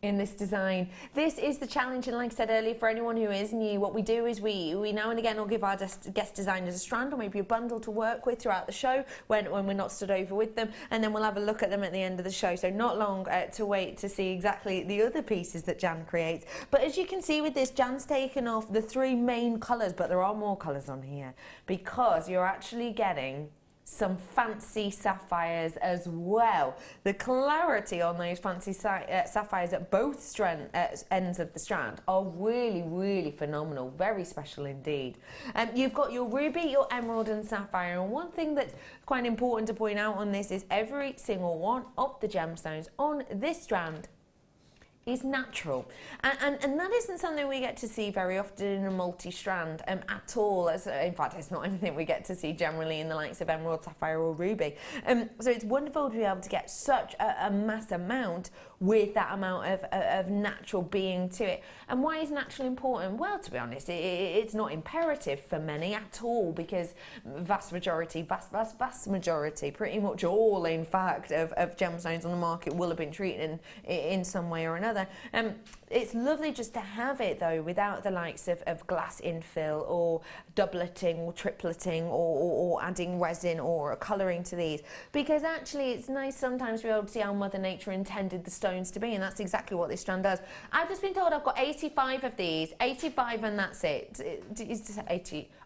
In this design. This is the challenge, and like I said earlier, for anyone who is new, what we do is we now and again will give our guest designers a strand or maybe a bundle to work with throughout the show when we're not stood over with them, and then we'll have a look at them at the end of the show. So not long to wait to see exactly the other pieces that Jan creates. But as you can see with this, Jan's taken off the three main colours, but there are more colours on here because you're actually getting some fancy sapphires as well. The clarity on those fancy sapphires at both ends of the strand are really, really phenomenal. Very special indeed. You've got your ruby, your emerald and sapphire, and one thing that's quite important to point out on this is every single one of the gemstones on this strand is natural, and that isn't something we get to see very often in a multi-strand at all. In fact, it's not anything we get to see generally in the likes of emerald, sapphire or ruby. So it's wonderful to be able to get such a mass amount with that amount of natural being to it. And why is natural important? Well, to be honest, it's not imperative for many at all, because vast majority, pretty much all in fact of gemstones on the market will have been treated in some way or another. It's lovely just to have it though without the likes of glass infill or doubleting or tripleting or adding resin or colouring to these, because actually it's nice sometimes to be able to see how Mother Nature intended the stones to be, and that's exactly what this strand does. I've just been told I've got 85 of these, 85 and that's it.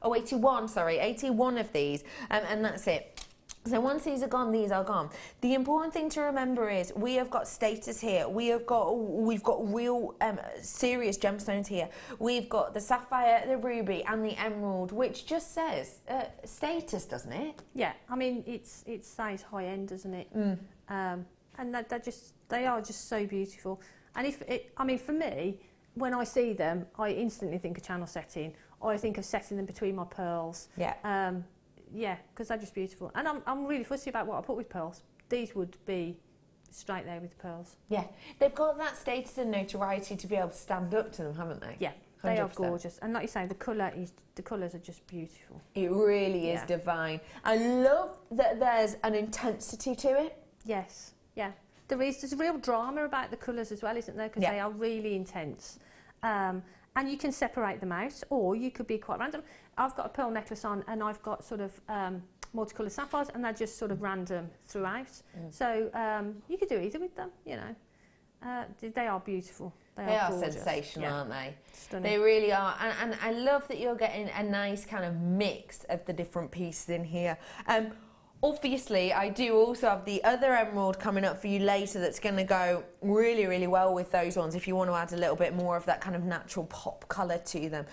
81, sorry, 81 of these, and that's it. So once these are gone, these are gone. The important thing to remember is we have got status here. We've got real serious gemstones here. We've got the sapphire, the ruby, and the emerald, which just says status, doesn't it? Yeah, I mean it says high end, doesn't it? And they are just so beautiful. And for me, when I see them, I instantly think of channel setting. I think of setting them between my pearls. Yeah. Yeah, because they're just beautiful. And I'm really fussy about what I put with pearls. These would be straight there with the pearls. Yeah, they've got that status and notoriety to be able to stand up to them, haven't they? Yeah, 100%. They are gorgeous. And like you say, the colours are just beautiful. It really is divine. I love that there's an intensity to it. Yes, yeah. There's a real drama about the colours as well, isn't there? Because they are really intense. And you can separate them out, or you could be quite random. I've got a pearl necklace on and I've got sort of multicolour sapphires, and they're just sort of random throughout. So you could do either with them, you know. They are beautiful. They are gorgeous. Sensational, aren't they? Stunning. They really are. And I love that you're getting a nice kind of mix of the different pieces in here. Obviously, I do also have the other emerald coming up for you later that's going to go really, really well with those ones if you want to add a little bit more of that kind of natural pop colour to them.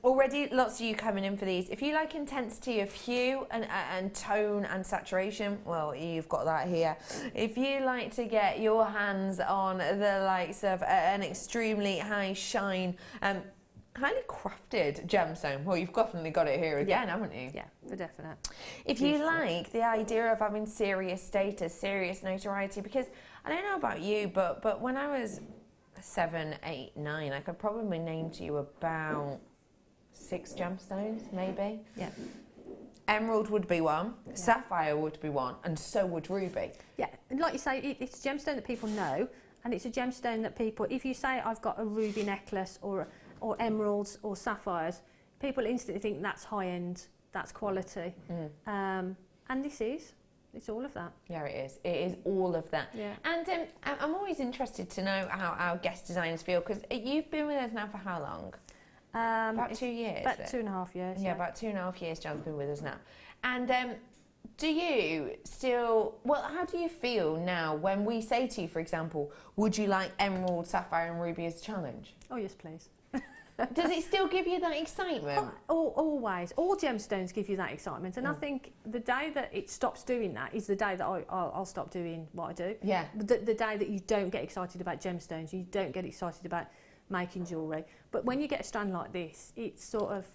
Already, lots of you coming in for these. If you like intensity of hue and tone and saturation, well, you've got that here. If you like to get your hands on the likes of an extremely high shine, highly crafted gemstone. Well, you've definitely got it here again, haven't you? Yeah, for definite. If you like the idea of having serious status, serious notoriety, because I don't know about you, but when I was 7, 8, 9, I could probably name to you about 6 gemstones, maybe. Yeah. Emerald would be one, sapphire would be one, and so would ruby. Yeah, and like you say, it's a gemstone that people know, and it's a gemstone that people, if you say I've got a ruby necklace or emeralds or sapphires, people instantly think that's high end, that's quality. And it's all of that. Yeah, it is. It is all of that. Yeah. And I'm always interested to know how our guest designers feel, because you've been with us now for how long? About 2 years. About 2.5 years. Yeah, about 2.5 years Jan's been with us now. And do you still, well, how do you feel now when we say to you, for example, would you like emerald, sapphire and ruby as a challenge? Oh, yes, please. Does it still give you that excitement? Always. All gemstones give you that excitement. And I think the day that it stops doing that is the day that I'll stop doing what I do. Yeah. The day that you don't get excited about gemstones, you don't get excited about making jewellery. But when you get a strand like this, it's sort of,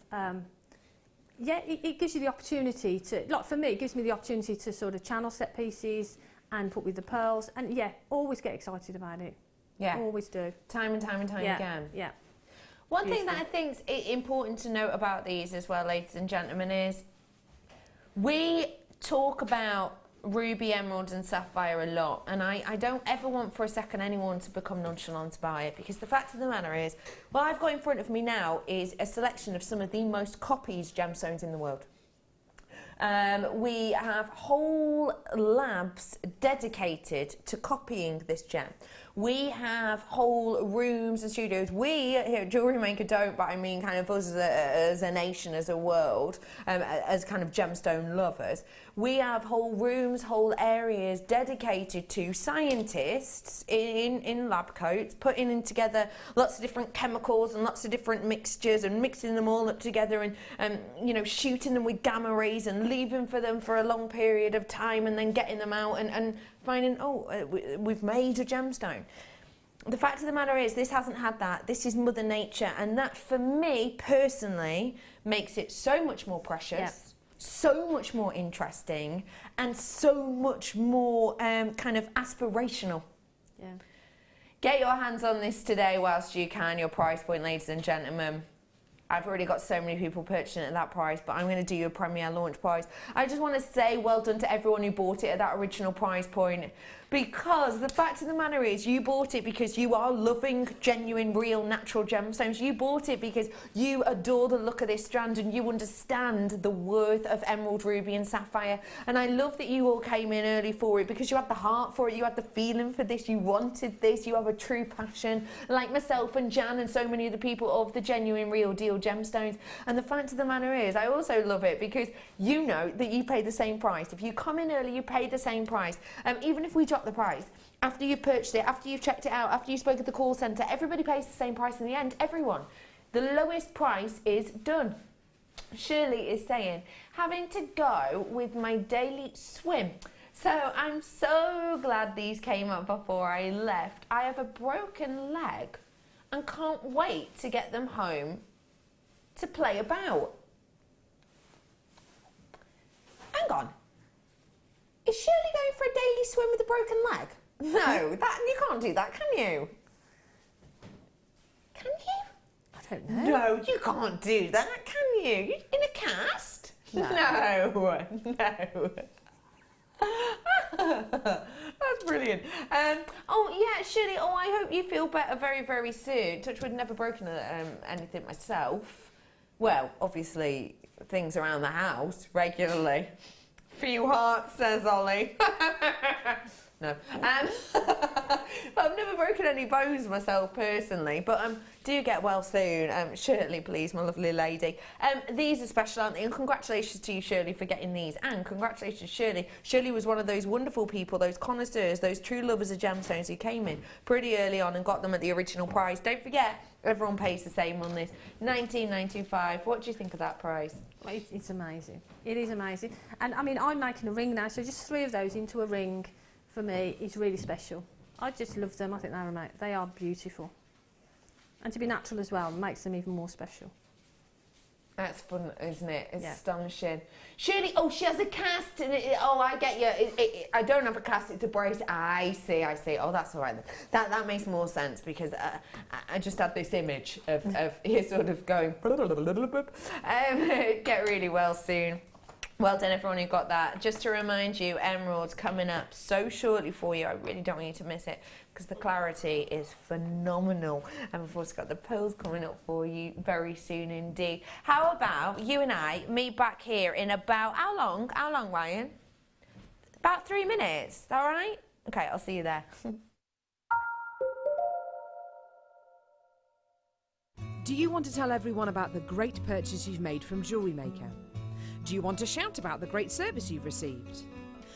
it gives you the opportunity to, like for me, it gives me the opportunity to sort of channel set pieces and put with the pearls. And always get excited about it. Yeah. Always do. Time and time again. Yeah. One thing that I think is important to note about these as well, ladies and gentlemen, is we talk about ruby, emerald and sapphire a lot, and I don't ever want for a second anyone to become nonchalant about it, because the fact of the matter is, what I've got in front of me now is a selection of some of the most copied gemstones in the world. We have whole labs dedicated to copying this gem. We have whole rooms and studios. We here at JewelleryMaker don't, but I mean kind of us as a nation, as a world, as kind of gemstone lovers. We have whole rooms, whole areas dedicated to scientists in lab coats, putting in together lots of different chemicals and lots of different mixtures and mixing them all up together and shooting them with gamma rays and leaving for them for a long period of time and then getting them out and finding, we've made a gemstone. The fact of the matter is, this hasn't had that. This is Mother Nature, and that, for me personally, makes it so much more precious, so much more interesting, and so much more kind of aspirational. Yeah. Get your hands on this today whilst you can. Your price point, ladies and gentlemen. I've already got so many people purchasing it at that price, but I'm going to do your premiere launch price. I just want to say well done to everyone who bought it at that original price point, because the fact of the matter is, you bought it because you are loving genuine, real, natural gemstones. You bought it because you adore the look of this strand and you understand the worth of emerald, ruby and sapphire. And I love that you all came in early for it, because you had the heart for it, you had the feeling for this, you wanted this, you have a true passion, like myself and Jan and so many other people, of the genuine, real deal gemstones. And the fact of the matter is, I also love it because you know that you pay the same price. If you come in early, you pay the same price. Even if we drop the price, after you've purchased it, after you've checked it out, after you spoke at the call centre, everybody pays the same price in the end. Everyone. The lowest price is done. Shirley is saying, having to go with my daily swim. So I'm so glad these came up before I left. I have a broken leg and can't wait to get them home to play about. Hang on. Is Shirley going for a daily swim with a broken leg? No, that you can't do that, can you? Can you? I don't know. No, you can't do that, can you? In a cast? No. No. That's brilliant. Oh yeah, Shirley. Oh, I hope you feel better very, very soon. Touch wood, never broken anything myself. Well, obviously things around the house regularly. Few hearts, says Ollie. No. But I've never broken any bones myself personally, but do get well soon. Shirley, please, my lovely lady. These are special, aren't they? And congratulations to you, Shirley, for getting these. And congratulations, Shirley. Shirley was one of those wonderful people, those connoisseurs, those true lovers of gemstones who came in pretty early on and got them at the original price. Don't forget, everyone pays the same on this. $19.95. What do you think of that price? It's amazing. It is amazing. And I mean, I'm making a ring now, so just 3 of those into a ring for me is really special. I just love them. I think they are beautiful. And to be natural as well makes them even more special. That's fun, isn't it? It's Yeah. astonishing. Shirley, oh, she has a cast. And oh, I get you. I don't have a cast, it's a brace. I see. Oh, that's all right then. That makes more sense, because I just had this image of you sort of going, get really well soon. Well done, everyone who got that. Just to remind you, emeralds coming up so shortly for you. I really don't want you to miss it, because the clarity is phenomenal. And we've also got the pearls coming up for you very soon indeed. How about you and I meet back here in about, how long, Ryan? About 3 minutes, all right? Okay, I'll see you there. Do you want to tell everyone about the great purchase you've made from JewelleryMaker? Do you want to shout about the great service you've received?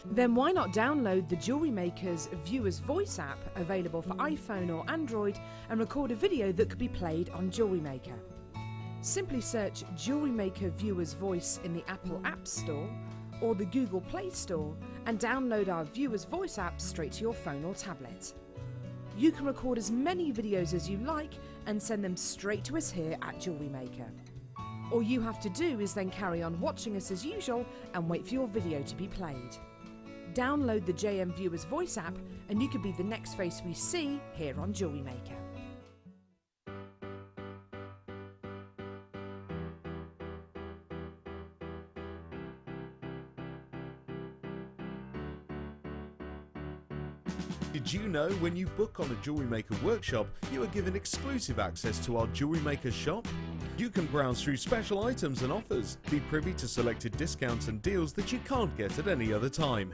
Then why not download the JewelleryMaker's Viewer's Voice app, available for iPhone or Android, and record a video that could be played on JewelleryMaker. Simply search JewelleryMaker Viewer's Voice in the Apple App Store or the Google Play Store and download our Viewer's Voice app straight to your phone or tablet. You can record as many videos as you like and send them straight to us here at JewelleryMaker. All you have to do is then carry on watching us as usual and wait for your video to be played. Download the JM Viewer's Voice app and you could be the next face we see here on JewelleryMaker. Did you know when you book on a JewelleryMaker workshop, you are given exclusive access to our JewelleryMaker shop? You can browse through special items and offers, be privy to selected discounts and deals that you can't get at any other time.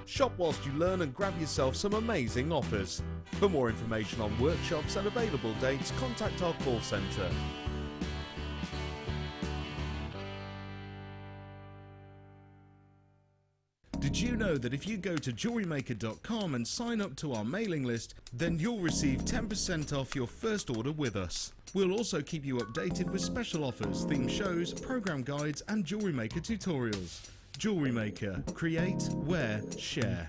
Shop whilst you learn and grab yourself some amazing offers. For more information on workshops and available dates, contact our call centre. Did you know that if you go to JewelleryMaker.com and sign up to our mailing list, then you'll receive 10% off your first order with us. We'll also keep you updated with special offers, theme shows, program guides and JewelleryMaker tutorials. JewelleryMaker. Create, wear, share.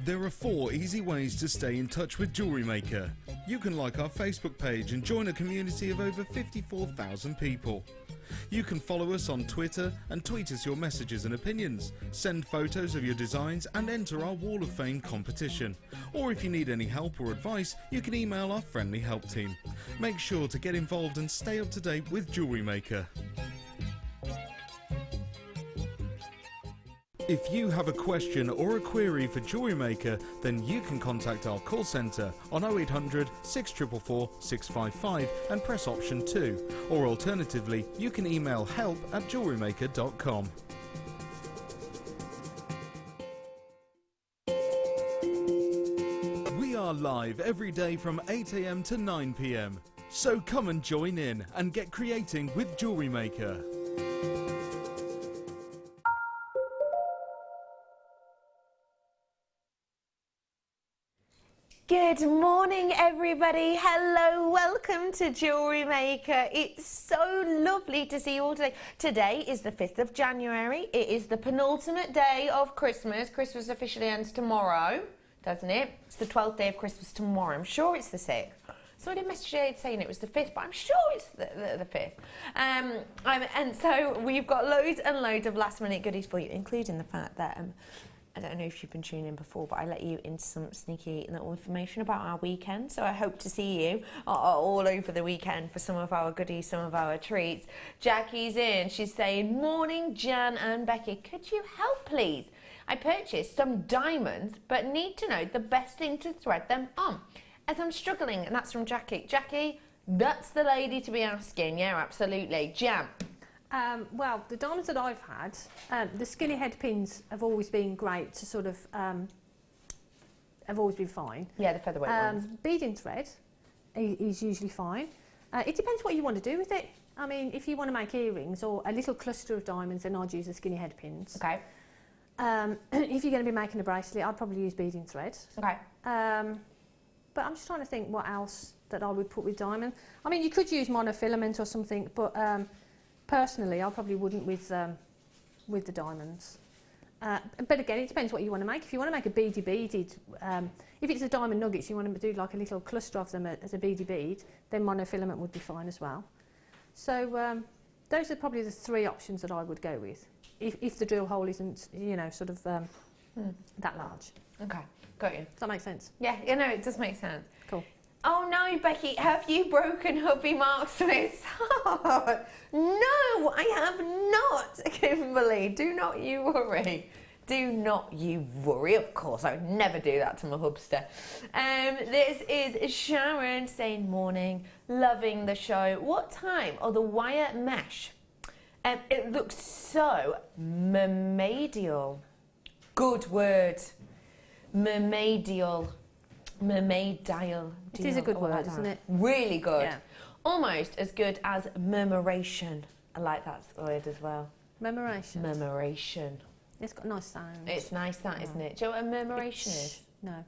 There are 4 easy ways to stay in touch with Jewellery Maker. You can like our Facebook page and join a community of over 54,000 people. You can follow us on Twitter and tweet us your messages and opinions, send photos of your designs and enter our Wall of Fame competition. Or if you need any help or advice, you can email our friendly help team. Make sure to get involved and stay up to date with Jewellery Maker. If you have a question or a query for Jewellery Maker, then you can contact our call centre on 0800 644 655 and press option 2. Or alternatively, you can email help@jewellerymaker.com. We are live every day from 8 AM to 9 PM. So come and join in and get creating with Jewellery Maker. Good morning, everybody. Hello, welcome to Jewellery Maker. It's so lovely to see you all today. Today is the 5th of January. It is the penultimate day of Christmas. Christmas officially ends tomorrow, doesn't it? It's the 12th day of Christmas tomorrow. I'm sure it's the 6th. Somebody messaged saying it was the 5th, but I'm sure it's the 5th. And so we've got loads and loads of last minute goodies for you, including the fact that I don't know if you've been tuning in before, but I let you into some sneaky little information about our weekend. So I hope to see you all over the weekend for some of our goodies, some of our treats. Jackie's in. She's saying, morning, Jan and Becky. Could you help, please? I purchased some diamonds, but need to know the best thing to thread them on, as I'm struggling. And that's from Jackie. Jackie, that's the lady to be asking. Yeah, absolutely. Jan. Well, the diamonds that I've had, the skinny head pins have always been great to sort of, have always been fine. Yeah, the featherweight ones. Beading thread is usually fine. It depends what you want to do with it. I mean, if you want to make earrings or a little cluster of diamonds, then I'd use the skinny head pins. Okay. If you're going to be making a bracelet, I'd probably use beading thread. Okay. But I'm just trying to think what else that I would put with diamond. I mean, you could use monofilament or something, but personally, I probably wouldn't with the diamonds. But again, it depends what you want to make. If you want to make a beady beaded, if it's a diamond nuggets, you want to do like a little cluster of them as a beady bead, then monofilament would be fine as well. So those are probably the 3 options that I would go with, if the drill hole isn't, you know, sort of that large. Okay, got you. Does that make sense? Yeah, you know, it does make sense. Cool. Oh no, Becky, have you broken hubby Mark's Smith's heart? No, I have not, Kimberly. Do not you worry. Do not you worry. Of course, I would never do that to my hubster. This is Sharon saying, morning, loving the show. What time are the wire mesh? It looks so mermaidial. Good word. Mermaidial. Mermaidial. It is a good word, isn't it? Really good. Yeah. Almost as good as murmuration. I like that word as well. Murmuration. Murmuration. It's got a nice sound. It's nice that, isn't it? Do you know what a murmuration is? No.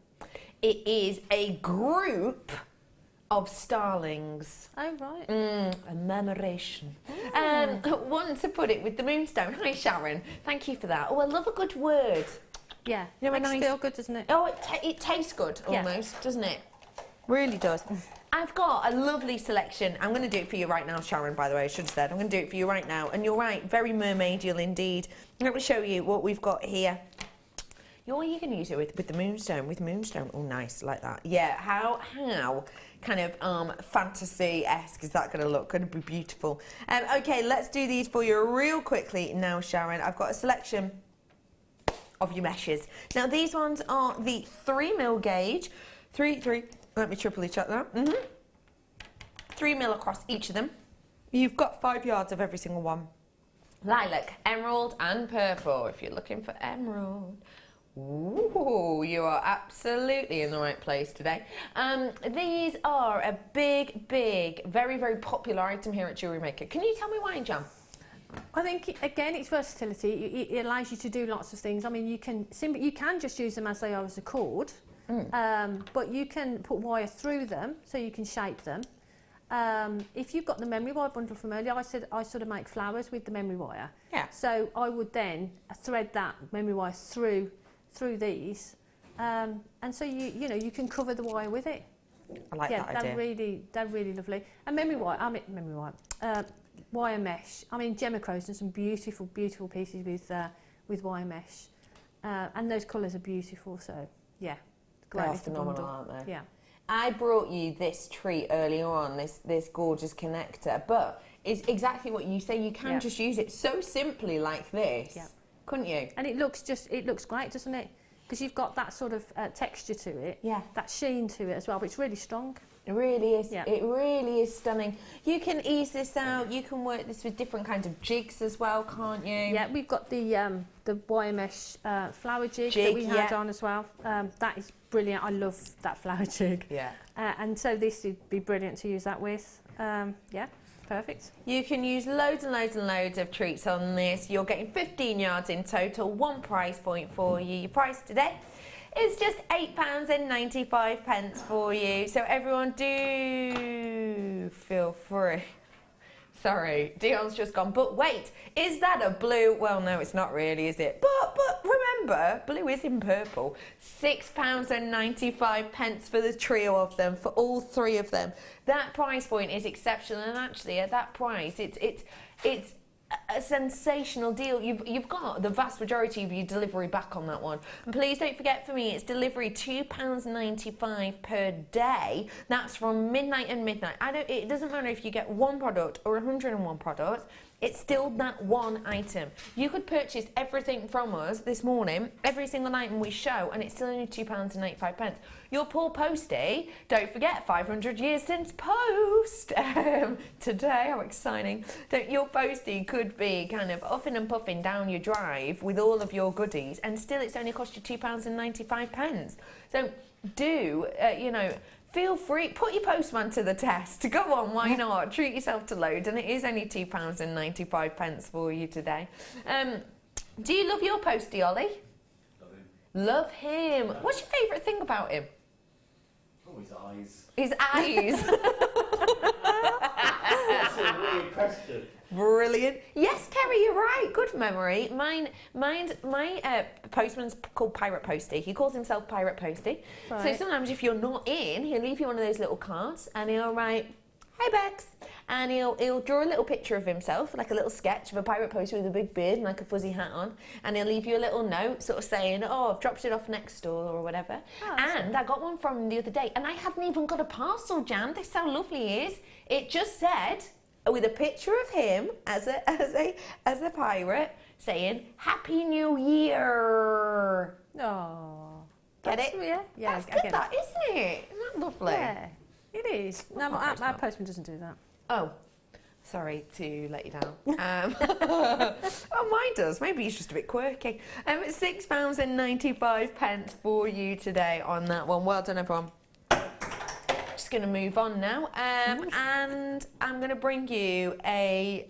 It is a group of starlings. Oh, right. A murmuration. Want to put it with the moonstone. Hi, Sharon. Thank you for that. Oh, I love a good word. Yeah, You know, makes nice- it feel good, doesn't it? Oh, it tastes good Yeah. almost, doesn't it? Really does. I've got a lovely selection. I'm going to do it for you right now, Sharon, by the way, I should have said. I'm going to do it for you right now. And you're right, very mermaidial indeed. I'm going to show you what we've got here. You can use it with the moonstone. With moonstone, oh, nice, like that. Yeah, how kind of fantasy-esque is that going to look? Going to be beautiful. Okay, let's do these for you real quickly now, Sharon. I've got a selection of your meshes. Now these ones are the 3mm gauge, 3, let me triply check that, 3mm across each of them. You've got 5 yards of every single one. Lilac, emerald and purple, if you're looking for emerald. Ooh, you are absolutely in the right place today. These are a big, very, very popular item here at Jewellery Maker. Can you tell me why, Jan? I think, again, it's versatility. It allows you to do lots of things. I mean, you can just use them as they are as a cord, but you can put wire through them so you can shape them. If you've got the memory wire bundle from earlier, I said I sort of make flowers with the memory wire. Yeah. So I would then thread that memory wire through these, And so you can cover the wire with it. I like that idea. They're really lovely. And wire mesh. I mean, Gemma Crow's done some beautiful, beautiful pieces with wire mesh, and those colours are beautiful. So yeah, great. They're phenomenal, aren't they? Yeah. I brought you this treat earlier on, this gorgeous connector, but it's exactly what you say. You can just use it so simply like this, couldn't you? And it looks great, doesn't it? Because you've got that sort of texture to it, that sheen to it as well, but it's really strong. It really is. Yeah. It really is stunning. You can ease this out. You can work this with different kinds of jigs as well, can't you? Yeah, we've got the wire mesh flower jig that we had on as well. That is brilliant. I love that flower jig. Yeah. And so this would be brilliant to use that with. Yeah, perfect. You can use loads and loads and loads of treats on this. You're getting 15 yards in total, one price point for you. Your price today is just £8.95 for you. So everyone do feel free. Sorry, Dion's just gone, but wait, is that a blue? Well, no, it's not really, is it? But remember, blue is in purple. £6.95 for the trio of them, for all three of them. That price point is exceptional, and actually at that price, it's a sensational deal. You've got the vast majority of your delivery back on that one. And please don't forget, for me, it's delivery £2.95 per day. That's from midnight and midnight. It doesn't matter if you get one product or 101 products. It's still that one item. You could purchase everything from us this morning, every single item we show, and it's still only £2.95. Your poor postie, don't forget, 500 years since post. Today, how exciting. Your postie could be kind of huffing and puffing down your drive with all of your goodies, and still it's only cost you £2.95. So do, feel free, put your postman to the test. Go on, why not? Treat yourself to loads, and it is only £2.95 for you today. Do you love your postie, Ollie? Love him. What's your favourite thing about him? Oh, his eyes. His eyes. That's a weird question. Brilliant. Yes, Kerry, you're right. Good memory. My postman's called Pirate Postie. He calls himself Pirate Postie. Right. So sometimes if you're not in, he'll leave you one of those little cards and he'll write, "Hi Bex," and he'll draw a little picture of himself, like a little sketch of a pirate postie with a big beard and like a fuzzy hat on, and he'll leave you a little note sort of saying, "Oh, I've dropped it off next door," or whatever. And I got one from him the other day, and I hadn't even got a parcel, Jan. This is how lovely he is. It just said, with a picture of him as a pirate, saying "Happy New Year." Oh, Get it? Yeah. That's good, that, isn't it? Isn't that lovely? Yeah, it is. No, our postman doesn't do that. Oh, sorry to let you down. Oh, mine does. Maybe he's just a bit quirky. It's £6.95 for you today on that one. Well done, everyone. Just going to move on now, and I'm going to bring you a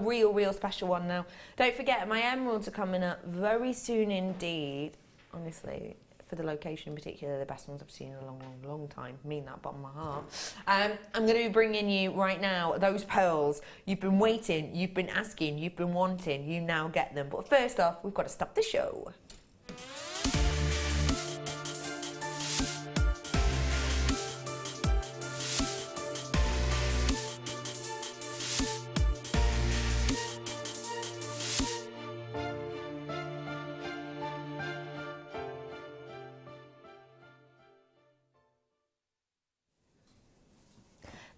real special one now. Don't forget, my emeralds are coming up very soon indeed. Honestly, for the location in particular, the best ones I've seen in a long time. I mean that bottom of my heart. I'm going to be bringing you right now those pearls. You've been waiting, you've been asking, you've been wanting, you now get them. But first off, we've got to stop the show.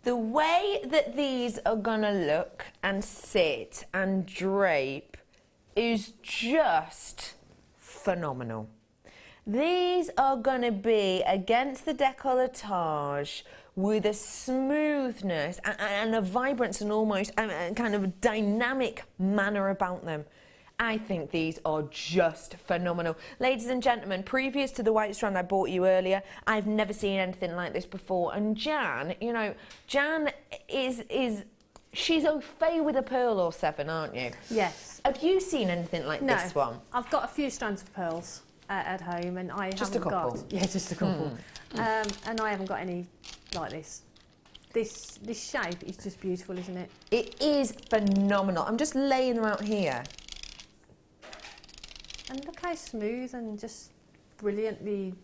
The way that these are gonna look and sit and drape is just phenomenal. These are gonna be against the décolletage with a smoothness and a vibrance and almost kind of dynamic manner about them. I think these are just phenomenal. Ladies and gentlemen, previous to the white strand I bought you earlier, I've never seen anything like this before. And Jan, Jan she's au fait with a pearl or seven, aren't you? Yes. Have you seen anything like this one? I've got a few strands of pearls at home, and I just haven't a couple. got... Yeah, just a couple. And I haven't got any like this. This shape is just beautiful, isn't it? It is phenomenal. I'm just laying them out here. And look how smooth and just brilliantly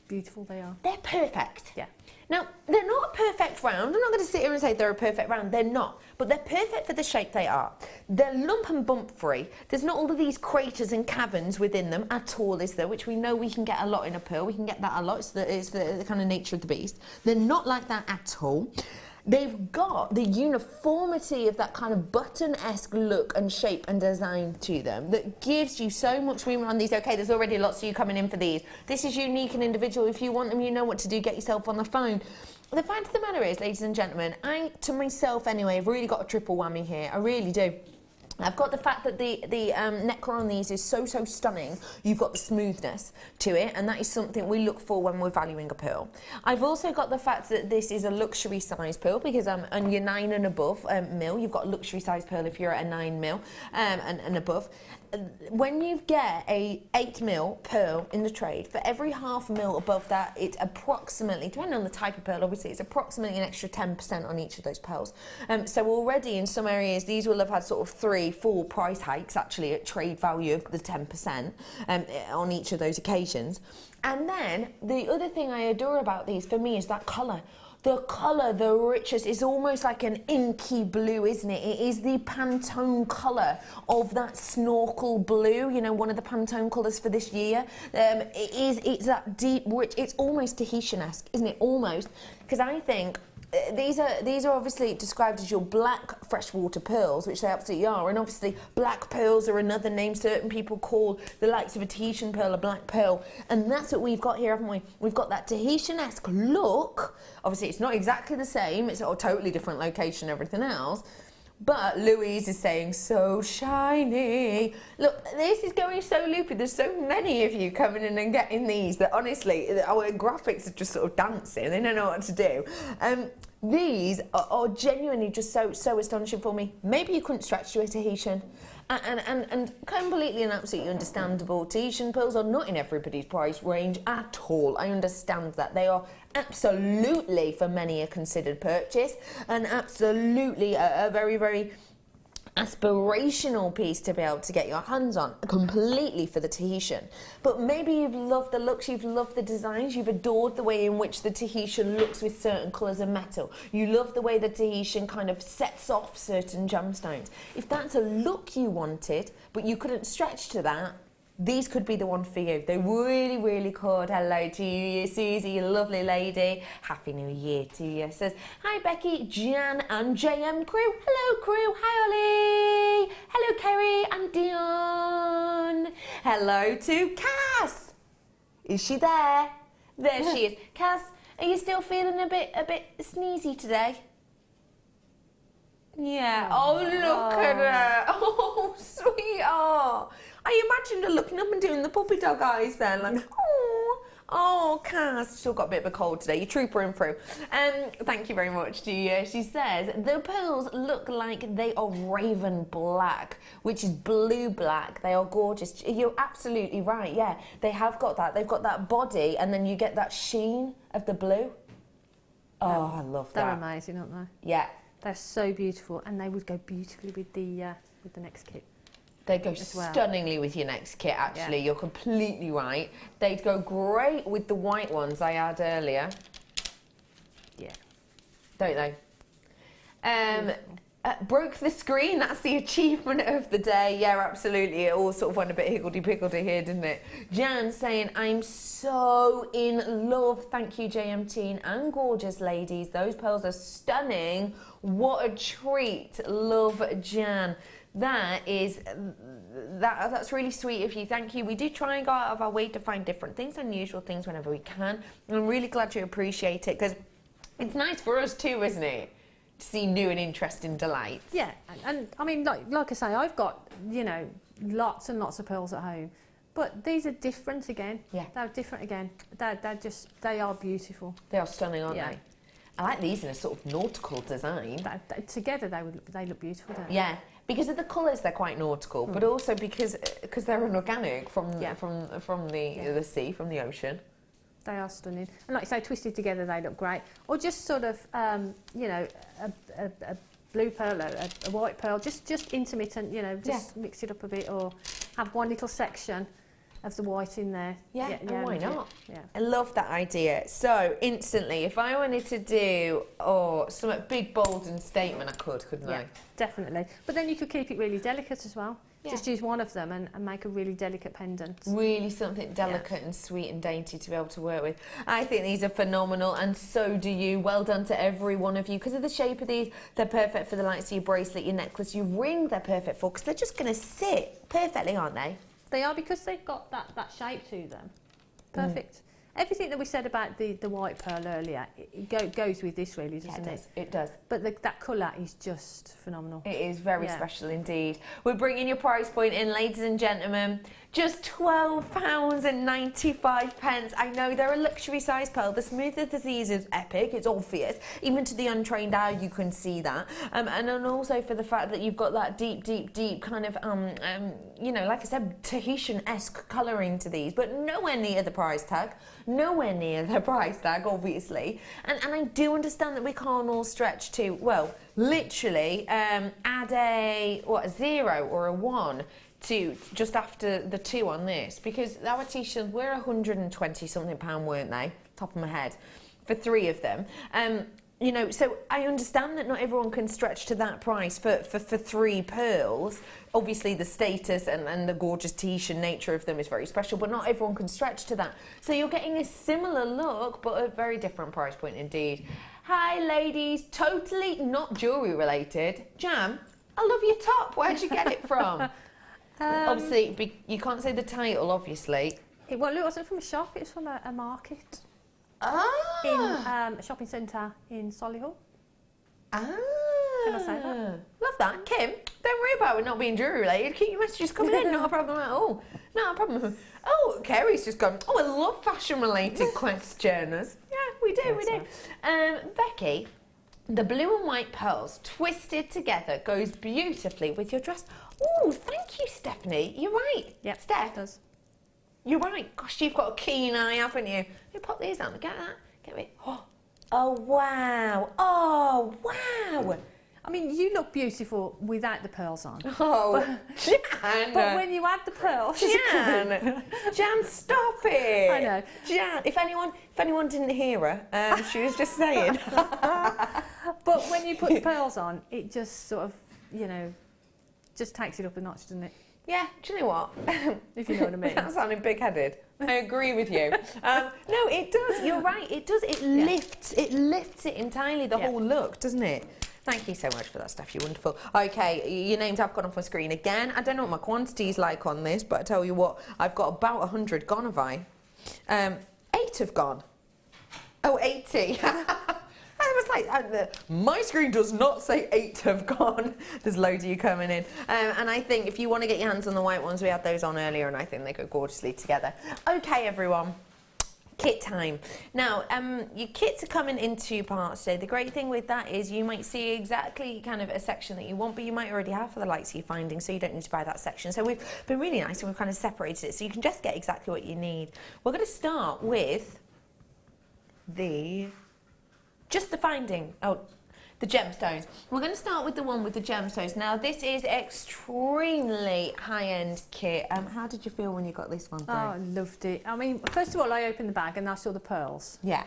beautiful they are. They're perfect. Yeah. Now, they're not a perfect round. I'm not going to sit here and say they're a perfect round. They're not. But they're perfect for the shape they are. They're lump and bump free. There's not all of these craters and caverns within them at all, is there? Which we know we can get a lot in a pearl. We can get that a lot. It's the kind of nature of the beast. They're not like that at all. They've got the uniformity of that kind of button-esque look and shape and design to them that gives you so much room on these. Okay, there's already lots of you coming in for these. This is unique and individual. If you want them, you know what to do. Get yourself on the phone. The fact of the matter is, ladies and gentlemen, I, to myself anyway, have really got a triple whammy here. I really do. I've got the fact that the necklace on these is so stunning. You've got the smoothness to it, and that is something we look for when we're valuing a pearl. I've also got the fact that this is a luxury size pearl, because on your 9 and above mil, you've got a luxury size pearl if you're at a 9 mil and above. When you get a 8 mil pearl in the trade, for every half mil above that, it's approximately, depending on the type of pearl, obviously, it's approximately an extra 10% on each of those pearls. So already in some areas, these will have had sort of 3-4 price hikes actually at trade value of the 10% on each of those occasions. And then the other thing I adore about these for me is that colour. The colour, the richness, is almost like an inky blue, isn't it? It is the Pantone colour of that snorkel blue, you know, one of the Pantone colours for this year. It's that deep, rich, it's almost Tahitian-esque, isn't it? Almost. Because I think these are obviously described as your black freshwater pearls, which they absolutely are, and obviously black pearls are another name certain people call the likes of a Tahitian pearl a black pearl, and that's what we've got here, haven't we? We've got that Tahitian-esque look. Obviously it's not exactly the same, it's a totally different location, everything else, but Louise is saying, so shiny. Look, this is going so loopy. There's so many of you coming in and getting these that honestly, our graphics are just sort of dancing. They don't know what to do. These are genuinely just so astonishing for me. Maybe you couldn't stretch to a Tahitian. And completely and absolutely understandable. Tahitian pearls are not in everybody's price range at all. I understand that. They are absolutely, for many, a considered purchase, and absolutely a very, very aspirational piece to be able to get your hands on, completely for the Tahitian. But maybe you've loved the looks, you've loved the designs, you've adored the way in which the Tahitian looks with certain colours of metal. You love the way the Tahitian kind of sets off certain gemstones. If that's a look you wanted, but you couldn't stretch to that, these could be the one for you. They really, really could. Hello to you, Susie, you lovely lady. Happy New Year to you. Says, hi Becky, Jan and JM crew. Hello crew, hi Ollie. Hello Kerry and Dion. Hello to Cass. Is she there? There she is. Cass, are you still feeling a bit sneezy today? Yeah. Oh, look at her. Oh, sweetheart. I imagined her looking up and doing the puppy dog eyes then, like, oh, Cass, she's still got a bit of a cold today. You trooper in through. Thank you very much to you. She says, the pearls look like they are raven black, which is blue black. They are gorgeous. You're absolutely right, yeah. They have got that. They've got that body, and then you get that sheen of the blue. Oh, I love that. They're amazing, aren't they? Yeah. They're so beautiful, and they would go beautifully with the next kit. They go stunningly with your next kit, actually. Yeah. You're completely right. They'd go great with the white ones I had earlier. Yeah. Don't they? Broke the screen, that's the achievement of the day. Yeah, absolutely. It all sort of went a bit higgledy-piggledy here, didn't it? Jan saying, I'm so in love. Thank you, JMT, and gorgeous ladies. Those pearls are stunning. What a treat. Love, Jan. That's really sweet of you. Thank you. We do try and go out of our way to find different things, unusual things whenever we can. And I'm really glad you appreciate it, because it's nice for us too, isn't it? To see new and interesting delights. Yeah, and I mean, like I say, I've got, you know, lots and lots of pearls at home, but these are different again. Yeah. They're different again. They are beautiful. They are stunning, aren't they? I like these in a sort of nautical design. Together they look beautiful, don't they? Yeah. Because of the colours, they're quite nautical, but also because they're an organic from the sea, from the ocean. They are stunning, and like you say, twisted together, they look great. Or just sort of, you know, a blue pearl, a white pearl, just intermittent, you know, just mix it up a bit, or have one little section of the white in there. Yeah, and why legit. not? Yeah. I love that idea. So instantly, if I wanted to do something big, bold and statement, I couldn't I? Definitely. But then you could keep it really delicate as well. Yeah. Just use one of them and make a really delicate pendant. Really something delicate and sweet and dainty to be able to work with. I think these are phenomenal, and so do you. Well done to every one of you. Because of the shape of these, they're perfect for the likes of your bracelet, your necklace, your ring, they're perfect for, because they're just going to sit perfectly, aren't they? They are, because they've got that shape to them. Perfect. Everything that we said about the white pearl earlier, it goes with this really, doesn't it? It does. But that colour is just phenomenal. It is very special indeed. We're bringing your price point in, ladies and gentlemen. Just £12.95. I know they're a luxury size pearl. The smooth of the seas is epic. It's obvious. Even to the untrained eye, you can see that. And then also for the fact that you've got that deep kind of, you know, like I said, Tahitian-esque colouring to these, but nowhere near the price tag. Nowhere near the price tag, obviously. And I do understand that we can't all stretch to, well, literally add a 0 or a 1 to just after the 2 on this, because our t-shirts were £120 something, weren't they? Top of my head, for 3 of them. You know, so I understand that not everyone can stretch to that price for 3 pearls. Obviously, the status and the gorgeous Tahitian nature of them is very special, but not everyone can stretch to that. So you're getting a similar look, but a very different price point indeed. Hi, ladies. Totally not jewellery related. Jam, I love your top. Where'd you get it from? Obviously, you can't say the title, obviously. It wasn't from a shop, it was from a market. In a shopping centre in Solihull. Can I say that? Love that. Kim, don't worry about it not being jewellery related. Keep your messages coming in, not a problem at all. Not a problem. Oh, Kerry's just gone, I love fashion related questions. Yeah, we do. Becky, the blue and white pearls twisted together goes beautifully with your dress. Oh, thank you, Stephanie. You're right. Yep, Steph. it does. You're right. Gosh, you've got a keen eye, haven't you? You pop these on. Get that. Get me. Oh, wow. Oh, wow. I mean, you look beautiful without the pearls on. Oh, Jan. But when you add the pearls... Jan. Jan, stop it. I know. Jan, if anyone didn't hear her, she was just saying. But when you put the pearls on, it just sort of, you know, just takes it up a notch, doesn't it? Yeah, do you know what? If you know what I mean. That sounded big-headed. I agree with you. No, it does. You're right. It does. It lifts it entirely, the whole look, doesn't it? Thank you so much for that, Steph. You're wonderful. Okay, your names have gone off my screen again. I don't know what my quantity's like on this, but I tell you what, I've got about 100 gone, have I? 8 have gone. Oh, 80. I was like, my screen does not say 8 have gone. There's loads of you coming in. And I think if you want to get your hands on the white ones, we had those on earlier, and I think they go gorgeously together. Okay, everyone. Kit time. Now, your kits are coming in 2 parts today. The great thing with that is you might see exactly kind of a section that you want, but you might already have for the likes you're finding, so you don't need to buy that section. So we've been really nice, and we've kind of separated it so you can just get exactly what you need. We're going to start with just the finding. Oh, the gemstones. We're going to start with the one with the gemstones. Now, this is extremely high-end kit. How did you feel when you got this one through? Oh, I loved it. I mean, first of all, I opened the bag and I saw the pearls. Yeah.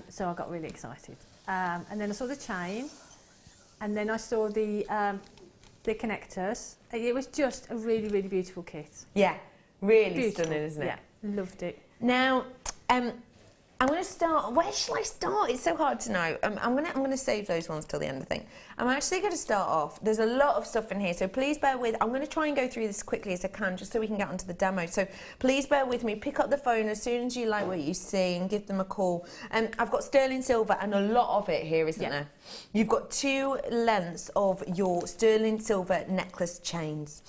So I got really excited. And then I saw the chain, and then I saw the connectors. It was just a really, really beautiful kit. Yeah, really Beautiful. stunning, isn't it? Yeah, loved it. Now, I'm going to start. Where shall I start? It's so hard to know. I'm going to save those ones till the end, I think. I'm actually going to start off. There's a lot of stuff in here, so please bear with. I'm going to try and go through this as quickly as I can, just so we can get onto the demo. So please bear with me. Pick up the phone as soon as you like what you see and give them a call. I've got sterling silver and a lot of it here, isn't there? You've got 2 lengths of your sterling silver necklace chains.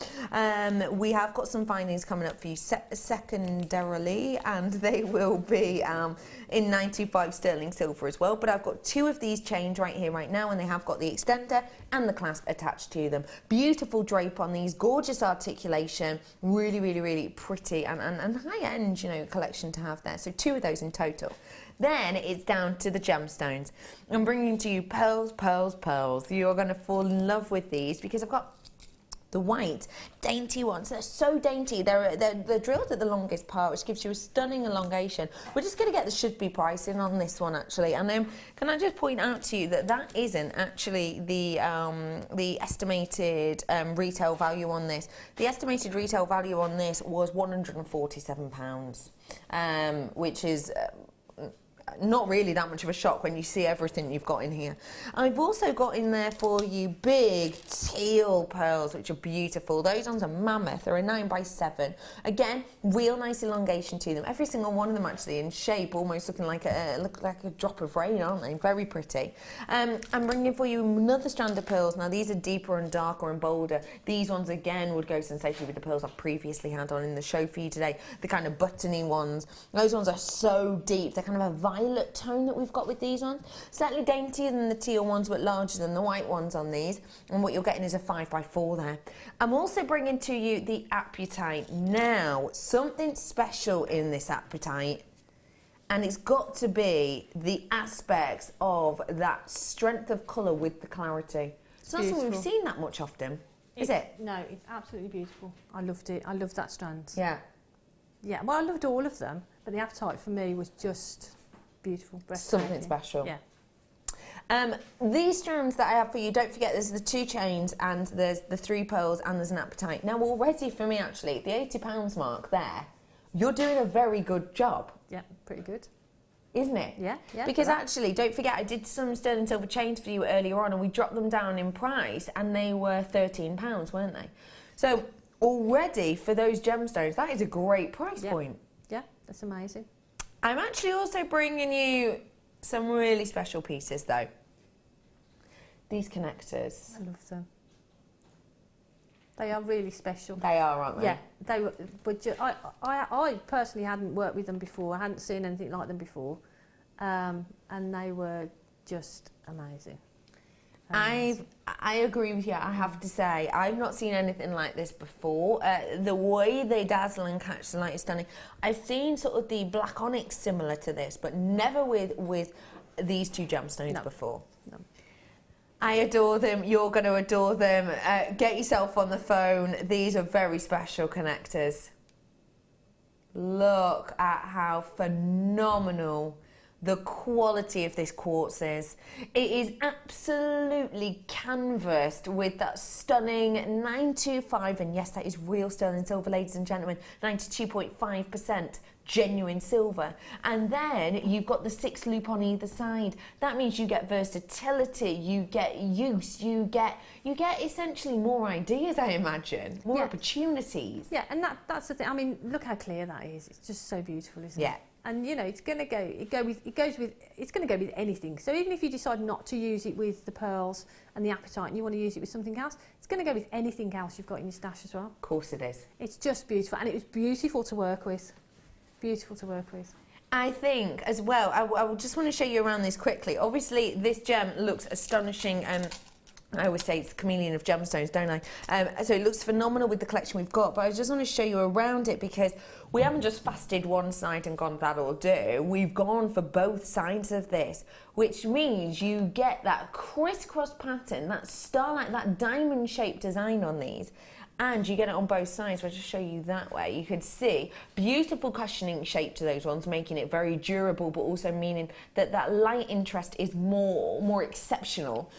We have got some findings coming up for you secondarily, and they will be in 95 sterling silver as well. But I've got 2 of these chains right here, right now, and they have got the extender and the clasp attached to them. Beautiful drape on these, gorgeous articulation, really, really, really pretty and high-end, you know, collection to have there. So 2 of those in total. Then it's down to the gemstones. I'm bringing to you pearls, pearls, pearls. You're going to fall in love with these because I've got the white dainty ones. They're so dainty. They're drilled at the longest part, which gives you a stunning elongation. We're just going to get the should be pricing on this one actually, and can I just point out to you that that isn't actually the estimated retail value on this. The estimated retail value on this was £147, which is not really that much of a shock when you see everything you've got in here. I've also got in there for you big teal pearls, which are beautiful. Those ones are mammoth. They're a 9x7. Again, real nice elongation to them. Every single one of them actually in shape, almost looking like a drop of rain, aren't they? Very pretty. I'm bringing for you another strand of pearls. Now these are deeper and darker and bolder. These ones again would go sensationally with the pearls I've previously had on in the show for you today. The kind of buttony ones. Those ones are so deep. They're kind of a violet tone that we've got with these ones. Slightly daintier than the teal ones, but larger than the white ones on these. And what you're getting is a 5x4 there. I'm also bringing to you the apatite. Now, something special in this apatite, and it's got to be the aspects of that strength of colour with the clarity. It's not something we've seen that much often, is it? No, it's absolutely beautiful. I loved it. I loved that strand. Yeah. Yeah, well, I loved all of them, but the apatite for me was just beautiful. Something special. Yeah. These strands that I have for you, don't forget there's the 2 chains and there's the 3 pearls and there's an apatite. Now already for me actually, the £80 mark there, you're doing a very good job. Yeah, pretty good. Isn't it? Yeah, yeah. Because actually, don't forget, I did some sterling silver chains for you earlier on and we dropped them down in price and they were £13, weren't they? So already for those gemstones, that is a great price point. Yeah, that's amazing. I'm actually also bringing you some really special pieces though. These connectors. I love them. They are really special. They are, aren't they? Yeah, they were. I personally hadn't worked with them before. I hadn't seen anything like them before, and they were just amazing. I agree with you. I have to say, I've not seen anything like this before. The way they dazzle and catch the light is stunning. I've seen sort of the black onyx similar to this, but never with these 2 gemstones before. No. I adore them. You're going to adore them. Get yourself on the phone. These are very special connectors. Look at how phenomenal the quality of this quartz is. It is absolutely canvassed with that stunning 925, and yes, that is real sterling silver, ladies and gentlemen, 92.5% genuine silver. And then you've got the 6 loop on either side. That means you get versatility, you get use, you get essentially more ideas, I imagine, more opportunities. Yeah, and that's the thing. I mean, look how clear that is. It's just so beautiful, isn't it? And you know, it's going to go with anything. So even if you decide not to use it with the pearls and the apatite and you want to use it with something else, it's going to go with anything else you've got in your stash as well. Of course it is. It's just beautiful, and it was beautiful to work with. Beautiful to work with. I think as well, I just want to show you around this quickly. Obviously this gem looks astonishing, and I always say it's the chameleon of gemstones, don't I? So it looks phenomenal with the collection we've got, but I just want to show you around it because we haven't just fasted one side and gone, that'll do. We've gone for both sides of this, which means you get that crisscross pattern, that starlight, that diamond-shaped design on these. And you get it on both sides. I'll just show you that way. You can see beautiful cushioning shape to those ones, making it very durable, but also meaning that that light interest is more exceptional.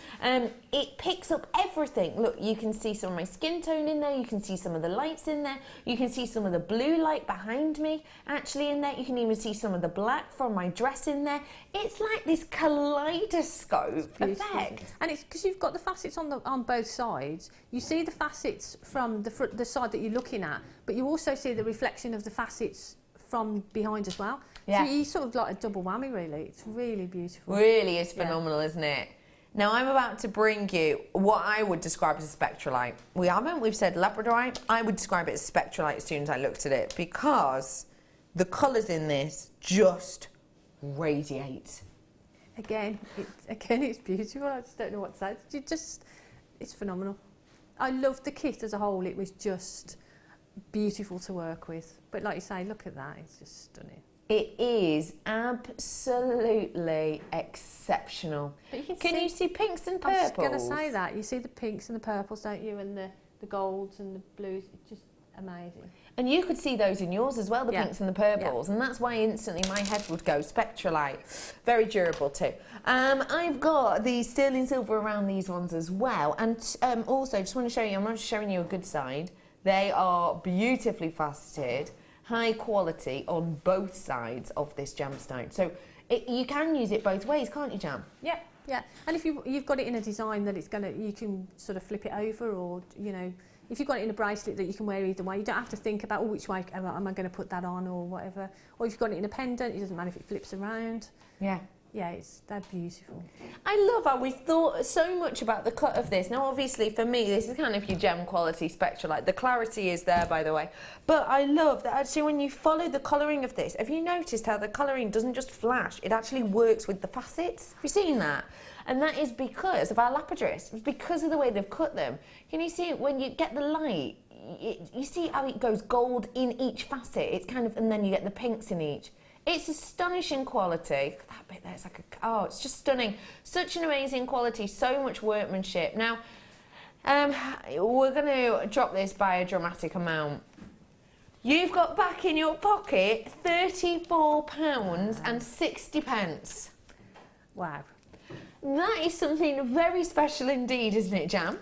It picks up everything. Look, you can see some of my skin tone in there. You can see some of the lights in there. You can see some of the blue light behind me actually in there. You can even see some of the black from my dress in there. It's like this kaleidoscope effect. And it's because you've got the facets on both sides. You see the facets from the side that you're looking at, but you also see the reflection of the facets from behind as well. Yeah. So you sort of like a double whammy, really. It's really beautiful. Really is phenomenal, isn't it? Now I'm about to bring you what I would describe as a spectralite. We've said labradorite. I would describe it as spectralite as soon as I looked at it because the colours in this just radiate. Again, it's beautiful. I just don't know what to say. It's phenomenal. I loved the kit as a whole. It was just beautiful to work with. But like you say, look at that. It's just stunning. It is absolutely exceptional. But Can you see pinks and purples? I was going to say that. You see the pinks and the purples, don't you? And the golds and the blues. It's just amazing. And you could see those in yours as well, the Yeah. pinks and the purples, and that's why instantly my head would go Spectralite. Very durable too. I've got the sterling silver around these ones as well, and also just want to show you, I'm not just showing you a good side, they are beautifully faceted, high quality on both sides of this gemstone. So you can use it both ways, can't you, Jam? Yeah, yeah. And if you've got it in a design that you can sort of flip it over, or if you've got it in a bracelet that you can wear either way, you don't have to think about, which way am I going to put that on or whatever. Or if you've got it in a pendant, it doesn't matter if it flips around. Yeah. Yeah, they're beautiful. I love how we've thought so much about the cut of this. Now, obviously, for me, this is kind of your gem quality Spectralite. The clarity is there, by the way. But I love that actually when you follow the colouring of this, have you noticed how the colouring doesn't just flash? It actually works with the facets. Have you seen that? And that is because of our lapidus. It's because of the way they've cut them. Can you see when you get the light, you see how it goes gold in each facet? It's kind of, and then you get the pinks in each. It's astonishing quality. That bit there, it's like it's just stunning. Such an amazing quality, so much workmanship. Now, we're going to drop this by a dramatic amount. You've got back in your pocket £34.60. Wow. That is something very special indeed, isn't it, Jam?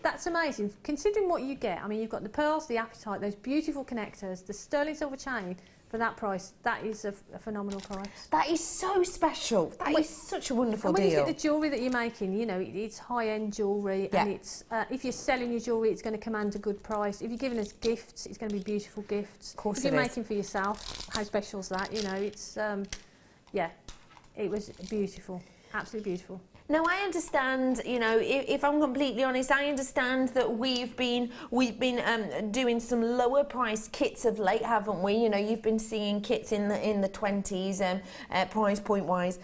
That's amazing. Considering what you get, I mean, you've got the pearls, the apatite, those beautiful connectors, the sterling silver chain. For that price, that is a phenomenal price. That is so special. That is such a wonderful and when deal. you think the jewellery that you're making, it's high-end jewellery, and it's if you're selling your jewellery, it's going to command a good price. If you're giving us gifts, it's going to be beautiful gifts. Of course, if you're making for yourself, how special is that? It's it was beautiful, absolutely beautiful. Now I understand, if I'm completely honest, I understand that we've been doing some lower priced kits of late, haven't we? You've been seeing kits in the 20s price point wise,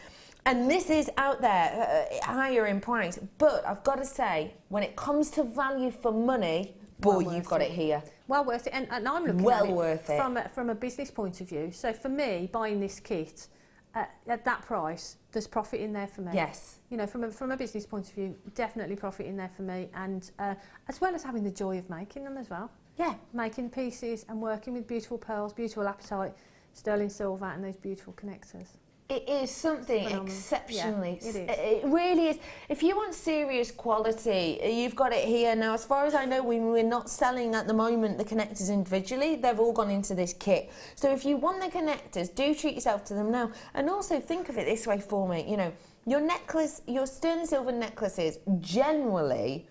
and this is out there higher in price. But I've got to say, when it comes to value for money, boy, you've got it here. Well worth it, and I'm looking well at it worth it from a business point of view. So for me, buying this kit at that price, there's profit in there for me. Yes. From a business point of view, definitely profit in there for me, and as well as having the joy of making them as well. Yeah. Making pieces and working with beautiful pearls, beautiful apatite, sterling silver, and those beautiful connectors. It is something Phenomenal. exceptionally. Yeah, it is. It really is. If you want serious quality, you've got it here. Now, as far as I know, we're not selling at the moment the connectors individually. They've all gone into this kit. So if you want the connectors, do treat yourself to them now. And also think of it this way for me. Your necklace, your sterling silver necklaces generally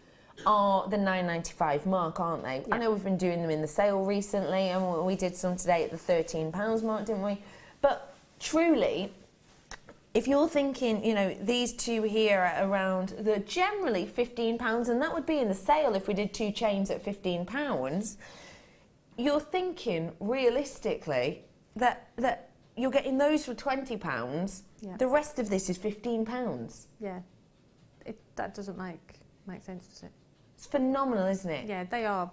are the £9.95 mark, aren't they? Yeah. I know we've been doing them in the sale recently, and we did some today at the £13 mark, didn't we? But truly, if you're thinking, these two here are around the generally £15, and that would be in the sale if we did two chains at £15, you're thinking realistically that you're getting those for £20. Yeah. The rest of this is £15. Yeah, that doesn't make sense, does it? It's phenomenal, isn't it? Yeah, they are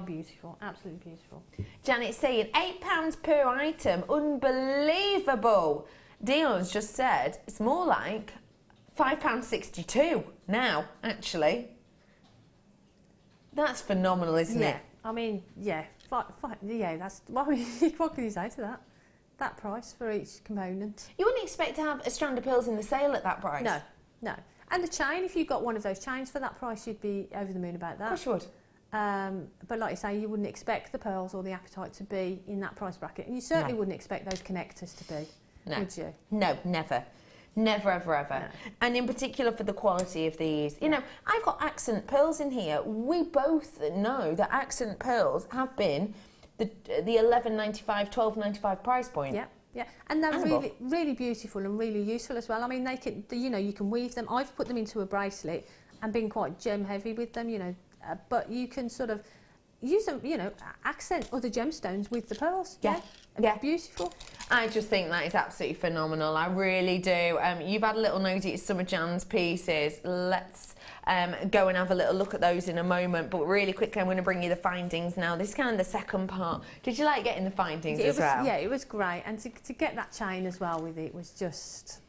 beautiful, absolutely beautiful. Janet's saying £8 per item, unbelievable. Dion's just said it's more like £5.62 now, actually. That's phenomenal, isn't it? I mean, that's what can you say to that? That price for each component. You wouldn't expect to have a strand of pearls in the sale at that price. No. And the chain, if you got one of those chains for that price, you'd be over the moon about that. Of course you would. But like you say, you wouldn't expect the pearls or the apatite to be in that price bracket, and you certainly wouldn't expect those connectors to be. No. Would you? No, never. Never, ever, ever. No. And in particular for the quality of these. I've got accent pearls in here. We both know that accent pearls have been the $11.95, $12.95 price point. Yeah. Yeah, and they're really, really beautiful and really useful as well. I mean, they can, you can weave them. I've put them into a bracelet and been quite gem heavy with them, but you can sort of use them, accent other gemstones with the pearls. Yeah. Beautiful. I just think that is absolutely phenomenal. I really do. You've had a little nosy at some of Jan's pieces. Let's go and have a little look at those in a moment. But really quickly, I'm going to bring you the findings now. This is kind of the second part. Did you like getting the findings as well? Yeah, it was great. And to get that chain as well with it was just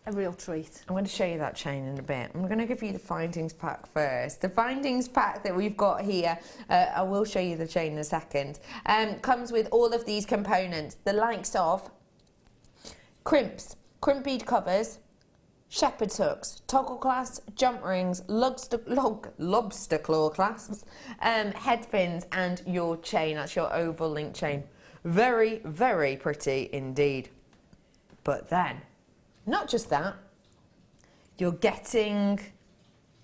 a real treat. I'm going to show you that chain in a bit. I'm going to give you the findings pack first. The findings pack that we've got here, I will show you the chain in a second, comes with all of these components, the likes of crimps, crimp bead covers, shepherd's hooks, toggle clasps, jump rings, lobster claw clasps, head pins, and your chain. That's your oval link chain. Very, very pretty indeed. But then, not just that, you're getting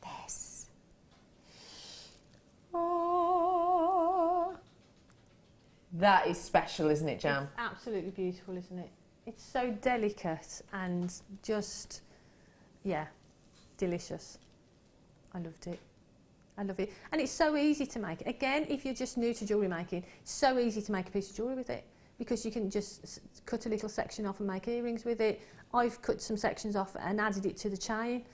this. Oh, that is special, isn't it, Jam? It's absolutely beautiful, isn't it? It's so delicate and just, yeah, delicious. I loved it. I love it. And it's so easy to make. Again, if you're just new to jewellery making, it's so easy to make a piece of jewellery with it, because you can just cut a little section off and make earrings with it. I've cut some sections off and added it to the chain.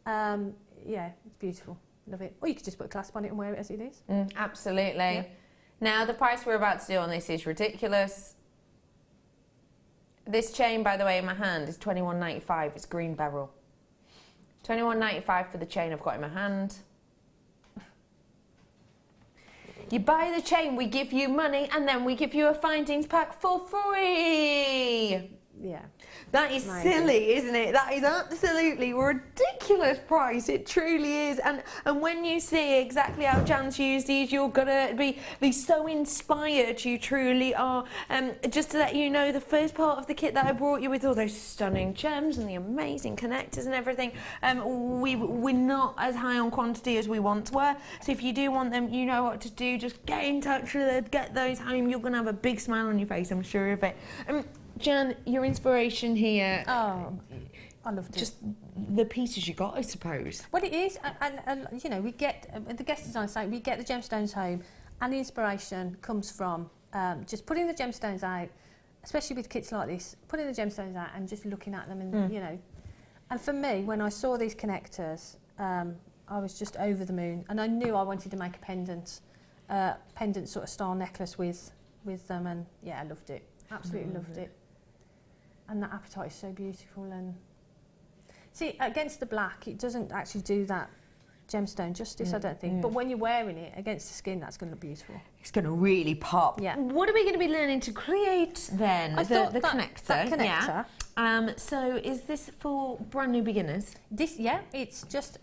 Yeah, it's beautiful. Love it. Or you could just put a clasp on it and wear it as it is. Absolutely. Yeah. Now, the price we're about to do on this is ridiculous. This chain, by the way, in my hand is $21.95. It's green beryl. $21.95 for the chain I've got in my hand. You buy the chain, we give you money, and then we give you a findings pack for free. Yeah. That is Amazing. silly, isn't it? That is absolutely ridiculous price. It truly is. And when you see exactly how Jan's used these, you're gonna be so inspired. You truly are. Just to let you know, the first part of the kit that I brought you with all those stunning gems and the amazing connectors and everything, we're not as high on quantity as we once were. So if you do want them, you know what to do. Just get in touch with us, get those home. You're gonna have a big smile on your face, I'm sure of it. Jan, your inspiration here. Oh, I loved it. Just the pieces you got, I suppose. Well, it is, and you know, we get the guest design site. We get the gemstones home, and the inspiration comes from just putting the gemstones out, especially with kits like this. Putting the gemstones out and just looking at them, and you know. And for me, when I saw these connectors, I was just over the moon, and I knew I wanted to make a pendant sort of style necklace with them, and yeah, I loved it. Absolutely loved it. And that apatite is so beautiful. And see, against the black, it doesn't actually do that gemstone justice, I don't think. But when you're wearing it against the skin, that's going to look beautiful. It's going to really pop. Yeah. What are we going to be learning to create then? I thought that connector. That connector. Yeah. So is this for brand new beginners? This, yeah, it's just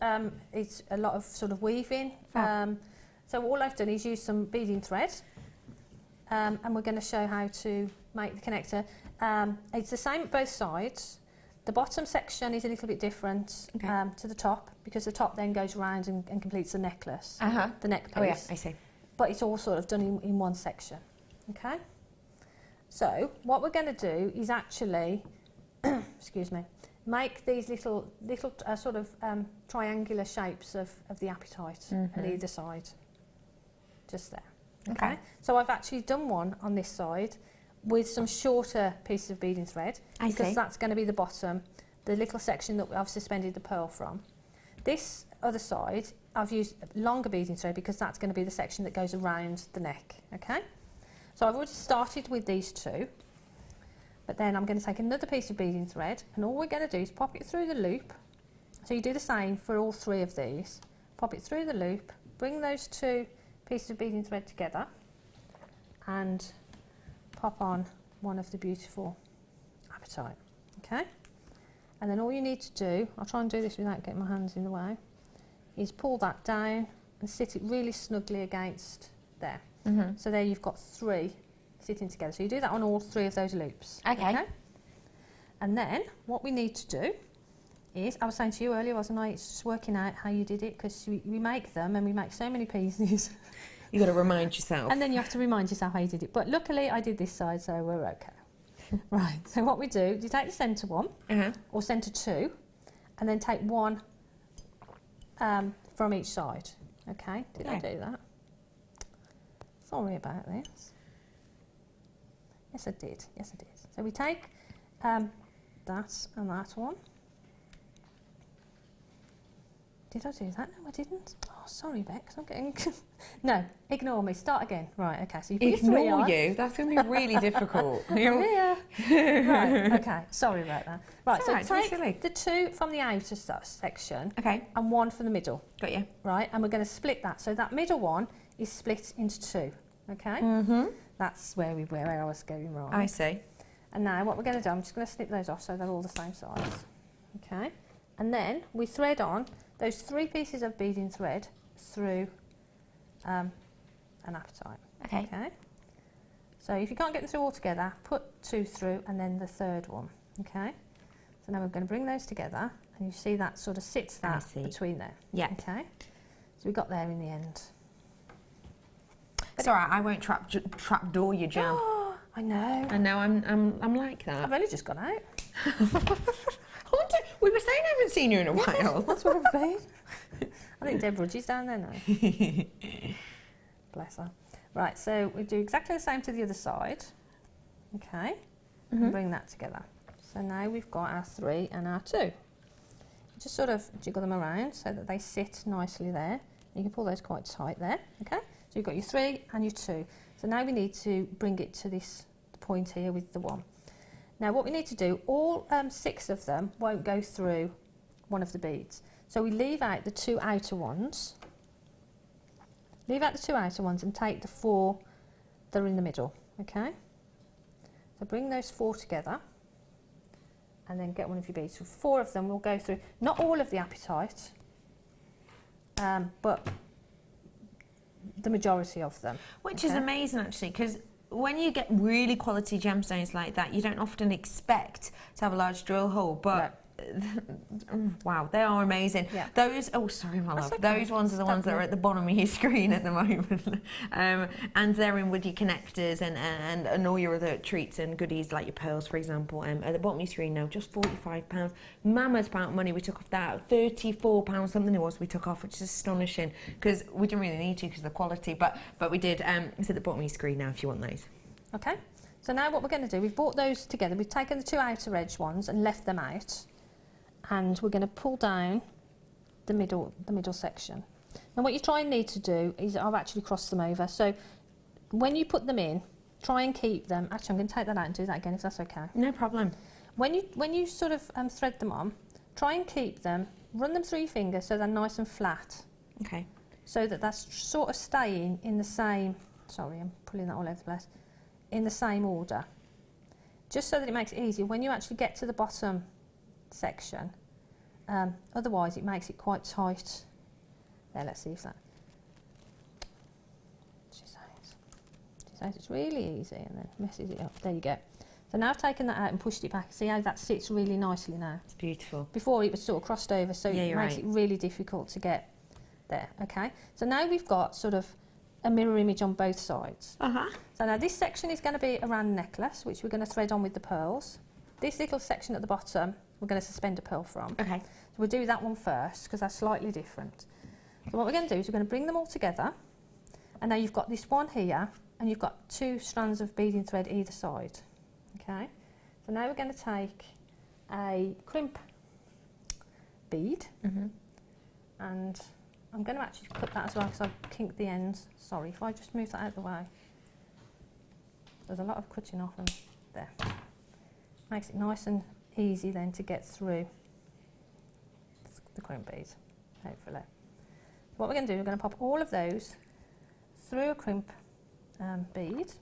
it's a lot of sort of weaving. So all I've done is use some beading thread, and we're going to show how to make the connector. It's the same at both sides. The bottom section is a little bit different to the top, because the top then goes round and completes the necklace, the neck piece. Oh yeah, I see. But it's all sort of done in one section. Okay. So what we're going to do is actually, excuse me, make these little sort of triangular shapes of the apatite at either side, just there. Okay. So I've actually done one on this side with some shorter pieces of beading thread, because that's going to be the bottom, the little section that I've suspended the pearl from. This other side, I've used longer beading thread, because that's going to be the section that goes around the neck. Okay, so I've already started with these two, but then I'm going to take another piece of beading thread, and all we're going to do is pop it through the loop. So you do the same for all three of these. Pop it through the loop, bring those two pieces of beading thread together, and pop on one of the beautiful apatite. Okay, and then all you need to do, I'll try and do this without getting my hands in the way, is pull that down and sit it really snugly against there. So there you've got three sitting together. So you do that on all three of those loops. Okay. And then what we need to do is, I was saying to you earlier, wasn't I, it's just working out how you did it, because we make them and we make so many pieces. You've got to remind yourself. And then you have to remind yourself how you did it. But luckily I did this side, so we're okay. Right, so what we do, you take the centre one, or centre two, and then take one from each side. Okay, did I do that? Sorry about this. Yes, I did. Yes, I did. So we take that and that one. Did I do that? No, I didn't. Oh, sorry, Bex, I'm getting... No, ignore me. Start again. Right, okay. So you put your 3 Ignore on. you? That's going to be really difficult. Yeah. Right, okay. Sorry about that. Right, It's so all right, don't be take the 2 from the outer section Okay, and 1 from the middle. got you. Right, and we're going to split that. So that middle one is split into 2. Okay? Mm-hmm. That's where I was going wrong. I see. And now what we're going to do, I'm just going to snip those off so they're all the same size. Okay? And then we thread on those 3 pieces of beading thread through an apatite. Okay. Okay? So if you can't get them through all together, put 2 through and then the 3rd one. Okay? So now we're going to bring those together and you see that sort of sits that between there. Yeah. Okay? So we got there in the end. It's all right. I won't trap door you, Jam. Oh, I know. And now I'm like that. I've only just got out. We were saying I haven't seen you in a while. That's what I've been. I think Deb Rudge's down there now. Bless her. Right, so we do exactly the same to the other side. Okay, and bring that together. So now we've got our 3 and our 2. Just sort of jiggle them around so that they sit nicely there. You can pull those quite tight there. Okay, so you've got your 3 and your 2. So now we need to bring it to this point here with the 1. Now what we need to do, all 6 of them won't go through one of the beads. So we leave out the 2 outer ones. Leave out the 2 outer ones and take the 4 that are in the middle, okay? So bring those 4 together and then get one of your beads. So 4 of them will go through, not all of the apatite, but the majority of them. Which is amazing actually, because when you get really quality gemstones like that, you don't often expect to have a large drill hole, but wow, they are amazing. Yeah. Those, oh sorry my love, those ones are the ones that are at the bottom of your screen at the moment. And they're in with your connectors and all your other treats and goodies like your pearls, for example. At the bottom of your screen now, just £45. Mammoth amount of money we took off that, £34 something it was we took off, which is astonishing because we didn't really need to because of the quality, but we did. It's at the bottom of your screen now if you want those. Okay, so now what we're going to do, we've brought those together, we've taken the 2 outer edge ones and left them out. And we're going to pull down the middle section. And what you try and need to do is, I've actually crossed them over, so when you put them in, try and keep them, actually I'm going to take that out and do that again if that's okay. No problem. When you sort of thread them on, try and keep them, run them through your fingers so they're nice and flat. Okay. So that that's sort of staying in the same, sorry I'm pulling that all over the place, in the same order. Just so that it makes it easier when you actually get to the bottom section. Otherwise it makes it quite tight. There, let's see if that... She says it's really easy and then messes it up. There you go. So now I've taken that out and pushed it back. See how that sits really nicely now? It's beautiful. Before it was sort of crossed over, so it makes it really difficult to get there. Okay, so now we've got sort of a mirror image on both sides. So now this section is going to be around the necklace, which we're going to thread on with the pearls. This little section at the bottom we're going to suspend a pearl from. Okay. So we'll do that one first because that's slightly different. So what we're going to do is we're going to bring them all together, and now you've got this one here and you've got 2 strands of beading thread either side. Okay. So now we're going to take a crimp bead, and I'm going to actually cut that as well because I've kinked the ends. Sorry, if I just move that out of the way. There's a lot of cutting off and there. Makes it nice and easy then to get through the crimp beads, hopefully. What we're going to do, we're going to pop all of those through a crimp bead,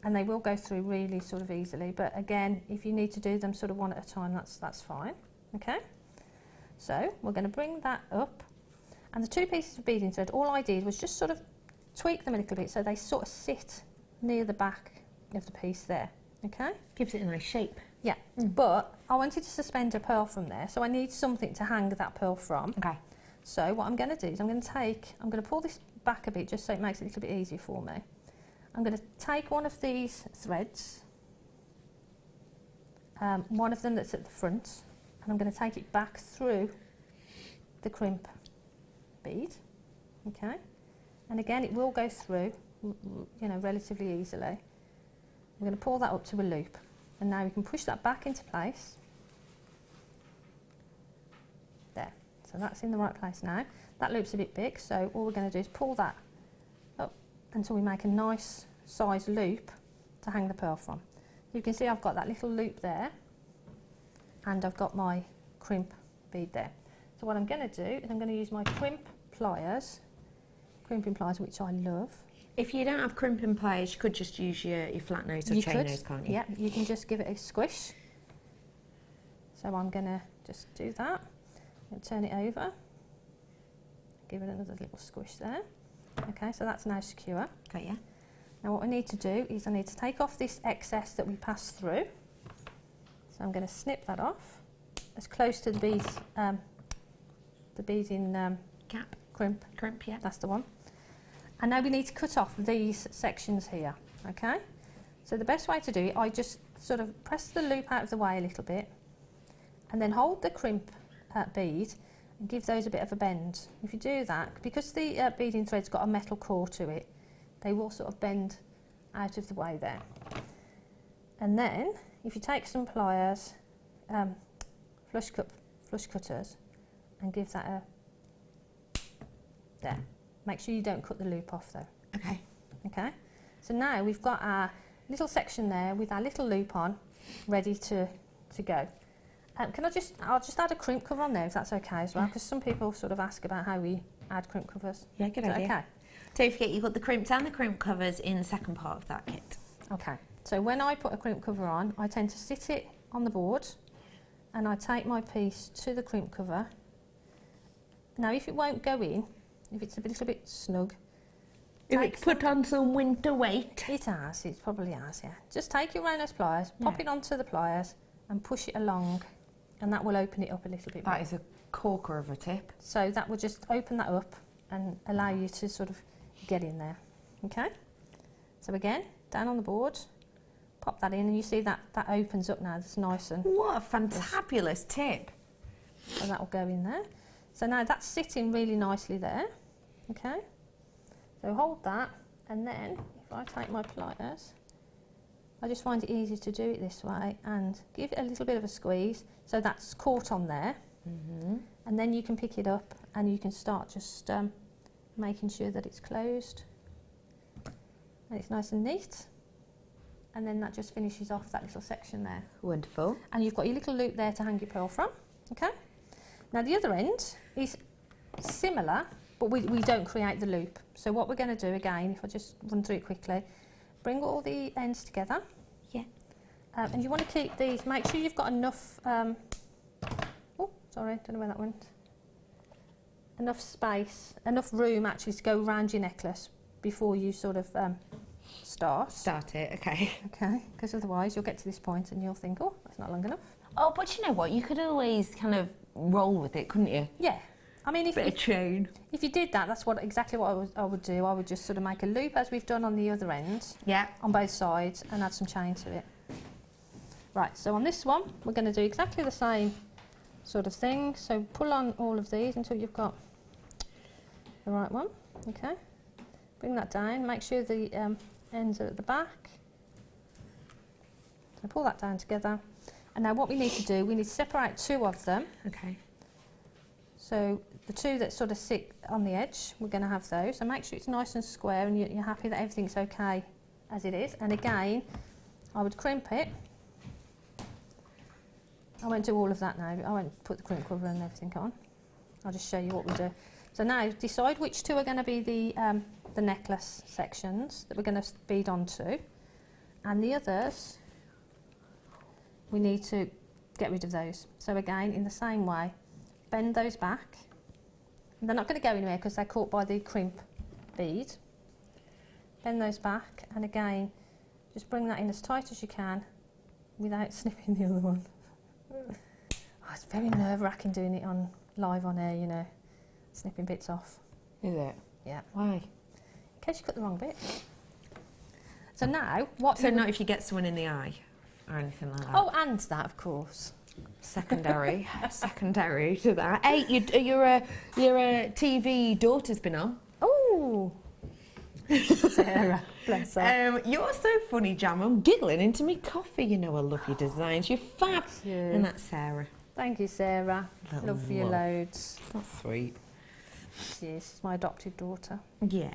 and they will go through really sort of easily, but again if you need to do them sort of one at a time, that's fine. Okay, so we're going to bring that up, and the 2 pieces of beading thread, all I did was just sort of tweak them a little bit so they sort of sit near the back of the piece there. Okay, gives it a nice shape. Yeah, but I wanted to suspend a pearl from there, so I need something to hang that pearl from. Okay. So what I'm going to do is I'm going to pull this back a bit just so it makes it a little bit easier for me. I'm going to take one of these threads, one of them that's at the front, and I'm going to take it back through the crimp bead. Okay, and again it will go through, you know, relatively easily. We're going to pull that up to a loop, and now we can push that back into place. There. So that's in the right place now. That loop's a bit big, so all we're going to do is pull that up until we make a nice size loop to hang the pearl from. You can see I've got that little loop there, and I've got my crimp bead there. So what I'm going to do is I'm going to use my crimping pliers, which I love. If you don't have crimping pliers, you could just use your flat nose or chain nose, can't you? Yeah, you can just give it a squish. So I'm going to just do that and turn it over. Give it another little squish there. Okay, so that's now secure. Okay, yeah. Now what I need to do is I need to take off this excess that we passed through. So I'm going to snip that off as close to the bead in Gap. crimp. Crimp, yeah. That's the one. And now we need to cut off these sections here, okay? So the best way to do it, I just sort of press the loop out of the way a little bit and then hold the crimp bead and give those a bit of a bend. If you do that, because the beading thread's got a metal core to it, they will sort of bend out of the way there. And then, if you take some pliers, flush cutters, and give that a, there. Make sure you don't cut the loop off though. Okay. Okay. So now we've got our little section there with our little loop on, ready to go. I'll just add a crimp cover on there if that's okay as well, because some people sort of ask about how we add crimp covers. Yeah, good idea. Okay. Don't forget you've got the crimps and the crimp covers in the second part of that kit. Okay. So when I put a crimp cover on, I tend to sit it on the board and I take my piece to the crimp cover. Now if it won't go in, if it's a little bit snug, If it's put on some winter weight. it probably has, yeah. Just take your round nose pliers, pop it onto the pliers and push it along, and that will open it up a little bit more. That is a corker of a tip. So that will just open that up and allow you to sort of get in there, okay? So again, down on the board, pop that in, and you see that opens up now, it's nice and... What a fantabulous tip. So that will go in there. So now that's sitting really nicely there, okay? So hold that, and then if I take my pliers, I just find it easy to do it this way and give it a little bit of a squeeze so that's caught on there. And then you can pick it up and you can start just making sure that it's closed and it's nice and neat. And then that just finishes off that little section there. Wonderful. And you've got your little loop there to hang your pearl from, okay? Now the other end is similar, but we don't create the loop. So what we're going to do again, if I just run through it quickly, bring all the ends together. Yeah. And you want to keep these, make sure you've got enough, oh, sorry, don't know where that went. Enough space, enough room actually to go around your necklace before you sort of start it, okay. Okay, because otherwise you'll get to this point and you'll think, oh, that's not long enough. Oh, but you know what? You could always kind of roll with it, couldn't you? Yeah. I mean, if you did that, that's exactly what I would do. I would just sort of make a loop as we've done on the other end, on both sides, and add some chain to it. Right, so on this one, we're going to do exactly the same sort of thing. So pull on all of these until you've got the right one. Okay, bring that down. Make sure the ends are at the back. So pull that down together. And now what we need to do, we need to separate two of them. Okay. So the two that sort of sit on the edge, we're going to have those. So make sure it's nice and square and you're happy that everything's okay as it is. And again, I would crimp it. I won't do all of that now. I won't put the crimp cover and everything on. I'll just show you what we do. So now decide which two are going to be the necklace sections that we're going to bead onto. And the others, we need to get rid of those. So again, in the same way, bend those back. They're not going to go anywhere because they're caught by the crimp bead. Bend those back, and again, just bring that in as tight as you can without snipping the other one. Oh, it's very nerve-wracking doing it live on air, you know, snipping bits off. Is it? Yeah. Why? In case you cut the wrong bit. So now, what? So not if you get someone in the eye or anything like that. Oh, and that, of course. Secondary to that. Hey, your TV daughter's been on. Oh, Sarah, bless her. You're so funny, Jam. I'm giggling into me coffee. You know I love your designs. You're fab. You. And that's Sarah. Thank you, Sarah. Little Love you love. loads. That's sweet. Yes, she's my adopted daughter. Yeah,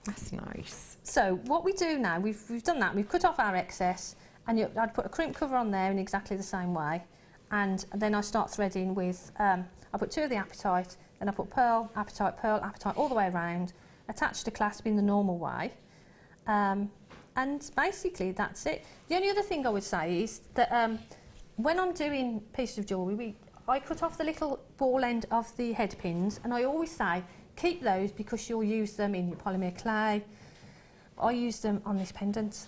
that's nice. So what we do now, we've done that. We've cut off our excess, and I'd put a crimp cover on there in exactly the same way, and then I start threading with. I put 2 of the apatite, then I put pearl, apatite all the way around, attach the clasp in the normal way, and basically that's it. The only other thing I would say is that when I'm doing pieces of jewellery, I cut off the little ball end of the head pins, and I always say keep those because you'll use them in your polymer clay. I use them on this pendant.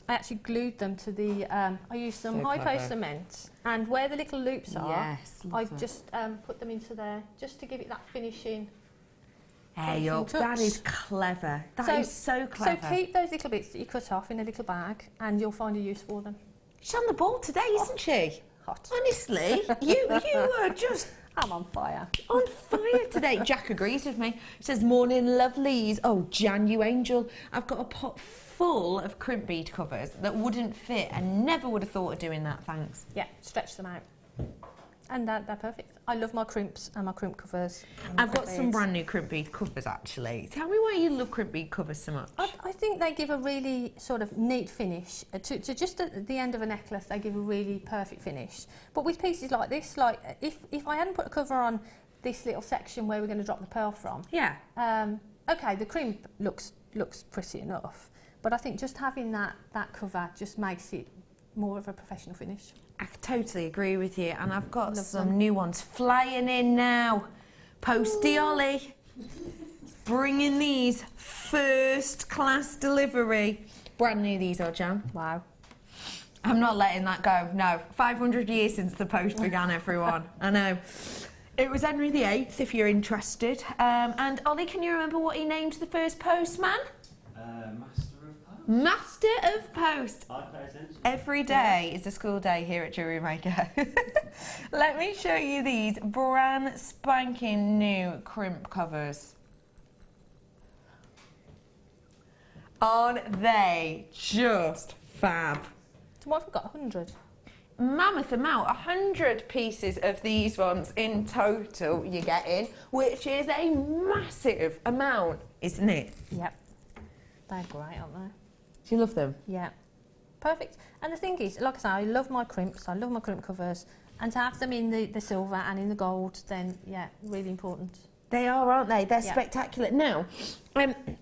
I actually glued them to the, I used some So hypo clever. cement, and where the little loops are, Yes, I love it. just put them into there, just to give it that finishing. Hey up, touch. that is clever. That is so clever. So keep those little bits that you cut off in a little bag, and you'll find a use for them. She's on the ball today, isn't she? Hot. Honestly, you are just I'm on fire. on fire today. Jack agrees with me. He says, morning lovelies. Oh, Jan, you angel. I've got a pot full of crimp bead covers that wouldn't fit. I never would have thought of doing that, thanks. Yeah, stretch them out. And they're perfect. I love my crimps and my crimp covers. and I've my got some beads. brand new crimp bead covers, actually. Tell me why you love crimp bead covers so much. I think they give a really sort of neat finish. To just at the end of a necklace, they give a really perfect finish. But with pieces like this, like if I hadn't put a cover on this little section where we're going to drop the pearl from, Yeah. okay, the crimp looks pretty enough. But I think just having that cover just makes it more of a professional finish. I totally agree with you, and I've got Love some them. new ones flying in now. Posty Ollie, bringing these first class delivery. Brand new these are, Jan. Wow. I'm not letting that go, no. 500 years since the post began, everyone. I know. It was Henry VIII, if you're interested. And Ollie, can you remember what he named the first postman? Master of Post. Master of Post. I pay attention. Every day is a school day here at JewelleryMaker. Let me show you these brand spanking new crimp covers. Aren't they just fab? So what have we got? 100. Mammoth amount, 100 pieces of these ones in total you're getting, which is a massive amount, isn't it? Yep. They're great, aren't they? Do you love them? Yeah. Perfect. And the thing is, like I say, I love my crimps, I love my crimp covers, and to have them in the silver and in the gold, then, yeah, really important. They are, aren't they? They're Yeah. spectacular. Now,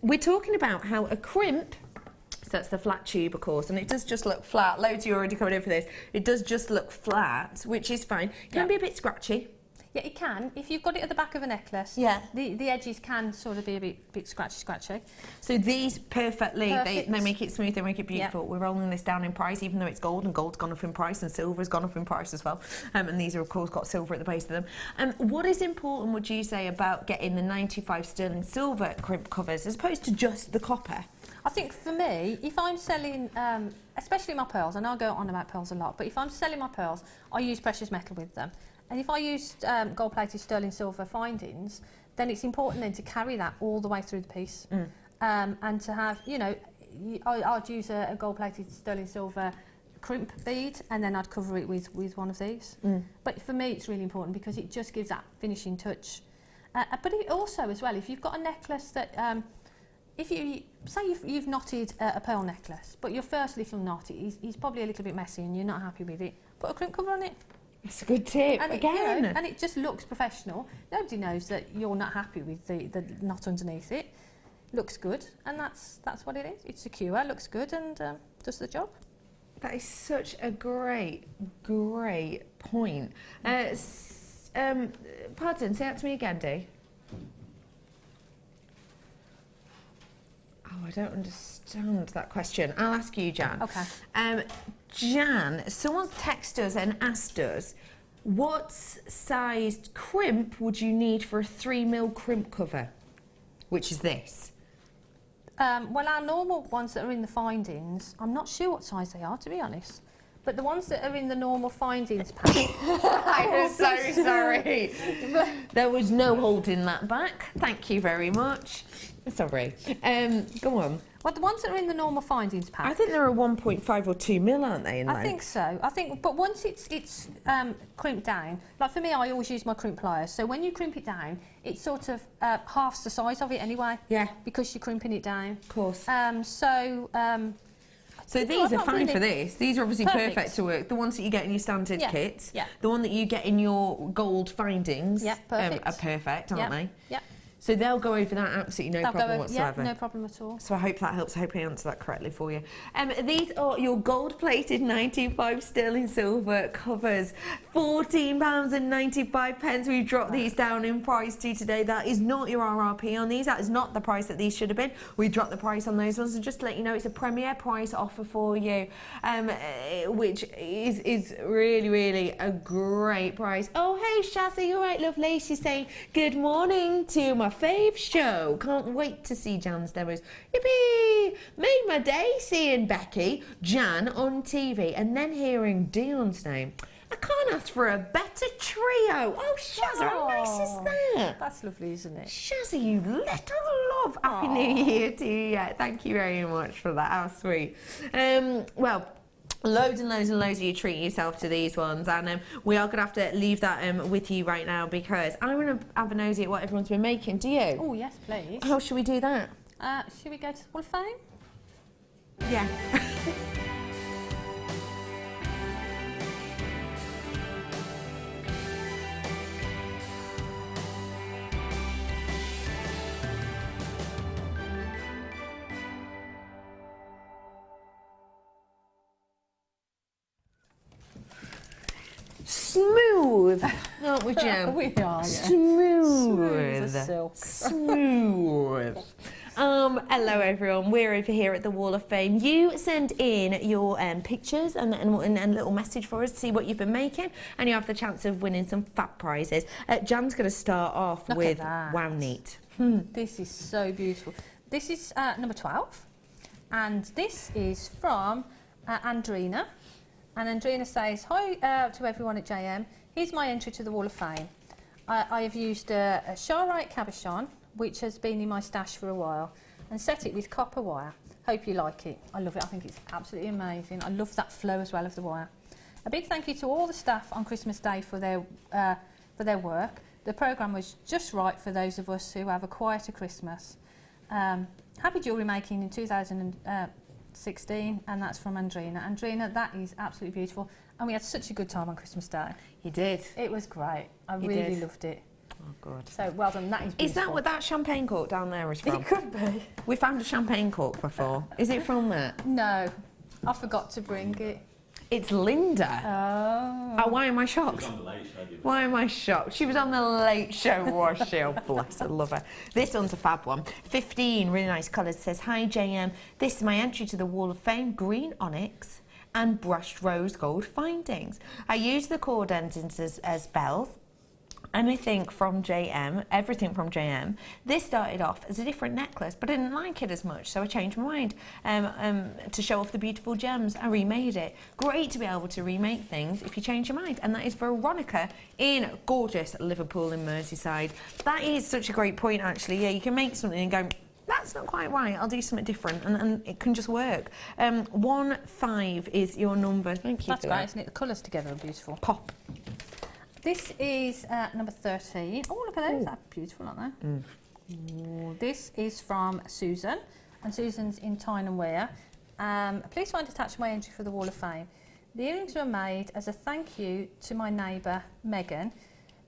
we're talking about how a crimp, so that's the flat tube, of course, and it does just look flat. Loads of you already coming in for this. It does just look flat, which is fine. Can Yeah. be a bit scratchy. Yeah, it can. If you've got it at the back of a necklace, Yeah. the edges can sort of be a bit scratchy. So these perfectly, they Perfect. make it smooth, they make it beautiful. Yeah. We're rolling this down in price, even though it's gold, and gold's gone up in price, and silver's gone up in price as well. And these are, of course, got silver at the base of them. What is important, would you say, about getting the 95 sterling silver crimp covers as opposed to just the copper? I think for me, if I'm selling, especially my pearls, and I'll go on about pearls a lot, but if I'm selling my pearls, I use precious metal with them. And if I use gold-plated sterling silver findings, then it's important then to carry that all the way through the piece. And to have, you know, I'd use a gold-plated sterling silver crimp bead, and then I'd cover it with one of these. But for me, it's really important because it just gives that finishing touch. But it also, as well, if you've got a necklace that... if you say you've knotted a pearl necklace, but your first little knot is probably a little bit messy and you're not happy with it, put a crimp cover on it. It's a good tip, And again. It, you know, and it just looks professional. Nobody knows that you're not happy with the knot underneath it. Looks good, and that's what it is. It's secure, looks good, and does the job. That is such a great point. Pardon, say that to me again, Dee. Oh, I don't understand that question. I'll ask you, Jan. Okay. Jan, someone's texted us and asked us, what sized crimp would you need for a 3mm crimp cover? Which is this. Well, our normal ones that are in the findings, I'm not sure what size they are, to be honest. But the ones that are in the normal findings pack. I am so sorry. There was no holding that back. Thank you very much. Sorry. Go on. Well, the ones that are in the normal findings pack. I think there are 1.5 or 2 mil, aren't they? In I think so. I think, but once it's crimped down, like for me, I always use my crimp pliers. So when you crimp it down, it sort of halves the size of it anyway. Yeah. Because you're crimping it down. Of course. So these are fine really for this. These are obviously perfect to work. The ones that you get in your standard kits. Yeah. The one that you get in your gold findings. Yeah, perfect. Are perfect, aren't they? Yeah. So they'll go over that absolutely no problem whatsoever. Yeah, no problem at all. So I hope that helps. I hope I answered that correctly for you. These are your gold-plated 95 sterling silver covers. £14.95. We've dropped these down in price to you today. That is not your RRP on these. That is not the price that these should have been. We dropped the price on those ones. And just to let you know, it's a premier price offer for you, which is really, really a great price. Oh, hey, Shazzy, you all right, lovely? She's saying, good morning to my fave show. Can't wait to see Jan's demos. Yippee! Made my day seeing Becky, Jan on TV and then hearing Dion's name. I can't ask for a better trio. Oh, Shazza, how nice is that? That's lovely, isn't it? Shazza, you little love. Happy New Year to you. Yeah, thank you very much for that. How sweet. Well, loads and loads and loads of you treat yourself to these ones, and we are going to have to leave that with you right now because I want to have a nosy at what everyone's been making. Do you? Oh, yes, please. How should we do that? Should we go to the Wall of Fame? Yeah. Smooth, aren't we, Jem? We are, yeah. Smooth. as silk. Smooth. Hello everyone, we're over here at the Wall of Fame. You send in your pictures and a little message for us to see what you've been making, and you have the chance of winning some fab prizes. Jan's going to start off with Wow Neat. This is so beautiful. This is number 12, and this is from Andrina. And Andrina says, hi to everyone at JM. Here's my entry to the Wall of Fame. I have used a Charite cabochon, which has been in my stash for a while, and set it with copper wire. Hope you like it. I love it. I think it's absolutely amazing. I love that flow as well of the wire. A big thank you to all the staff on Christmas Day for their work. The programme was just right for those of us who have a quieter Christmas. Happy jewellery making in 2016, and that's from Andrina. Andrina, that is absolutely beautiful, and we had such a good time on Christmas Day. You did. It was great. I really loved it. Oh, good. So, well done. That is beautiful. Is that what that champagne cork down there is from? It could be. We found a champagne cork before. Is it from that? No, I forgot to bring it. It's Linda. Oh. Why am I shocked? She was on the Late Show, didn't Why am I shocked? She was on the Late Show, was she? Oh, bless her, love her. This one's a fab one. 15, really nice colours. Says, hi JM, this is my entry to the Wall of Fame, green onyx and brushed rose gold findings. I use the cord endings as bells. Anything from JM, everything from JM. This started off as a different necklace, but I didn't like it as much, so I changed my mind to show off the beautiful gems. I remade it. Great to be able to remake things if you change your mind, and that is Veronica in gorgeous Liverpool in Merseyside. That is such a great point, actually. Yeah, you can make something and go, that's not quite right, I'll do something different, and it can just work. 15 is your number. Thank you. That's great, isn't it? The colours together are beautiful. Pop. This is number 13. Oh, look at those. They're beautiful, aren't they? Ooh, this is from Susan, and Susan's in Tyne & Wear. Please find attached my entry for the Wall of Fame. The earrings were made as a thank you to my neighbour, Megan,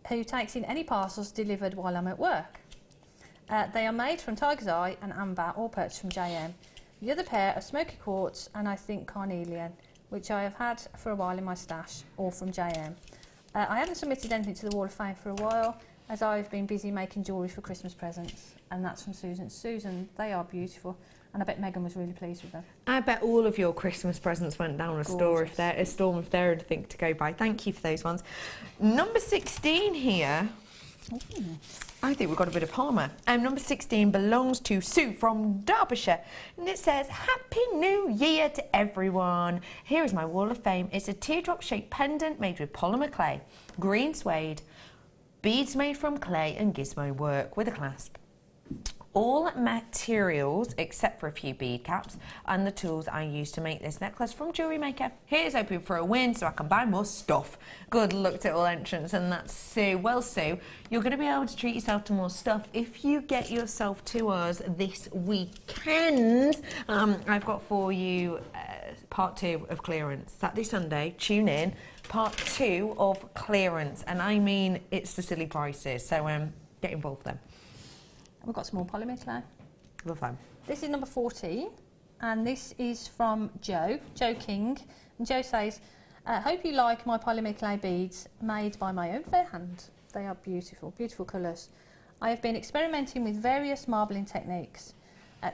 who takes in any parcels delivered while I'm at work. They are made from Tiger's Eye and Amber, all purchased from JM. The other pair are Smoky Quartz and I think Carnelian, which I have had for a while in my stash, all from JM. I haven't submitted anything to the Wall of Fame for a while, as I've been busy making jewellery for Christmas presents. And that's from Susan. Susan, they are beautiful, and I bet Megan was really pleased with them. I bet all of your Christmas presents went down a storm if they're anything to go by. Thank you for those ones. Number 16 here. I think we've got a bit of Palmer. Number 16 belongs to Sue from Derbyshire, and it says, Happy New Year to everyone. Here is my Wall of Fame. It's a teardrop-shaped pendant made with polymer clay, green suede, beads made from clay and gizmo work with a clasp. All materials, except for a few bead caps, and the tools I used to make this necklace from JewelleryMaker. Here's hoping for a win so I can buy more stuff. Good luck to all entrants, and that's Sue. Well, Sue, you're going to be able to treat yourself to more stuff if you get yourself to us this weekend. I've got for you part 2 of clearance. Saturday, Sunday, tune in. Part 2 of clearance, and I mean it's the silly prices, so get involved then. We've got some more polymer clay. Love them. This is number 14, and this is from Joe King. And Joe says, hope you like my polymer clay beads made by my own fair hand. They are beautiful, beautiful colours. I have been experimenting with various marbling techniques.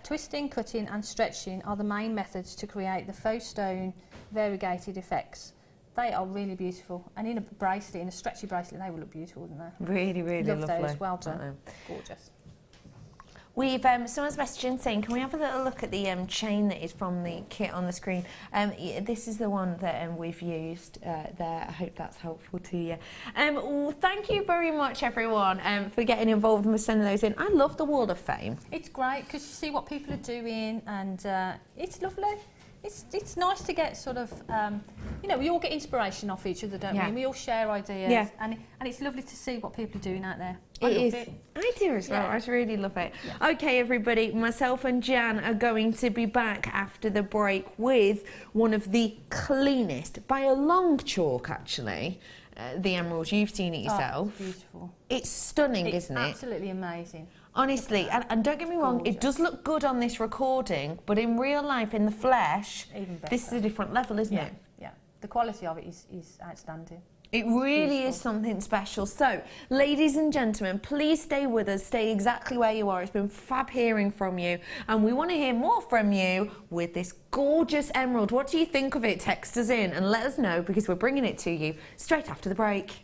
Twisting, cutting and stretching are the main methods to create the faux stone variegated effects. They are really beautiful, and in a bracelet, in a stretchy bracelet, they will look beautiful, wouldn't they? Really, really Love lovely. those, well done. Gorgeous. We've someone's messaging saying, can we have a little look at the chain that is from the kit on the screen? This is the one that we've used there. I hope that's helpful to you. Well, thank you very much, everyone, for getting involved and for sending those in. I love the Wall of Fame. It's great because you see what people are doing, and it's lovely. It's nice to get sort of, you know, we all get inspiration off each other, don't we? And we all share ideas, and it's lovely to see what people are doing out there. I love it. I do as well. I really love it. Yeah. Okay, everybody, myself and Jan are going to be back after the break with one of the cleanest, by a long chalk actually, the emeralds. You've seen it yourself. Oh, it's beautiful. It's stunning, isn't it? It's absolutely amazing. Honestly, and don't get me wrong, it does look good on this recording, but in real life, in the flesh, even better. This is a different level, isn't it? Yeah, the quality of it is outstanding. It really is something special. So, ladies and gentlemen, please stay with us, stay exactly where you are. It's been fab hearing from you, and we want to hear more from you with this gorgeous emerald. What do you think of it? Text us in and let us know, because we're bringing it to you straight after the break.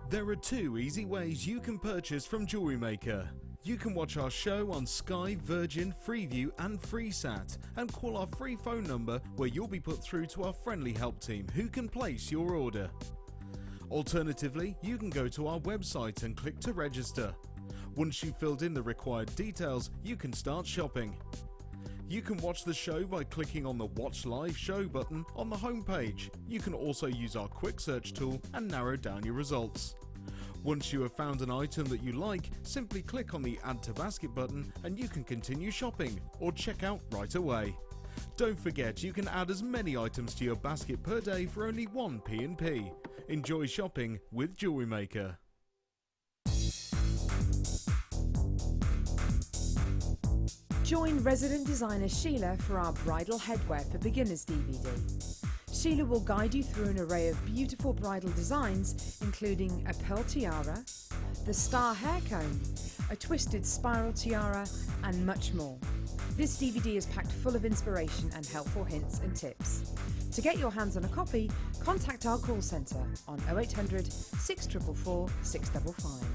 There are 2 easy ways you can purchase from JewelleryMaker. You can watch our show on Sky, Virgin, Freeview and FreeSat, and call our free phone number where you'll be put through to our friendly help team who can place your order. Alternatively, you can go to our website and click to register. Once you've filled in the required details, you can start shopping. You can watch the show by clicking on the Watch Live Show button on the homepage. You can also use our quick search tool and narrow down your results. Once you have found an item that you like, simply click on the Add to Basket button and you can continue shopping or check out right away. Don't forget, you can add as many items to your basket per day for only 1 P&P. Enjoy shopping with JewelleryMaker. Join resident designer Sheila for our Bridal Headwear for Beginners DVD. Sheila will guide you through an array of beautiful bridal designs, including a pearl tiara, the star hair comb, a twisted spiral tiara, and much more. This DVD is packed full of inspiration and helpful hints and tips. To get your hands on a copy, contact our call centre on 0800 644 655.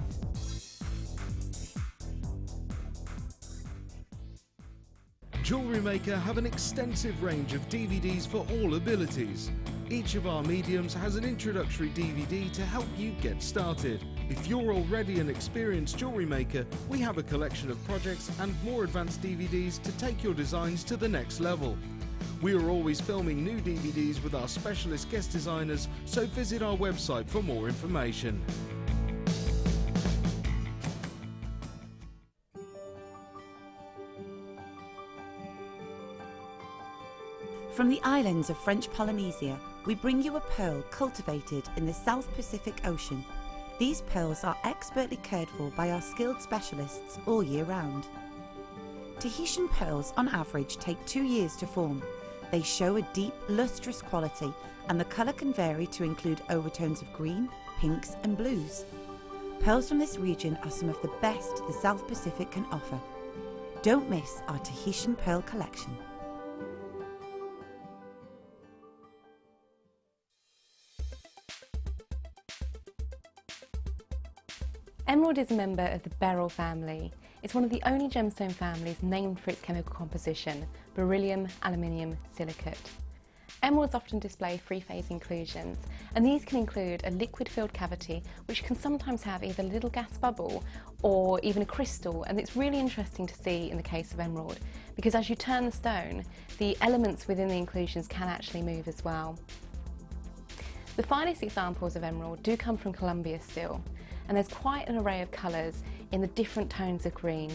JewelleryMaker have an extensive range of DVDs for all abilities. Each of our mediums has an introductory DVD to help you get started. If you're already an experienced jewellery maker, we have a collection of projects and more advanced DVDs to take your designs to the next level. We are always filming new DVDs with our specialist guest designers, so visit our website for more information. From the islands of French Polynesia, we bring you a pearl cultivated in the South Pacific Ocean. These pearls are expertly cared for by our skilled specialists all year round. Tahitian pearls on average take 2 years to form. They show a deep, lustrous quality, and the colour can vary to include overtones of green, pinks and blues. Pearls from this region are some of the best the South Pacific can offer. Don't miss our Tahitian pearl collection. Emerald is a member of the beryl family. It's one of the only gemstone families named for its chemical composition, beryllium, aluminium, silicate. Emeralds often display three-phase inclusions, and these can include a liquid-filled cavity, which can sometimes have either a little gas bubble or even a crystal, and it's really interesting to see in the case of emerald, because as you turn the stone, the elements within the inclusions can actually move as well. The finest examples of emerald do come from Colombia still, and there's quite an array of colours in the different tones of green.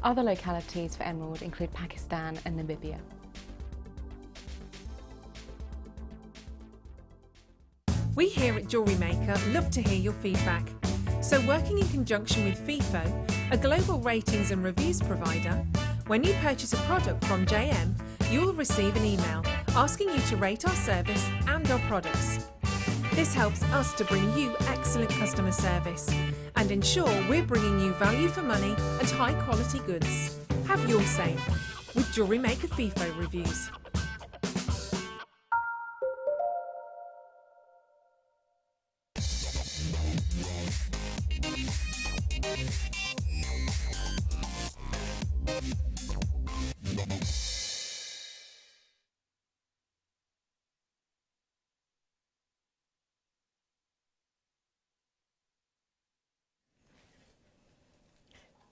Other localities for emerald include Pakistan and Namibia. We here at JewelleryMaker love to hear your feedback. So working in conjunction with FIFO, a global ratings and reviews provider, when you purchase a product from JM, you will receive an email asking you to rate our service and our products. This helps us to bring you excellent customer service and ensure we're bringing you value for money and high quality goods. Have your say with JewelleryMaker FIFO reviews.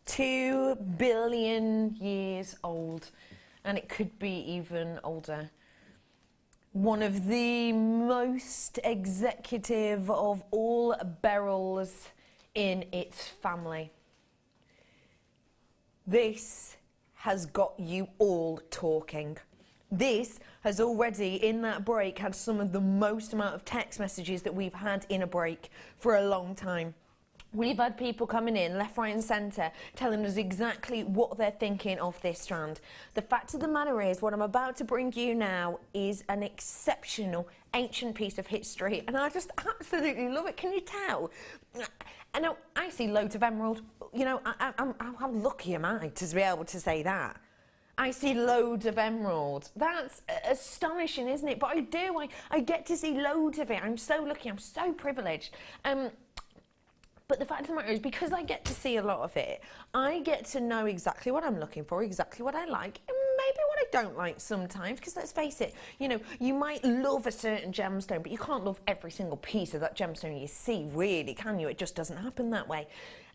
$2 billion years old, and it could be even older. One of the most executive of all beryls in its family. This has got you all talking. This has already, in that break, had some of the most amount of text messages that we've had in a break for a long time. We've had people coming in, left, right and centre, telling us exactly what they're thinking of this strand. The fact of the matter is, what I'm about to bring you now is an exceptional, ancient piece of history, and I just absolutely love it. Can you tell? I know, I see loads of emerald. You know, how lucky am I to be able to say that? I see loads of emerald. That's astonishing, isn't it? But I do. I get to see loads of it. I'm so lucky. I'm so privileged. But the fact of the matter is, because I get to see a lot of it, I get to know exactly what I'm looking for, exactly what I like, and maybe what I don't like sometimes, because let's face it, you know, you might love a certain gemstone, but you can't love every single piece of that gemstone you see, really, can you? It just doesn't happen that way.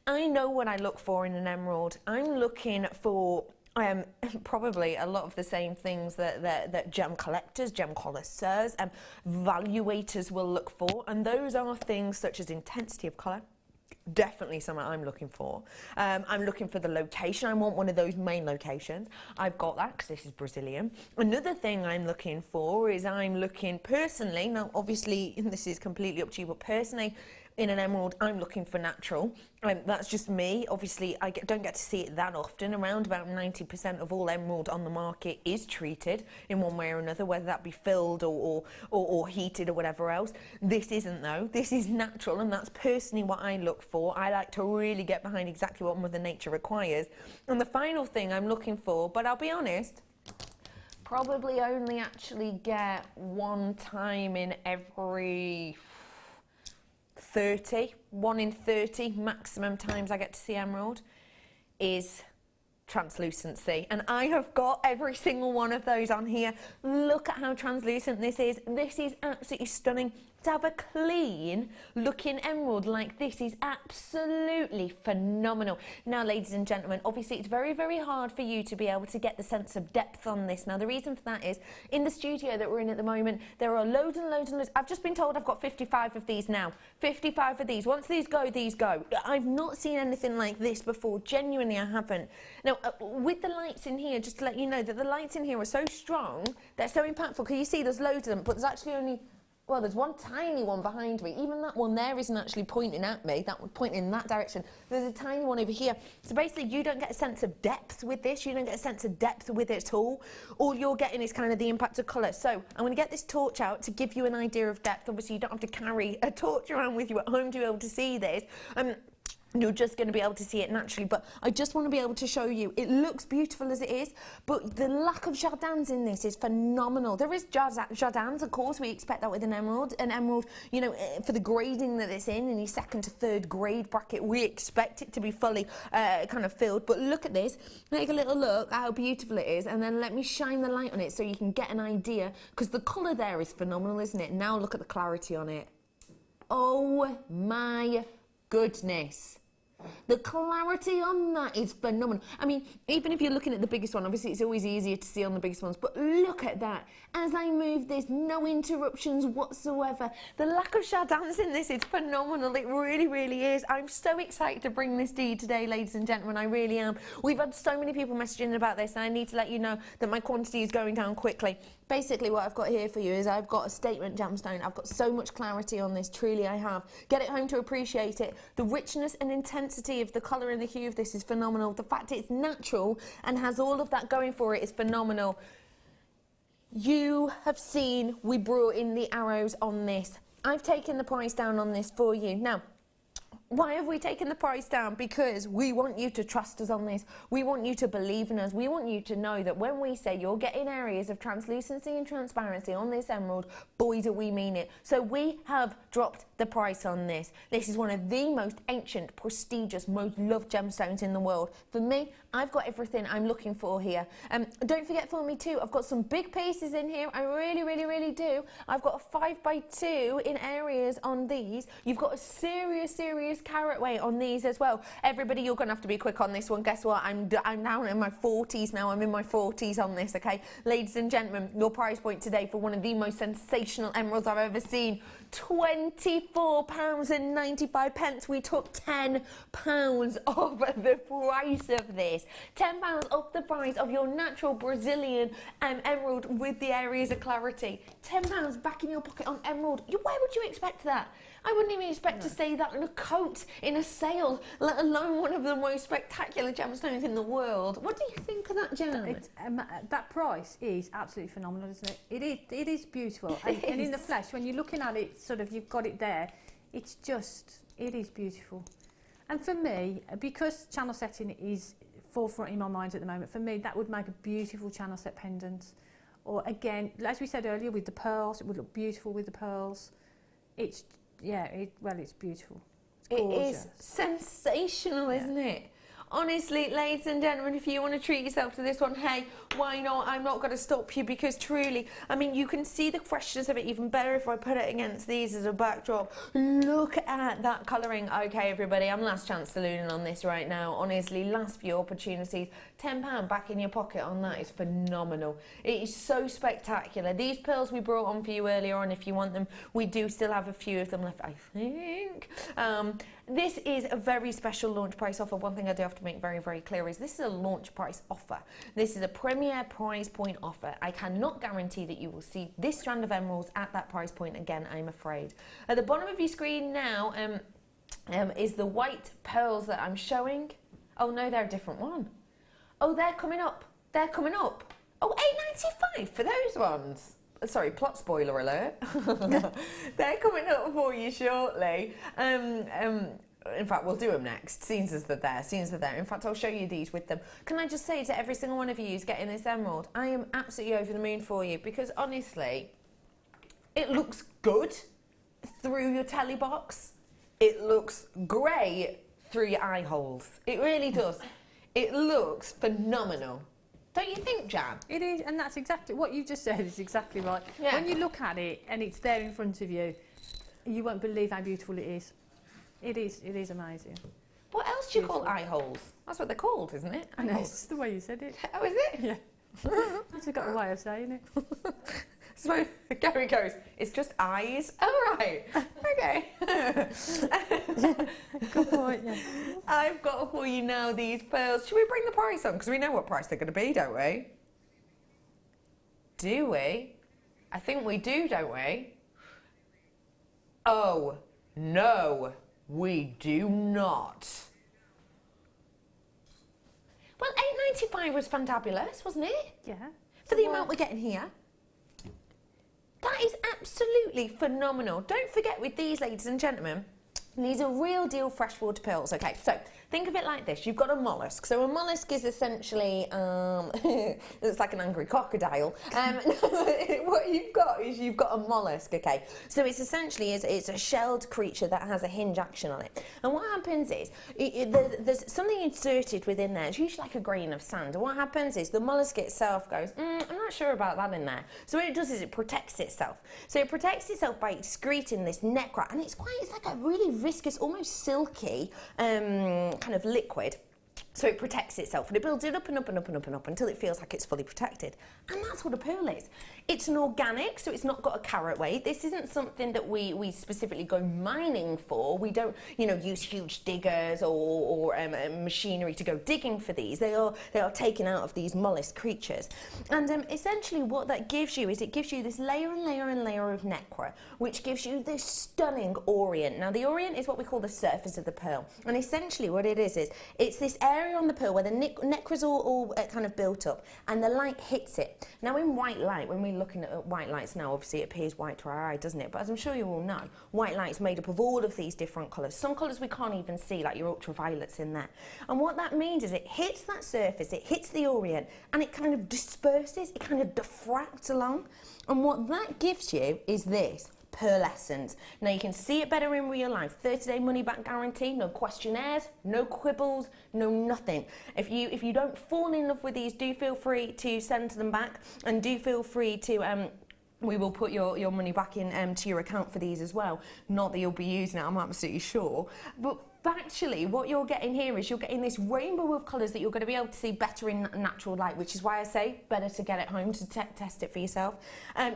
I know what I look for in an emerald. I'm looking for probably a lot of the same things that gem collectors, gem connoisseurs, valuators will look for, and those are things such as intensity of colour. Definitely something I'm looking for. I'm looking for the location. I want one of those main locations. I've got that because this is Brazilian. Another thing I'm looking for is I'm looking personally, now obviously this is completely up to you, but personally in an emerald I'm looking for natural. That's just me. Obviously I don't get to see it that often. Around about 90% of all emerald on the market is treated in one way or another, whether that be filled or heated or whatever else. This isn't though. This is natural, and that's personally what I look for. I like to really get behind exactly what Mother Nature requires. And the final thing I'm looking for, but I'll be honest, probably only actually get one time in every 30, 1 in 30 maximum times I get to see emerald, is translucency. And I have got every single one of those on here. Look at how translucent this is. This is absolutely stunning. To have a clean looking emerald like this is absolutely phenomenal. Now, ladies and gentlemen, obviously it's very, very hard for you to be able to get the sense of depth on this. Now, the reason for that is in the studio that we're in at the moment, there are loads and loads and loads. I've just been told I've got 55 of these now. 55 of these. Once these go, these go. I've not seen anything like this before. Genuinely, I haven't. Now, with the lights in here, just to let you know that the lights in here are so strong, they're so impactful. Can you see there's loads of them, but there's actually only well, there's one tiny one behind me. Even that one there isn't actually pointing at me. That one pointing in that direction. There's a tiny one over here. So basically, you don't get a sense of depth with this. You don't get a sense of depth with it at all. All you're getting is kind of the impact of colour. So I'm going to get this torch out to give you an idea of depth. Obviously, you don't have to carry a torch around with you at home to be able to see this. You're just going to be able to see it naturally, but I just want to be able to show you. It looks beautiful as it is, but the lack of jardins in this is phenomenal. There is jardins, of course, we expect that with an emerald. An emerald, you know, for the grading that it's in your second to third grade bracket, we expect it to be fully kind of filled. But look at this, take a little look at how beautiful it is, and then let me shine the light on it so you can get an idea, because the colour there is phenomenal, isn't it? Now look at the clarity on it. Oh my goodness. The clarity on that is phenomenal. I mean, even if you're looking at the biggest one, obviously it's always easier to see on the biggest ones, but look at that. As I move this, no interruptions whatsoever. The lack of jardins in this is phenomenal. It really, really is. I'm so excited to bring this to you today, ladies and gentlemen. I really am. We've had so many people messaging about this, and I need to let you know that my quantity is going down quickly. Basically, what I've got here for you is I've got a statement gemstone. I've got so much clarity on this, truly I have. Get it home to appreciate it. The richness and intensity of the colour and the hue of this is phenomenal. The fact it's natural and has all of that going for it is phenomenal. You have seen we brought in the arrows on this. I've taken the price down on this for you. Now, why have we taken the price down? Because we want you to trust us on this. We want you to believe in us. We want you to know that when we say you're getting areas of translucency and transparency on this emerald, boy, do we mean it. So we have dropped the price on this. This is one of the most ancient, prestigious, most loved gemstones in the world. For me, I've got everything I'm looking for here. Don't forget for me too, I've got some big pieces in here. I really, really, really do. I've got a 5x2 in areas on these. You've got a serious carat weight on these as well. Everybody, you're going to have to be quick on this one. Guess what? I'm down in my 40s now. I'm in my 40s on this, okay? Ladies and gentlemen, your price point today for one of the most sensational emeralds I've ever seen, £24.95. We took £10 off the price of this. £10 off the price of your natural Brazilian emerald with the areas of clarity. £10 back in your pocket on emerald. Where would you expect that? I wouldn't even expect to see that in a coat, in a sale, let alone one of the most spectacular gemstones in the world. What do you think of that, Jan? That price is absolutely phenomenal, isn't it? It is beautiful. And in the flesh, when you're looking at it, sort of, you've got it there, it is beautiful. And for me, because channel setting is forefront in my mind at the moment, for me, that would make a beautiful channel set pendant. Or again, as we said earlier, with the pearls, it would look beautiful with the pearls. It's beautiful. It's gorgeous. It is sensational, isn't it? Honestly, ladies and gentlemen, if you want to treat yourself to this one, hey, why not? I'm not going to stop you, because truly, I mean, you can see the freshness of it even better if I put it against these as a backdrop. Look at that colouring. Okay, everybody, I'm last chance sallooning on this right now. Honestly, last few opportunities. £10 back in your pocket on that is phenomenal. It is so spectacular. These pearls we brought on for you earlier on, if you want them, we do still have a few of them left, I think. This is a very special launch price offer. One thing I do have to make very, very clear is this is a launch price offer. This is a premier price point offer. I cannot guarantee that you will see this strand of emeralds at that price point again, I'm afraid. At the bottom of your screen now is the white pearls that I'm showing. Oh no, they're a different one. Oh, they're coming up. They're coming up. Oh, £8.95 for those ones. Sorry, plot spoiler alert. They're coming up for you shortly. In fact, we'll do them next. Seems as they're there. In fact, I'll show you these with them. Can I just say to every single one of you who's getting this emerald, I am absolutely over the moon for you, because honestly, it looks good through your telly box. It looks great through your eye holes. It really does. It looks phenomenal. Don't you think, Jan? It is, and that's exactly what you just said is exactly right. Yeah. When you look at it and it's there in front of you, you won't believe how beautiful it is. It is amazing. What else do you call eye holes? That's what they're called, isn't it? I know, it's the way you said it. Oh, is it? Yeah. I just got a way of saying it. So Gary goes, it's just eyes. Oh, right. Okay. Good point, yeah. I've got for you now these pearls. Should we bring the price on? Because we know what price they're going to be, don't we? Do we? I think we do, don't we? Oh, no, we do not. Well, £8.95 was fantabulous, wasn't it? Yeah. For the amount we're getting here. That is absolutely phenomenal. Don't forget with these, ladies and gentlemen, these are real deal freshwater pearls. Okay, so think of it like this. You've got a mollusk. So a mollusk is essentially, it's like an angry crocodile. What you've got is you've got a mollusk, okay? So it's essentially, it's a shelled creature that has a hinge action on it. And what happens is, there's something inserted within there. It's usually like a grain of sand. And what happens is the mollusk itself goes, I'm not sure about that in there. So what it does is it protects itself. So it protects itself by excreting this necra. And it's like a really viscous, almost silky kind of liquid. So it protects itself and it builds it up and up and up and up and up until it feels like it's fully protected. And that's what a pearl is. It's an organic, so it's not got a carat weight. This isn't something that we specifically go mining for. We don't, use huge diggers or machinery to go digging for these. They are taken out of these mollusk creatures. And essentially what that gives you is it gives you this layer and layer and layer of necra, which gives you this stunning orient. Now the orient is what we call the surface of the pearl. And essentially what it is it's this area on the pearl where the necra's all kind of built up and the light hits it. Now in white light, when we're looking at white lights now, obviously it appears white to our eye, doesn't it? But as I'm sure you all know, white light's made up of all of these different colours. Some colours we can't even see, like your ultraviolets in there. And what that means is it hits that surface, it hits the orient, and it kind of disperses, it kind of diffracts along. And what that gives you is this. Pearlescence. Now you can see it better in real life. 30-day money back guarantee, no questionnaires, no quibbles, no nothing. If you don't fall in love with these, do feel free to send them back, and do feel free to we will put your money back in to your account for these as well. Not that you'll be using it, I'm absolutely sure. But actually, what you're getting here is you're getting this rainbow of colours that you're going to be able to see better in natural light, which is why I say better to get it home to test it for yourself.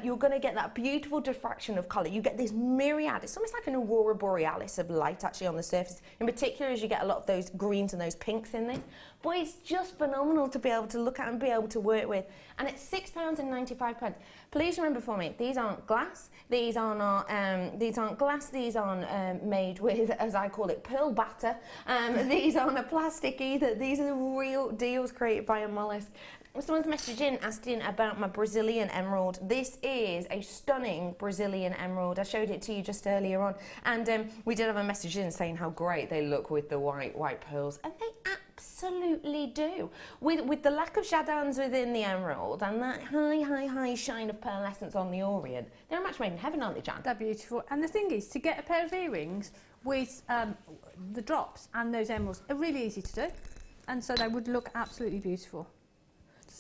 You're going to get that beautiful diffraction of colour. You get this myriad, it's almost like an aurora borealis of light actually on the surface, in particular as you get a lot of those greens and those pinks in this. Boy, it's just phenomenal to be able to look at and be able to work with. And it's £6.95. Please remember for me, these aren't glass, these aren't glass, these aren't made with, as I call it, pearl batter. These aren't a plastic either. These are the real deals created by a mollusk. Someone's messaged in asking about my Brazilian emerald. This is a stunning Brazilian emerald. I showed it to you just earlier on. And we did have a message in saying how great they look with the white pearls. And they absolutely do. With the lack of jadans within the emerald and that high shine of pearlescence on the orient, they're a match made in heaven, aren't they, Jan? They're beautiful. And the thing is, to get a pair of earrings with the drops and those emeralds are really easy to do. And so they would look absolutely beautiful.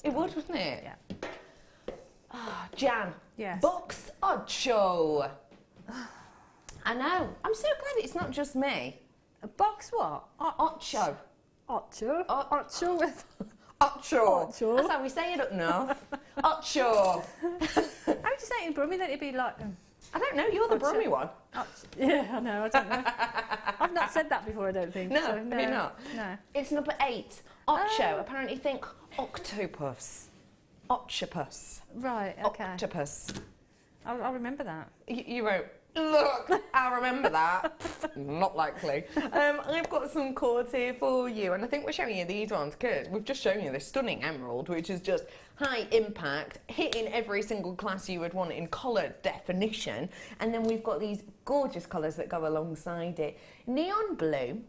It would, wouldn't it? Yeah. Oh, Jan. Yes. Box Ocho. I know. I'm so glad it's not just me. A box what? Ocho. Ocho? Ocho with... Ocho. Ocho. That's how we say it up north. Ocho. How would you say it in Brummie? Then it'd be like... I don't know, you're the Brummie one. Yeah, I know, I don't know. I've not said that before, I don't think. No, so, have you not? No. It's number 8. Ocho. Apparently think octopus. Octopus. Right, okay. Octopus. I'll remember that. You wrote, look, I'll remember that. Not likely. I've got some cords here for you, and I think we're showing you these ones because we've just shown you this stunning emerald, which is just high impact, hitting every single class you would want in colour definition. And then we've got these gorgeous colours that go alongside it. Neon blue,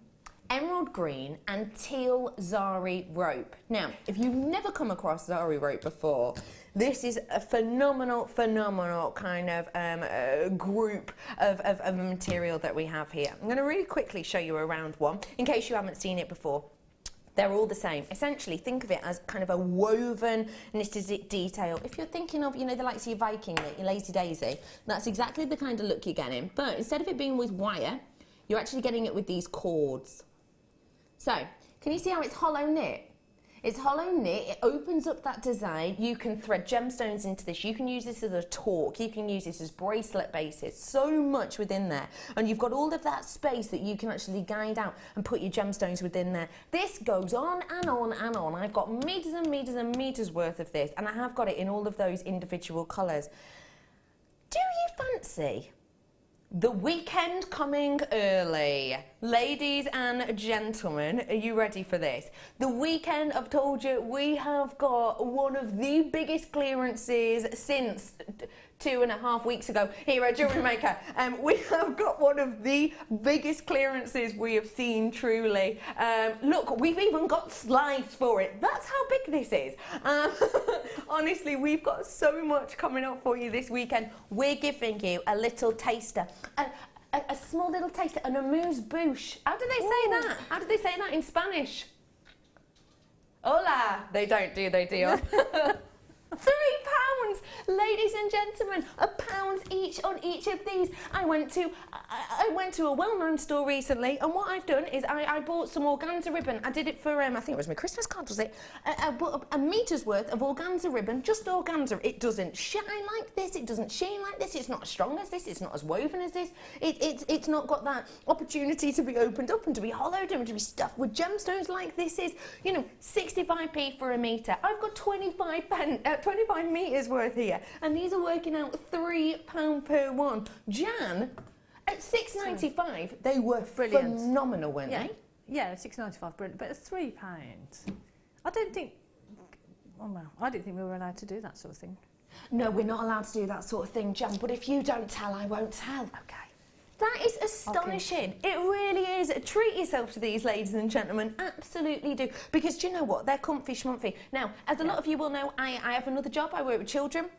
emerald green and teal Zari rope. Now, if you've never come across Zari rope before, this is a phenomenal kind of group of material that we have here. I'm going to really quickly show you around one, in case you haven't seen it before. They're all the same. Essentially, think of it as kind of a woven knitted detail. If you're thinking of, the likes of your Viking knit, your Lazy Daisy, that's exactly the kind of look you're getting. But instead of it being with wire, you're actually getting it with these cords. So, can you see how it's hollow knit? It's hollow knit, it opens up that design. You can thread gemstones into this. You can use this as a torque. You can use this as bracelet bases. So much within there. And you've got all of that space that you can actually guide out and put your gemstones within there. This goes on and on and on. I've got meters and meters and meters worth of this, and I have got it in all of those individual colours. Do you fancy The weekend coming early. Ladies and gentlemen, are you ready for this? The weekend, I've told you, we have got one of the biggest clearances since 2.5 weeks ago here at JewelleryMaker. We have got one of the biggest clearances we have seen, truly. Look, we've even got slides for it. That's how big this is. Honestly, we've got so much coming up for you this weekend. We're giving you a little taster. A small little taster, an amuse-bouche. How do they say that? How do they say that in Spanish? Hola. They don't, do they, dear? £3, ladies and gentlemen, £1 each on each of these. I went to a well-known store recently, and what I've done is I bought some organza ribbon. I did it for I think it was my Christmas card, was it? I bought a meter's worth of organza ribbon, just organza. It doesn't shine like this. It doesn't sheen like this. It's not as strong as this. It's not as woven as this. It's not got that opportunity to be opened up and to be hollowed and to be stuffed with gemstones like this is. You know, 65p for a meter. I've got 25 meters worth here, and these are working out £3 per one. Jan, at $6.95, they were brilliant. Phenomenal, weren't they? Yeah, $6.95, brilliant. But at £3, I don't think. Oh no, I didn't think we were allowed to do that sort of thing. No, we're not allowed to do that sort of thing, Jan. But if you don't tell, I won't tell. Okay. That is astonishing. Okay. It really is. Treat yourself to these, ladies and gentlemen. Absolutely do. Because do you know what? They're comfy schmumpy. Now, as a lot of you will know, I have another job. I work with children.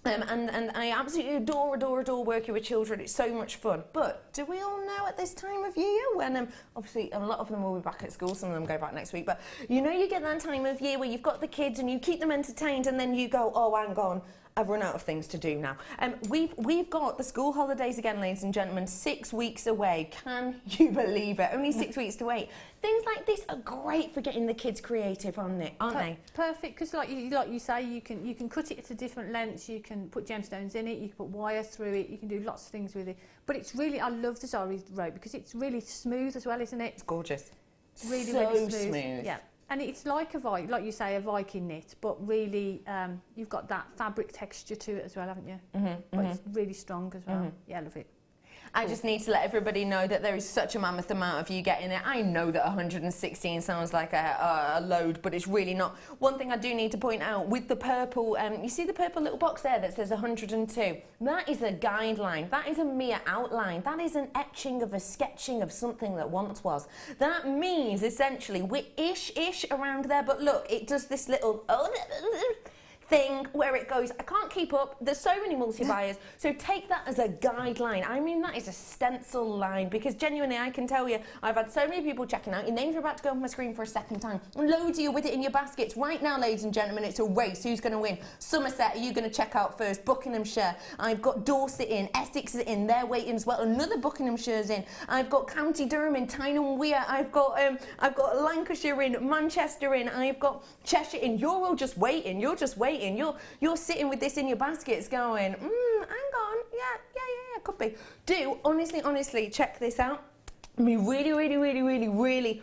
And I absolutely adore working with children. It's so much fun. But do we all know at this time of year when, obviously a lot of them will be back at school, some of them go back next week, but you know you get that time of year where you've got the kids and you keep them entertained and then you go, oh, hang on, I've run out of things to do now. We've got the school holidays again, ladies and gentlemen, 6 weeks away. Can you believe it? Only 6 weeks to wait. Things like this are great for getting the kids creative, aren't they? Perfect, because like you say, you can cut it to different lengths. You can put gemstones in it. You can put wire through it. You can do lots of things with it. But it's really, I love the Zari rope because it's really smooth as well, isn't it? It's gorgeous. Really, so really smooth. Yeah. And it's like like you say, a Viking knit, but really you've got that fabric texture to it as well, haven't you? But it's really strong as well. Yeah, I love it. I just need to let everybody know that there is such a mammoth amount of you getting it. I know that 116 sounds like a load, but it's really not. One thing I do need to point out, with the purple, you see the purple little box there that says 102? That is a guideline. That is a mere outline. That is an etching of a sketching of something that once was. That means, essentially, we're ish around there, but look, it does this little thing where it goes, I can't keep up, there's so many multi-buyers, so take that as a guideline. I mean, that is a stencil line, because genuinely I can tell you, I've had so many people checking out, your names are about to go on my screen for a second time, and loads of you with it in your baskets. Right now, ladies and gentlemen, it's a race. Who's going to win? Somerset, are you going to check out first? Buckinghamshire, I've got Dorset in, Essex is in, they're waiting as well, another Buckinghamshire's in, I've got County Durham in, Tyne and Wear, I've got Lancashire in, Manchester in, I've got Cheshire in. You're all just waiting, you're You're sitting with this in your baskets going, hang on, yeah, could be. Do, honestly, check this out. Be really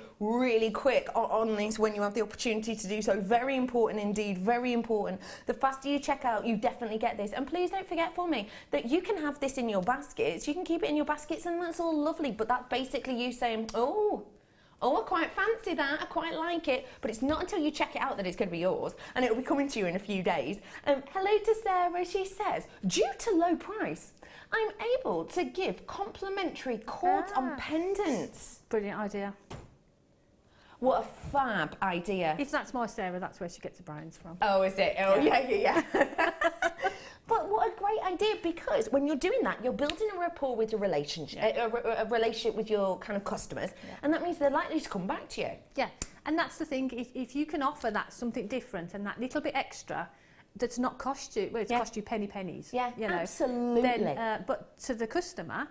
quick on this when you have the opportunity to do so. Very important indeed, very important. The faster you check out, you definitely get this. And please don't forget for me that you can have this in your baskets. You can keep it in your baskets and that's all lovely, but that's basically you saying, oh, I quite fancy that, I quite like it, but it's not until you check it out that it's going to be yours, and it'll be coming to you in a few days. Hello to Sarah, she says, due to low price, I'm able to give complimentary cords on pendants. Brilliant idea. What a fab idea. If that's my Sarah, that's where she gets the brains from. Oh, is it? Oh, yeah. But what a great idea, because when you're doing that, you're building a rapport with your relationship, a relationship with your kind of customers, and that means they're likely to come back to you. Yeah, and that's the thing, if you can offer that something different and that little bit extra that's not cost you, well, it's cost you pennies. Yeah, you know, absolutely. Then, but to the customer,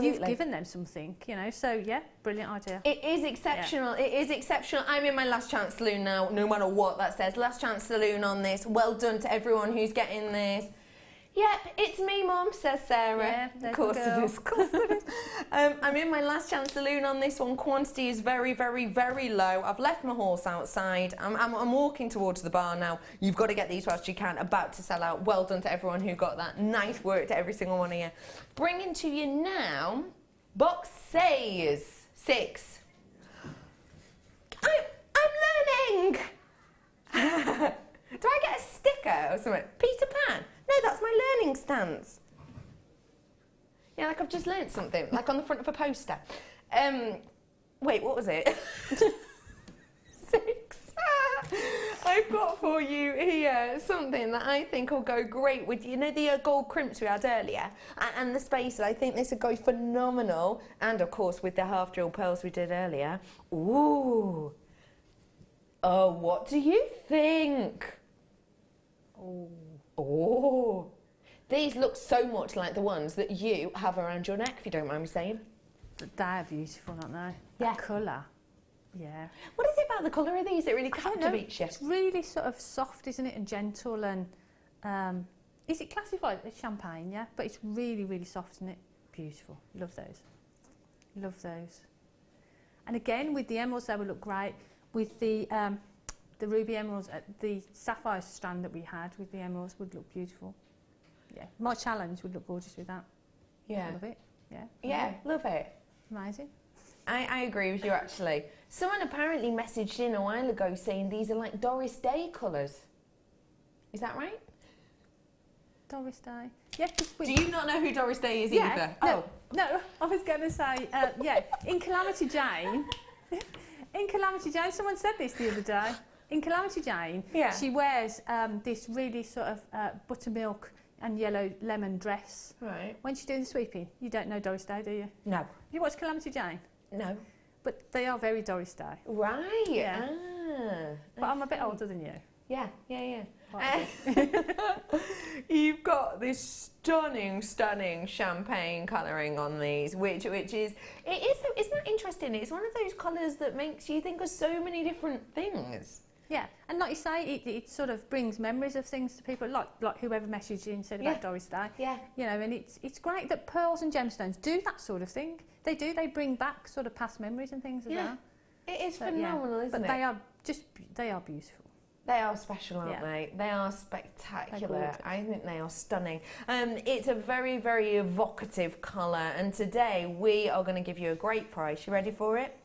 you've given them something, you know, so yeah, brilliant idea. It is exceptional, it is exceptional. I'm in my last chance saloon now, no matter what that says. Last chance saloon on this. Well done to everyone who's getting this. Yep, it's me, Mum, says Sarah. Yeah, of course it is. Of course it is. I'm in my last chance saloon on this one. Quantity is very, very, very low. I've left my horse outside. I'm walking towards the bar now. You've got to get these whilst you can. About to sell out. Well done to everyone who got that. Nice work to every single one of you. Bringing to you now, box 6. I'm learning. Do I get a sticker or something? Peter Pan? No, that's my learning stance. Yeah, like I've just learnt something, like on the front of a poster. Wait, what was it? 6. I've got for you here something that I think will go great with, you know, the gold crimps we had earlier and the spaces. I think this would go phenomenal. And of course, with the half drill pearls we did earlier. Ooh. Oh, what do you think? Oh, these look so much like the ones that you have around your neck, if you don't mind me saying. They're beautiful, aren't they? Yeah. The colour. Yeah. What is it about the colour of these that really captivates you? It's really sort of soft, isn't it, and gentle, and is it classified as champagne? Yeah, but it's really, really soft, isn't it? Beautiful. Love those. Love those. And again, with the emeralds, they would look great. With the ruby emeralds, the sapphire strand that we had with the emeralds would look beautiful. Yeah, my challenge would look gorgeous with that. Yeah. Love it. Yeah. Yeah, love it. Amazing. I agree with you, actually. Someone apparently messaged in a while ago saying these are like Doris Day colours. Is that right? Doris Day. Yeah. Do you not know who Doris Day is either? No, I was going to say, yeah, in Calamity Jane, someone said this the other day. In Calamity Jane, she wears this really sort of buttermilk and yellow lemon dress. Right. When she's doing the sweeping, you don't know Doris Day, do you? No. You watch Calamity Jane? No. But they are very Doris Day. Right. Yeah. Ah. But I'm a bit older than you. Yeah. Quite You've got this stunning champagne colouring on these, which is isn't that interesting? It's one of those colours that makes you think of so many different things. Yeah, and like you say, it sort of brings memories of things to people, like whoever messaged you and said about Doris Day. Yeah. You know, and it's great that pearls and gemstones do that sort of thing. They do. They bring back sort of past memories and things as well. It is phenomenal, isn't it? But they are beautiful. They are special, aren't they? They are spectacular. I think they are stunning. It's a very, very evocative colour, and today we are going to give you a great price. You ready for it?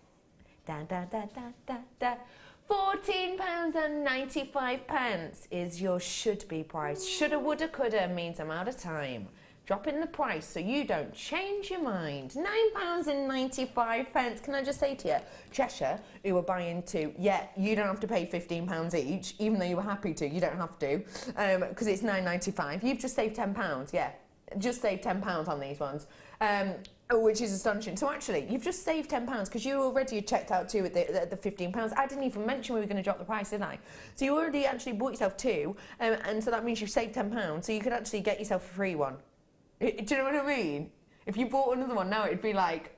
£14.95 is your should-be price. Shoulda, woulda, coulda means I'm out of time. Dropping the price so you don't change your mind. £9.95. Can I just say to you, Cheshire, who are buying two, you don't have to pay £15 each, even though you were happy to. You don't have to, because it's £9.95. You've just saved £10. Yeah, just saved £10 on these ones. Which is astonishing. So actually, you've just saved £10 because you already had checked out two at the £15. I didn't even mention we were going to drop the price, did I? So you already actually bought yourself two, and so that means you've saved £10. So you could actually get yourself a free one. Do you know what I mean? If you bought another one now, it'd be like,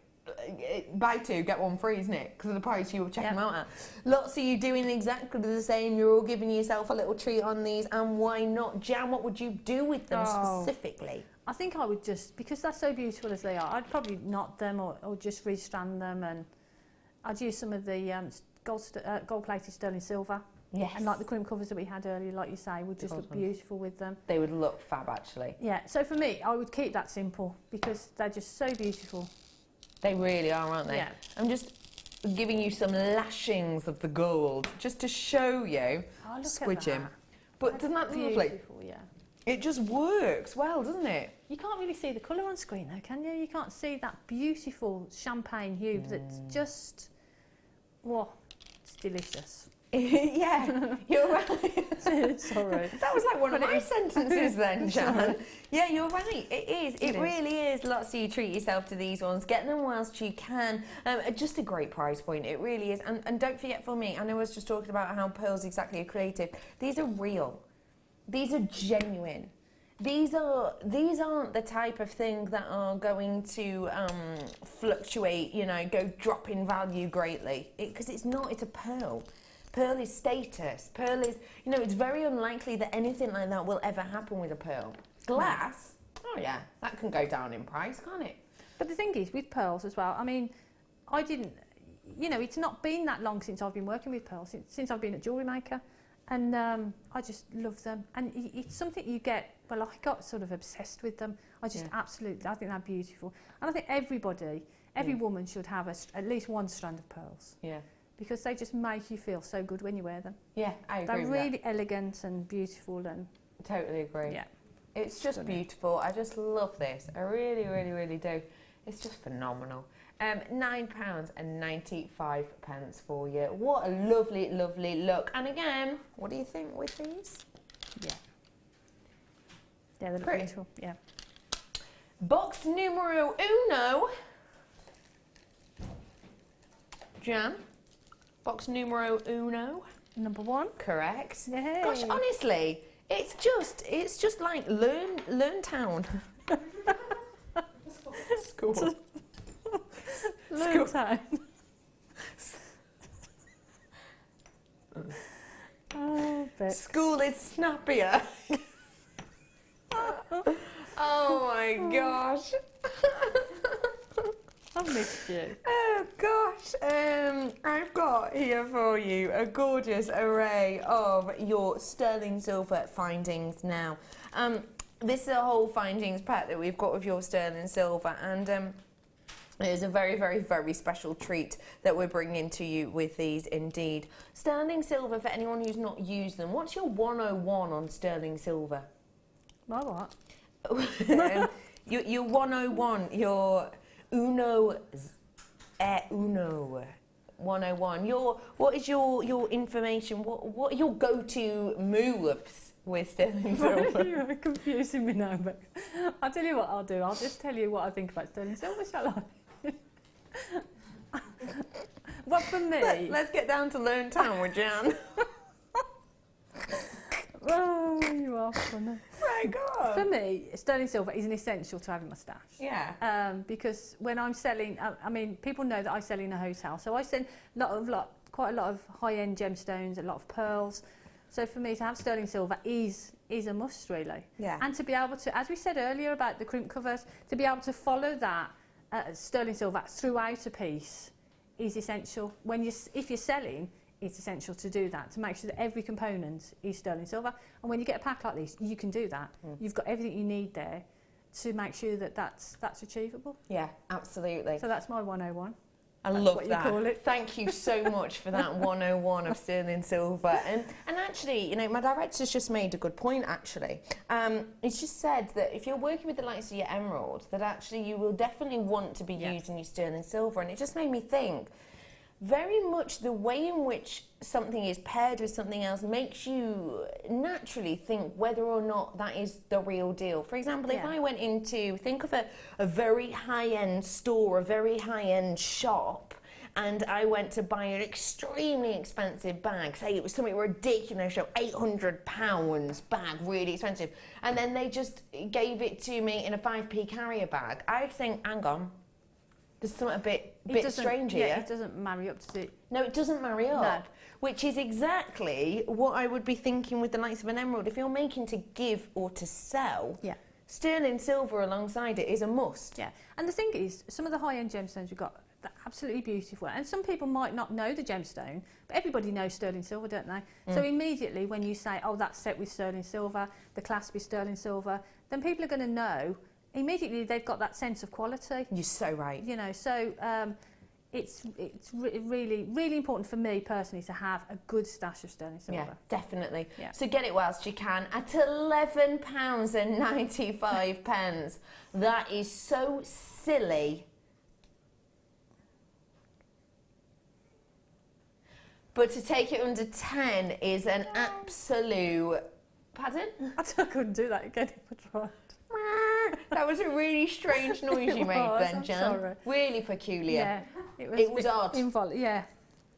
buy two, get one free, isn't it? Because of the price you were checking them out at. Lots of you doing exactly the same. You're all giving yourself a little treat on these, and why not? Jan, what would you do with them specifically? I think I would just, because they're so beautiful as they are, I'd probably knot them or just restrand them, and I'd use some of the gold-plated sterling silver. Yes. And like the crimp covers that we had earlier, like you say, would just look beautiful with them. They would look fab, actually. Yeah, so for me, I would keep that simple because they're just so beautiful. They really are, aren't they? Yeah. I'm just giving you some lashings of the gold just to show you. Oh, look squidging. at that. But doesn't that look lovely? Yeah. It just works well, doesn't it? You can't really see the colour on screen though, can you? You can't see that beautiful champagne hue that's just, it's delicious. Yeah, you're right. Sorry. That was like one of my sentences then, Jan. Yeah, you're right. It is. It really is. Lots of you treat yourself to these ones. Get them whilst you can. Just a great price point. It really is. And don't forget for me, I know I was just talking about how pearls exactly are creative. These are real. These are genuine. These aren't the type of thing that are going to fluctuate, go drop in value greatly. Because it's not. It's a pearl. Pearl is status. Pearl is, it's very unlikely that anything like that will ever happen with a pearl. Glass? Oh yeah, that can go down in price, can't it? But the thing is, with pearls as well, I mean, I didn't, you know, it's not been that long since I've been working with pearls, since I've been at JewelleryMaker, and I just love them. And it's something you get, well, I got sort of obsessed with them. I just absolutely, I think they're beautiful. And I think every woman should have at least one strand of pearls. Yeah. Because they just make you feel so good when you wear them. Yeah, I agree They're with really elegant and beautiful and... Totally agree. Yeah. It's just beautiful. I just love this. I really, really, really do. It's just phenomenal. £9.95 for you. What a lovely, lovely look. And again, what do you think with these? Yeah. Yeah, they're Pretty. beautiful. Yeah. Box numero uno. Jan? Box numero uno. Number 1. Correct. Yay. Gosh, honestly, it's just like Learn Town. School. Learn Town. Oh, Bex. School is snappier. Oh my gosh. I've missed you. Oh gosh. I've got here for you a gorgeous array of your sterling silver findings now. This is a whole findings pack that we've got of your sterling silver, and it is a very, very, very special treat that we're bringing to you with these indeed. Sterling silver, for anyone who's not used them, what's your 101 on sterling silver? My what? Your 101, your uno 101. What is your information? What are your go-to moves with sterling silver? You're confusing me now, but I'll tell you what I'll do. I'll just tell you what I think about sterling silver, shall I? Well, for me... Let's get down to Learn Town with Jan. Oh, you are funny. My God. For me, sterling silver is an essential to have in my stash. Yeah. Because when I'm selling, I mean, people know that I sell in a hotel, so I sell quite a lot of high-end gemstones, a lot of pearls. So for me to have sterling silver is a must, really. Yeah. And to be able to, as we said earlier about the crimp covers, to be able to follow that sterling silver throughout a piece is essential. If you're selling, it's essential to do that, to make sure that every component is sterling silver. And when you get a pack like this, you can do that. You've got everything you need there to make sure that that's achievable. Yeah, absolutely. So that's my 101. I That's love what that. you call it. Thank you so much for that 101 of sterling silver. And actually, you know, my director's just made a good point, actually. He's just said that if you're working with the likes of your emerald, that actually you will definitely want to be using your sterling silver. And it just made me think, very much the way in which something is paired with something else makes you naturally think whether or not that is the real deal. For example, if I went into, think of a very high-end store, a very high-end shop, and I went to buy an extremely expensive bag, say it was something ridiculous, £800 bag, really expensive, and then they just gave it to me in a 5p carrier bag, I'd think, hang on, there's something a bit strange here. Yeah, it doesn't marry up to it. No, it doesn't marry up. No. Which is exactly what I would be thinking with the likes of an emerald. If you're making to give or to sell, sterling silver alongside it is a must. Yeah, and the thing is, some of the high-end gemstones we've got, they're absolutely beautiful. And some people might not know the gemstone, but everybody knows sterling silver, don't they? So immediately when you say, oh, that's set with sterling silver, the clasp is sterling silver, then people are going to know. Immediately they've got that sense of quality. You're so right. You know, so it's really, really important for me personally to have a good stash of sterling silver. Yeah, definitely. Yeah. So get it whilst you can at £11.95. That is so silly. But to take it under 10 is an absolute... Pardon? I couldn't do that again if I tried. That was a really strange noise you made then, Jan. Sorry. Really peculiar. Yeah, it was odd. Yeah,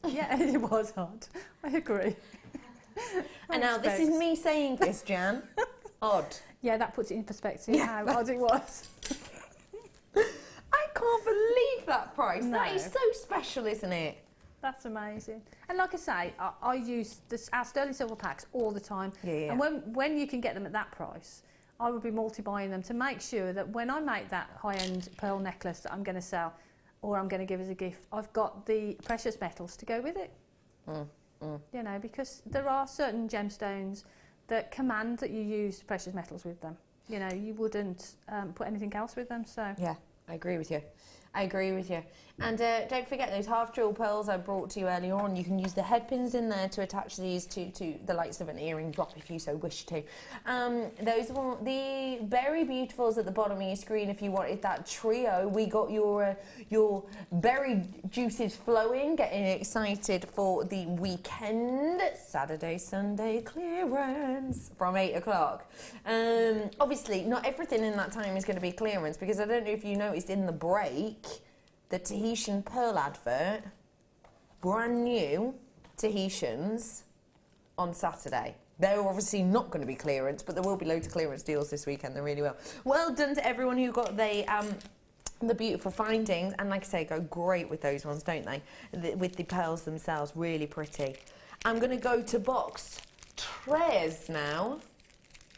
it was odd. I agree. And now this is me saying this, Jan. Odd. Yeah, that puts it in perspective how odd it was. I can't believe that price. No. That is so special, isn't it? That's amazing. And like I say, I use our sterling silver packs all the time. Yeah. And when you can get them at that price, I would be multi-buying them to make sure that when I make that high-end pearl necklace that I'm going to sell or I'm going to give as a gift, I've got the precious metals to go with it. You know, because there are certain gemstones that command that you use precious metals with them. You know, you wouldn't put anything else with them, so... Yeah, I agree with you. I agree with you. And don't forget those half jewel pearls I brought to you earlier on. You can use the head pins in there to attach these to the likes of an earring drop if you so wish to. Those are the Berry Beautifuls at the bottom of your screen if you wanted that trio. We got your berry juices flowing, getting excited for the weekend. Saturday, Sunday clearance from 8 o'clock. Obviously, not everything in that time is going to be clearance because I don't know if you noticed in the break, the Tahitian pearl advert, brand new Tahitians on Saturday. They're obviously not going to be clearance, but there will be loads of clearance deals this weekend. There really will. Well done to everyone who got the beautiful findings, and like I say, go great with those ones, don't they? With the pearls themselves, really pretty. I'm going to go to box 3 now.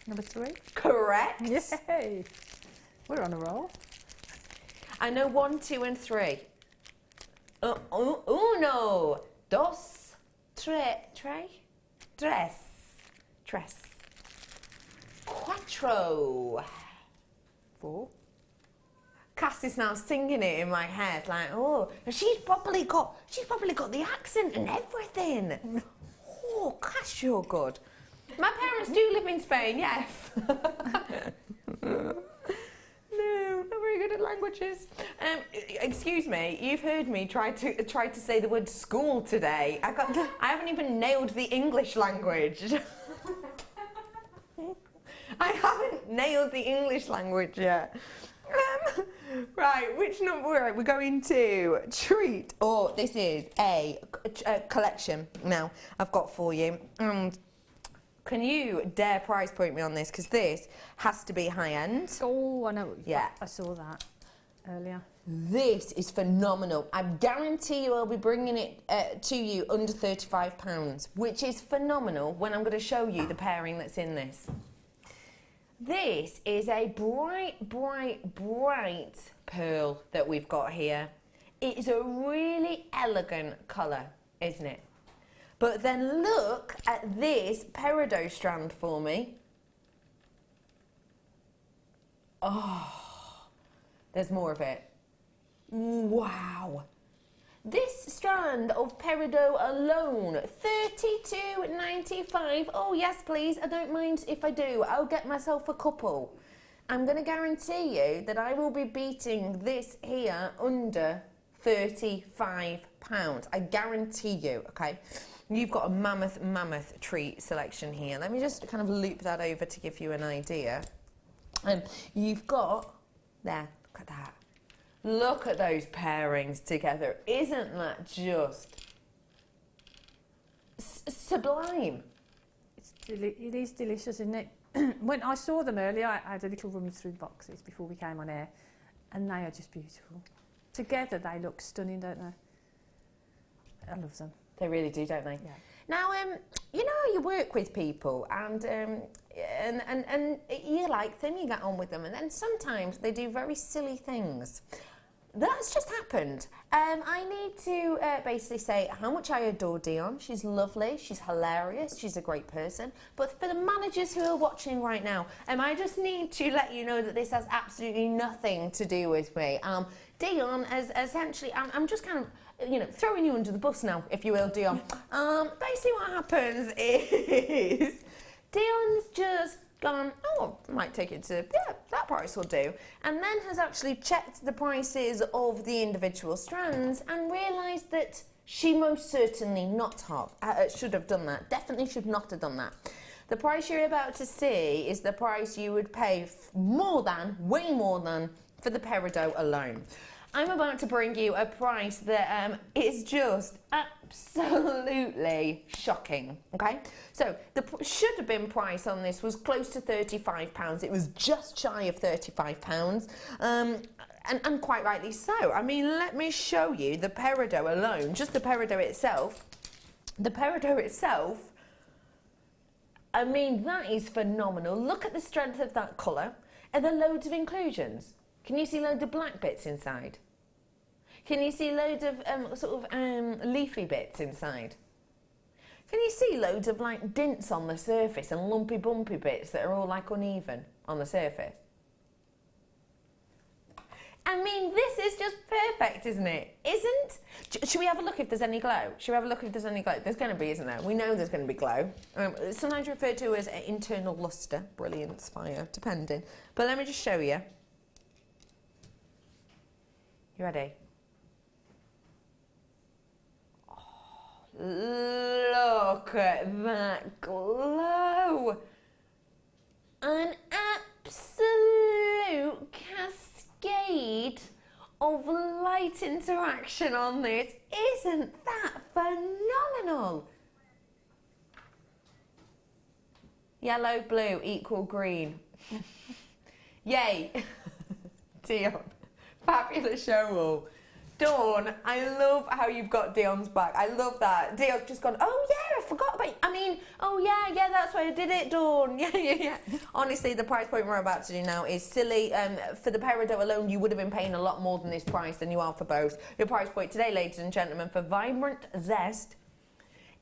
Number 3? Correct. Yay! We're on a roll. I know 1, 2, and 3. Uno, dos, tres, cuatro. 4. Cass is now singing it in my head, like, oh, she's probably got the accent and everything. Oh, Cass, you're good. My parents do live in Spain, yes. No, not very good at languages. Excuse me, you've heard me try to say the word school today. I haven't even nailed the English language. I haven't nailed the English language yet. Right, which number? Right, we're going to treat. Oh, this is a collection. Now I've got for you. Can you dare price point me on this? Because this has to be high end. Oh, I know. Yeah. I saw that earlier. This is phenomenal. I guarantee you I'll be bringing it to you under £35, which is phenomenal when I'm going to show you the pairing that's in this. This is a bright, bright, bright pearl that we've got here. It's a really elegant colour, isn't it? But then look at this peridot strand for me. Oh, there's more of it. Wow. This strand of peridot alone, $32.95. Oh, yes, please. I don't mind if I do. I'll get myself a couple. I'm going to guarantee you that I will be beating this here under £35. I guarantee you, okay? You've got a mammoth treat selection here. Let me just kind of loop that over to give you an idea. You've got, there, look at that. Look at those pairings together. Isn't that just sublime? It is delicious, isn't it? When I saw them earlier, I had a little rummage through the boxes before we came on air, and they are just beautiful. Together, they look stunning, don't they? I love them. They really do, don't they? Yeah. Now, you know how you work with people and you like them, you get on with them, and then sometimes they do very silly things. That's just happened. I need to basically say how much I adore Dion. She's lovely, she's hilarious, she's a great person. But for the managers who are watching right now, I just need to let you know that this has absolutely nothing to do with me. Dion, as essentially, I'm just kind of, you know, throwing you under the bus now, if you will, Dion. Basically what happens is Dion's just gone, oh, I might take it to, yeah, that price will do, and then has actually checked the prices of the individual strands and realised that she most certainly should have done that. Definitely should not have done that. The price you're about to see is the price you would pay way more than, for the peridot alone. I'm about to bring you a price that is just absolutely shocking, okay? So the should have been price on this was close to £35. It was just shy of £35, and quite rightly so. I mean, let me show you the peridot alone, just the peridot itself. The peridot itself, I mean, that is phenomenal. Look at the strength of that colour. Are there loads of inclusions? Can you see loads of black bits inside? Can you see loads of leafy bits inside? Can you see loads of like dints on the surface and lumpy bumpy bits that are all like uneven on the surface? I mean, this is just perfect, isn't it? Should we have a look if there's any glow? Should we have a look if there's any glow? There's going to be, isn't there? We know there's going to be glow. Sometimes referred to as internal lustre, brilliance, fire, depending. But let me just show you. You ready? Oh, look at that glow. An absolute cascade of light interaction on this. Isn't that phenomenal? Yellow, blue equal green. Yay. Dion. Fabulous show all. Dawn, I love how you've got Dion's back. I love that. Dion's just gone, oh yeah, I forgot about you. I mean, oh yeah, that's why I did it, Dawn. Yeah. Honestly, the price point we're about to do now is silly. For the peridot alone, you would have been paying a lot more than this price than you are for both. Your price point today, ladies and gentlemen, for Vibrant Zest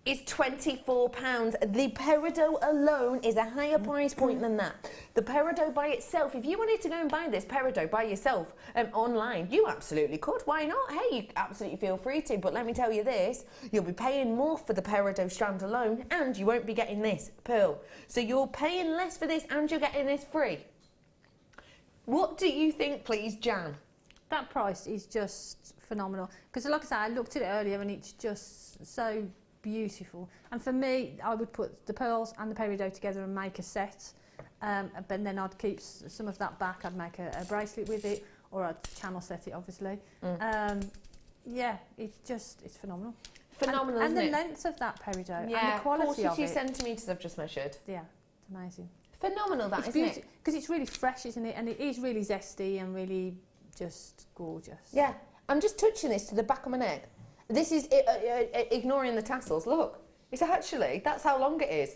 is £24. The peridot alone is a higher price point than that. The peridot by itself, if you wanted to go and buy this peridot by yourself online, you absolutely could. Why not? Hey, you absolutely feel free to. But let me tell you this, you'll be paying more for the peridot strand alone and you won't be getting this pearl. So you're paying less for this and you're getting this free. What do you think, please, Jan? That price is just phenomenal. Because like I said, I looked at it earlier and it's just so beautiful. And for me, I would put the pearls and the peridot together and make a set. But then I'd keep some of that back. I'd make a bracelet with it, or I'd channel set it, obviously. Yeah, it's phenomenal. Phenomenal, and isn't the it? length of that peridot, Yeah, and the quality of 42 it. centimetres I've just measured. Yeah, it's amazing. Phenomenal, that, isn't it? Because it's really fresh, isn't it? And it is really zesty and really just gorgeous. Yeah, I'm just touching this to the back of my neck. This is ignoring the tassels. Look, it's actually, that's how long it is.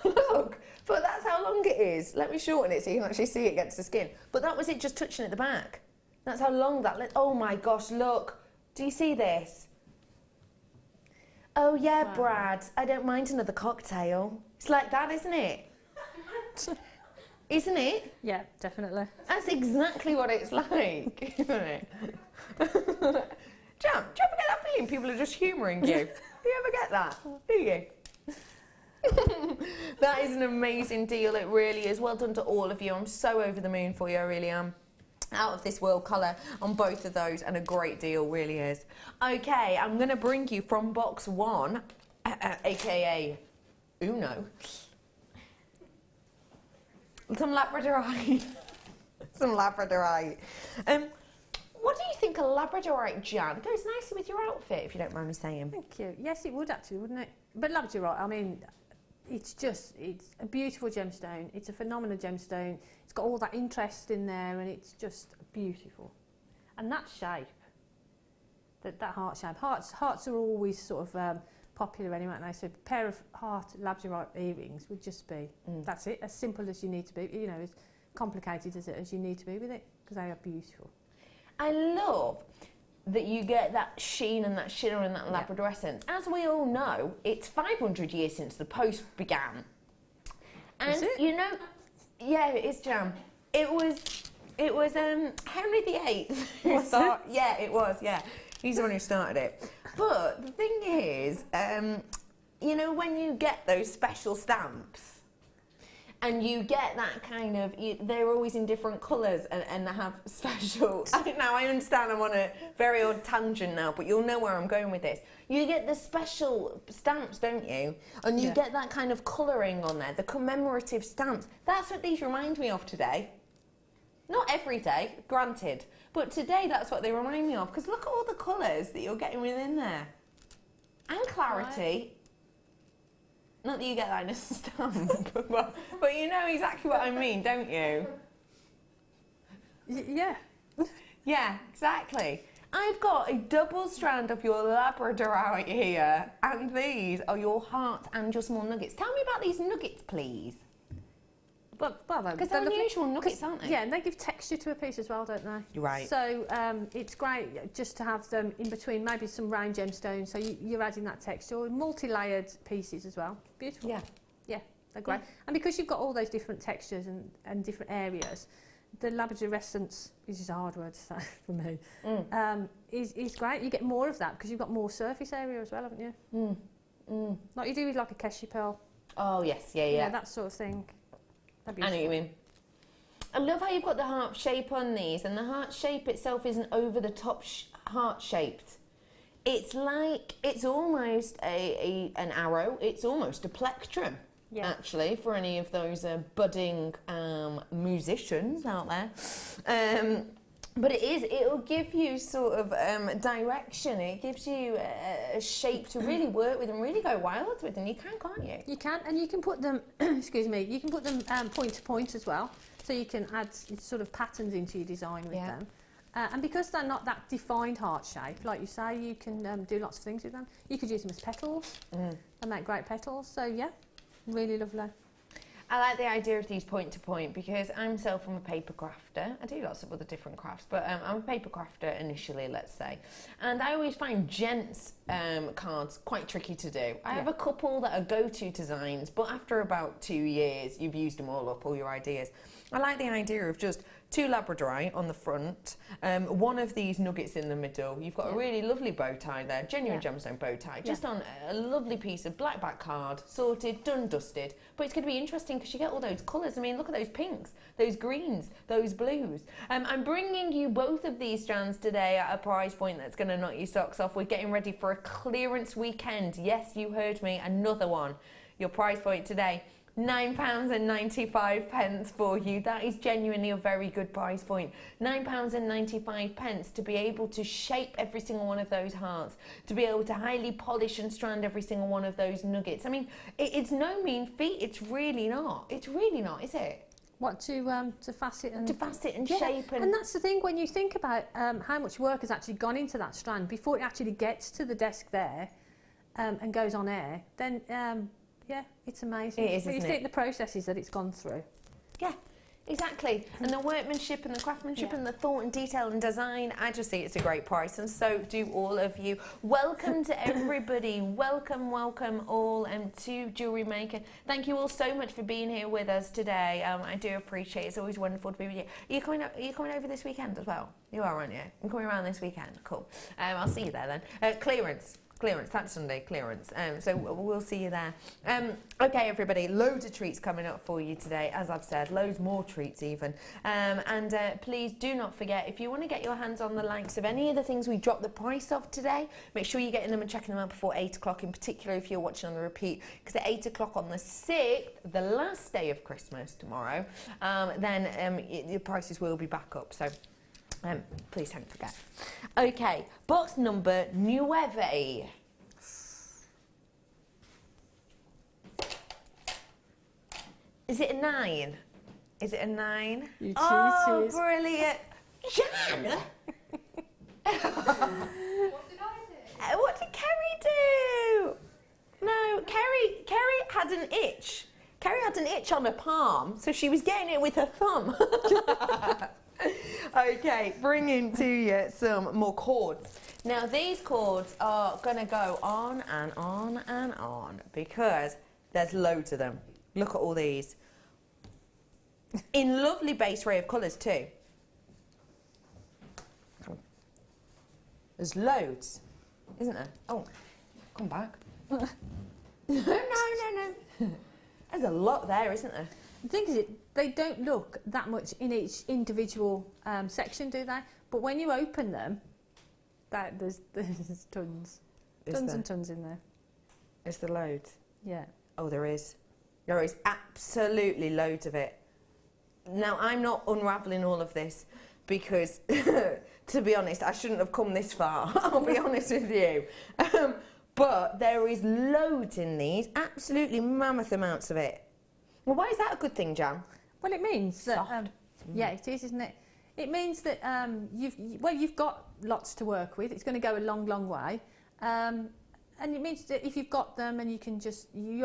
Look, but that's how long it is. Let me shorten it so you can actually see it against the skin. But that was it just touching at the back. That's how long that, oh my gosh, look. Do you see this? Oh yeah, wow. Brad, I don't mind another cocktail. It's like that, isn't it? Isn't it? Yeah, definitely. That's exactly what it's like, isn't it? Jam, do you ever get that feeling people are just humouring you? Do you ever get that? Do you? That is an amazing deal, it really is. Well done to all of you. I'm so over the moon for you, I really am. Out of this world colour on both of those, and a great deal, really is. Okay, I'm going to bring you from box one, aka Uno, some labradorite. Some labradorite. What do you think a labradorite, Jan, goes nicely with your outfit, if you don't mind me saying? Thank you. Yes, it would actually, wouldn't it? But labradorite, I mean, it's a beautiful gemstone. It's a phenomenal gemstone. It's got all that interest in there, and it's just beautiful. And that shape, that heart shape. Hearts are always sort of popular anyway, and so a pair of heart labradorite earrings would just be, that's it, as simple as you need to be, you know, as complicated as you need to be with it, because they are beautiful. I love that you get that sheen and that shimmer and that labradorescence. As we all know, it's 500 years since the post began. And is it? You know, yeah, it is, Jam. It was Henry VIII who started. Yeah, it was. Yeah, he's the one who started it. But the thing is, you know, when you get those special stamps. And you get that kind of, they're always in different colours and have special, now I understand I'm on a very odd tangent now, but you'll know where I'm going with this. You get the special stamps, don't you? And you get that kind of colouring on there, the commemorative stamps. That's what these remind me of today. Not every day, granted, but today that's what they remind me of, because look at all the colours that you're getting within there. And clarity. Right. Not that you get that in a stamp, but you know exactly what I mean, don't you? Yeah. Yeah, exactly. I've got a double strand of your Labrador out here, and these are your hearts and your small nuggets. Tell me about these nuggets, please. Because they're unusual nuggets, aren't they? Yeah, and they give texture to a piece as well, don't they? You're right. So it's great just to have them in between, maybe some round gemstones, so you're adding that texture. Multi-layered pieces as well. Beautiful. Yeah. Yeah, they're great. Yeah. And because you've got all those different textures and different areas, the labradorescence, which is a hard word to say for me, is great. You get more of that because you've got more surface area as well, haven't you? Like you do with like a Keshe pearl. Oh, yes, yeah. That sort of thing. I know what you mean. I love how you've got the heart shape on these, and the heart shape itself isn't over the top heart shaped. It's like, it's almost an arrow, it's almost a plectrum, actually, for any of those budding musicians out there. But it'll give you sort of direction. It gives you a shape to really work with and really go wild with, and you can, can't you? You can, and you can put them, excuse me, you can put them point to point as well. So you can add sort of patterns into your design with them. And because they're not that defined heart shape, like you say, you can do lots of things with them. You could use them as petals. They make great petals. So yeah, really lovely. I like the idea of these point to point because I'm a paper crafter. I do lots of other different crafts, but I'm a paper crafter initially, let's say. And I always find gents cards quite tricky to do. I have a couple that are go-to designs, but after about 2 years, you've used them all up, all your ideas. I like the idea of just 2 Labradorite on the front, one of these nuggets in the middle. You've got a really lovely bow tie there, genuine gemstone bow tie, just on a lovely piece of black back card, sorted, done, dusted. But it's going to be interesting because you get all those colours. I mean, look at those pinks, those greens, those blues. I'm bringing you both of these strands today at a price point that's going to knock your socks off. We're getting ready for a clearance weekend. Yes, you heard me, another one. Your price point today, £9.95 for you. That is genuinely a very good price point. £9.95 to be able to shape every single one of those hearts, to be able to highly polish and strand every single one of those nuggets. I mean, it's no mean feat. It's really not. It's really not, is it? What, to facet and shape and that's the thing when you think about how much work has actually gone into that strand before it actually gets to the desk there and goes on air. Then yeah, it's amazing. It is, when you think the processes that it's gone through. Yeah, exactly. And the workmanship and the craftsmanship and the thought and detail and design, I just think it's a great price, and so do all of you. Welcome to everybody. Welcome all to Jewellery Maker. Thank you all so much for being here with us today. I do appreciate it. It's always wonderful to be with you. Are you coming over this weekend as well? You are, aren't you? I'm coming around this weekend. Cool. I'll see you there then. Clearance, that's Sunday, clearance. So we'll see you there. Okay, everybody, loads of treats coming up for you today, as I've said, loads more treats even. And please do not forget, if you want to get your hands on the likes of any of the things we dropped the price of today, make sure you're getting them and checking them out before 8 o'clock, in particular if you're watching on the repeat, because at 8 o'clock on the 6th, the last day of Christmas tomorrow, then your prices will be back up. So please don't forget. Okay, box number 9. Is it a 9? Is it a 9? You cheated. Oh, brilliant. Jan! What did Kerry do? No, Kerry had an itch. Kerry had an itch on her palm, so she was getting it with her thumb. Okay, bringing to you some more cords. Now these cords are gonna go on and on and on because there's loads of them. Look at all these. In lovely base array of colours too. There's loads, isn't there? Oh, come back. No. There's a lot there, isn't there? The thing is, they don't look that much in each individual section, do they? But when you open them, there's tons. Tons and tons in there. Is there loads? Yeah. Oh, there is. There is absolutely loads of it. Now, I'm not unravelling all of this because, to be honest, I shouldn't have come this far. I'll be honest with you. But there is loads in these, absolutely mammoth amounts of it. Well, why is that a good thing, Jan? Well, it means that... yeah, it is, isn't it? It means that you've got lots to work with. It's going to go a long, long way. And it means that if you've got them and you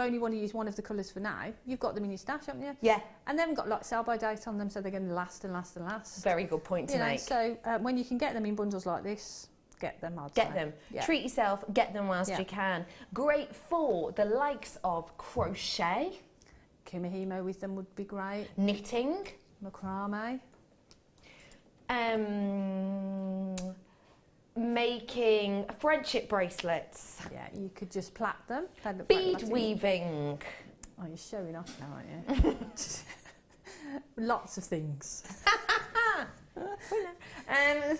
only want to use one of the colours for now, you've got them in your stash, haven't you? Yeah. And they haven't got like sell-by date on them, so they're going to last and last and last. Very good point to make. So when you can get them in bundles like this, get them, I'd Get say. them. Yeah. Treat yourself, get them whilst Yeah. you can. Great for the likes of crochet, Kumihimo with them would be great. knitting, Macrame. making friendship bracelets, Yeah, you could just plait them. They'd look bead fantastic. weaving. Oh, you're showing off now, aren't you? Lots of things.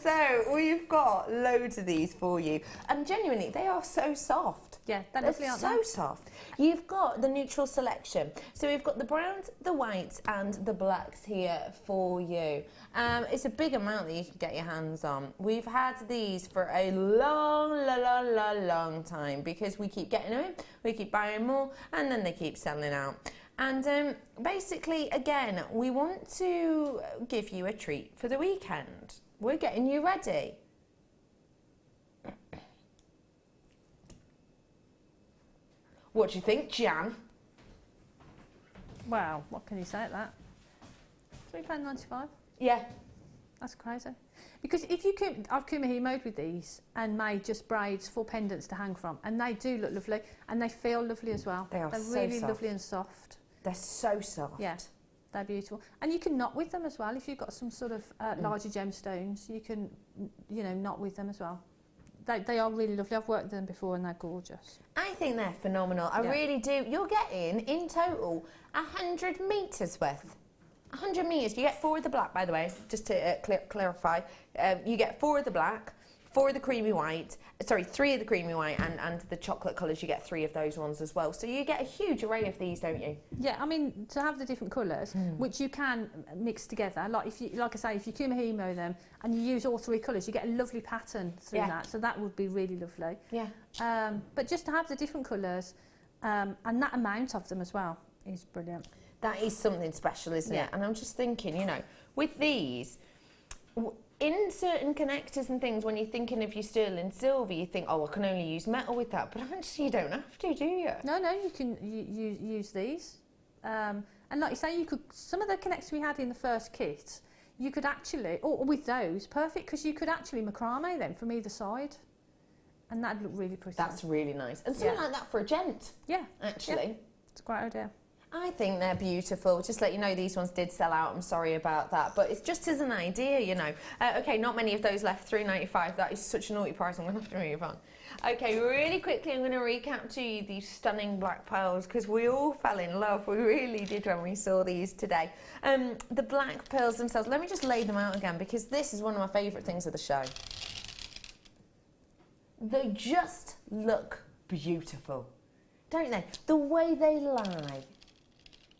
So we've got loads of these for you, and genuinely they are so soft. Yeah, they're They're lovely, aren't so they? soft. You've got the neutral selection, so we've got the browns, the whites and the blacks here for you. It's a big amount that you can get your hands on. We've had these for a long time because we keep getting them in, we keep buying more, and then they keep selling out. And basically, again, we want to give you a treat for the weekend. We're getting you ready. What do you think, Jan? Wow, what can you say at that? £3.95. Yeah. That's crazy. Because if you could, I've Kumihimo'd with these and made just braids for pendants to hang from, and they do look lovely and they feel lovely as well. They are They're so really soft. lovely and soft. They're so soft. Yeah, they're beautiful. And you can knot with them as well. If you've got some sort of larger gemstones, you can, knot with them as well. They are really lovely. I've worked with them before and they're gorgeous. I think they're phenomenal. I really do. You're getting, in total, 100 metres worth. 100 metres. You get 4 of the black, by the way, just to clarify. You get 4 of the black, 4 of the creamy white, 3 of the creamy white, and the chocolate colours, you get 3 of those ones as well. So you get a huge array of these, don't you? Yeah, I mean, to have the different colours, which you can mix together, like I say, if you Kumihimo them and you use all 3 colours, you get a lovely pattern through that. So that would be really lovely. Yeah. But just to have the different colours and that amount of them as well is brilliant. That is something special, isn't it? And I'm just thinking, with these, in certain connectors and things, when you're thinking of your sterling silver, you think, oh, I can only use metal with that. But actually, you don't have to, do you? No, you can use these. And like you say, some of the connectors we had in the first kit, you could actually, or with those, perfect, because you could actually macrame them from either side. And that'd look really pretty. That's really nice. And something like that for a gent. Yeah. Actually. Yeah. It's a great idea. I think they're beautiful. Just let you know, these ones did sell out. I'm sorry about that, but it's just as an idea, Okay, not many of those left. £3.95. That is such a naughty price. I'm going to have to move on. Okay, really quickly, I'm going to recap to you these stunning black pearls because we all fell in love. We really did when we saw these today. The black pearls themselves. Let me just lay them out again because this is one of my favourite things of the show. They just look beautiful, don't they? The way they lie.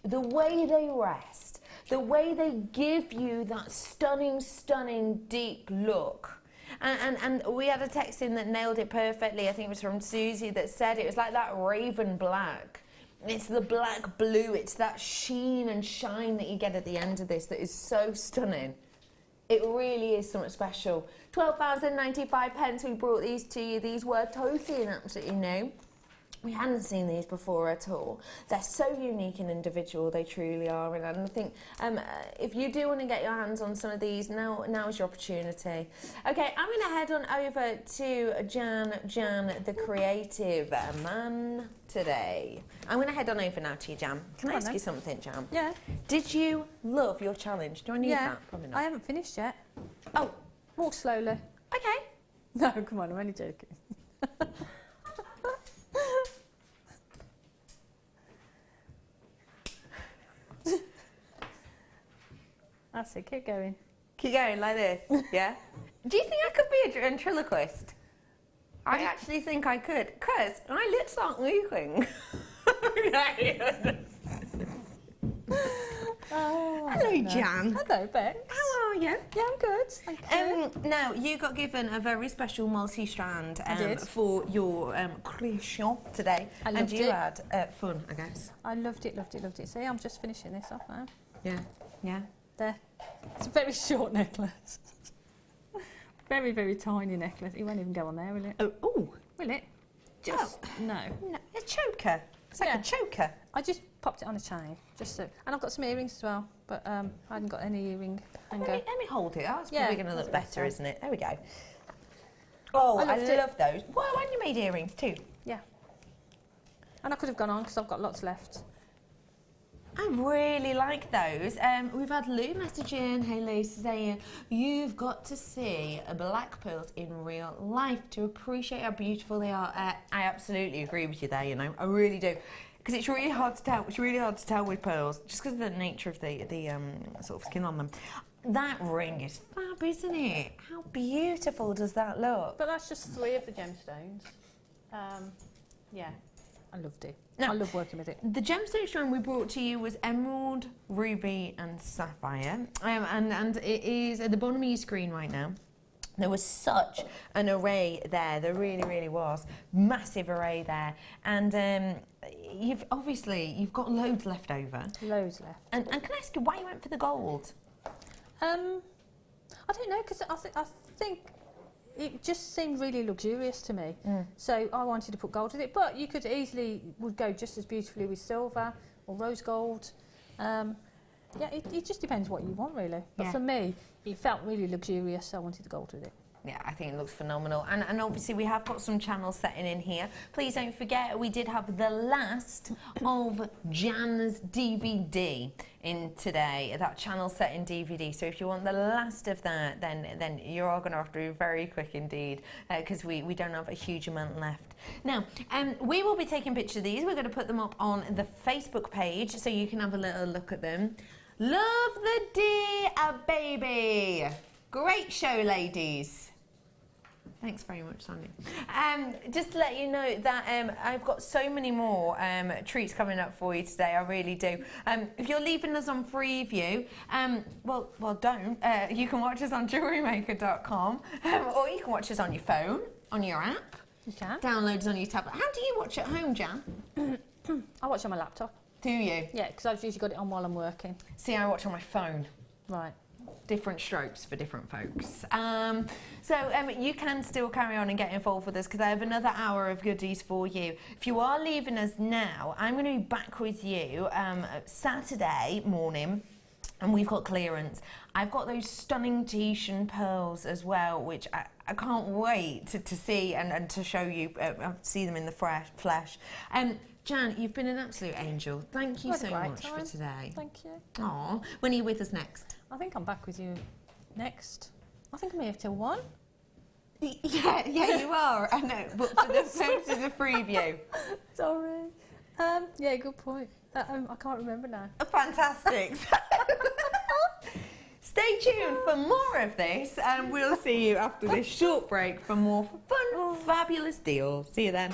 The way they rest, the way they give you that stunning, deep look. And we had a text in that nailed it perfectly. I think it was from Susie that said it was like that raven black. It's the black blue. It's that sheen and shine that you get at the end of this that is so stunning. It really is something special. £12.95 we brought these to you. These were totally and absolutely new. We hadn't seen these before at all. They're so unique and individual, they truly are. And I think if you do want to get your hands on some of these, now is your opportunity. Okay, I'm going to head on over to Jan, the creative man today. I'm going to head on over now to you, Jan. Can I ask you something, Jan? Yeah. Did you love your challenge? Do I need that? Probably not. I haven't finished yet. Oh. Walk slowly. Okay. No, come on, I'm only joking. That's it, keep going. Keep going like this, yeah? Do you think I could be a ventriloquist? I actually think I could, because my lips aren't moving. Hello, Jan. Hello, Beck. How are you? Yeah, I'm good. Thank you. Now, you got given a very special multi-strand for your creation today. I loved and you it. had fun, I guess. I loved it. See, I'm just finishing this off now. Yeah. There. It's a very short necklace. Very, very tiny necklace. It won't even go on there, will it? Oh, ooh. Will it? Just no. No, a choker. It's like a choker. I just popped it on a chain, just so. And I've got some earrings as well, but I hadn't got any earring hanger. Let me hold it. That's Yeah, probably going to that's look better, better. isn't it? There we go. Oh, I loved it. love those. Well, and you made earrings too. Yeah. And I could have gone on because I've got lots left. I really like those. We've had Lou message in, hey Lou, saying, you've got to see black pearls in real life to appreciate how beautiful they are. I absolutely agree with you there, you know, I really do. Because it's really hard to tell. It's really hard to tell with pearls, just because of the nature of the sort of skin on them. That ring is fab, isn't it? How beautiful does that look? But that's just 3 of the gemstones. Yeah, I loved it. Now, I love working with it. The gemstone strand we brought to you was emerald, ruby and sapphire. And it is at the bottom of your screen right now. There was such an array there. There really, really was. Massive array there. And you've got loads left over. Loads left. And can I ask you why you went for the gold? I don't know, because I think it just seemed really luxurious to me. So I wanted to put gold with it, but you could easily would go just as beautifully with silver or rose gold. Yeah, it just depends what you want, really. But for me, it felt really luxurious, so I wanted the gold with it. Yeah, I think it looks phenomenal. And obviously we have got some channels setting in here. Please don't forget, we did have the last of Jan's DVD in today, that channel setting DVD. So if you want the last of that, then you're all going to have to be very quick indeed, because we don't have a huge amount left. Now, we will be taking pictures of these. We're going to put them up on the Facebook page so you can have a little look at them. Love the dear baby. Great show, ladies. Thanks very much, Sonia. Just to let you know that I've got so many more treats coming up for you today, I really do. If you're leaving us on Freeview, well don't. You can watch us on JewelleryMaker.com, or you can watch us on your phone, on your app. You can. Download us on your tablet. How do you watch at home, Jan? I watch on my laptop. Do you? Yeah, because I've usually got it on while I'm working. See, I watch on my phone. Right. Different strokes for different folks. So you can still carry on and get involved with us, because I have another hour of goodies for you. If you are leaving us now, I'm going to be back with you Saturday morning, and we've got clearance. I've got those stunning Tahitian pearls as well, which I can't wait to see and to show you, see them in the flesh. Jan, you've been an absolute angel. Thank you so much for today. Thank you. Aw, when are you with us next? I think I'm back with you next. I think I'm here till 1. Yeah, you are. I know, but for the purposes of Freeview. Sorry. Yeah, good point. I can't remember now. Fantastic. Stay tuned for more of this, and we'll see you after this short break for more fun, fabulous deals. See you then.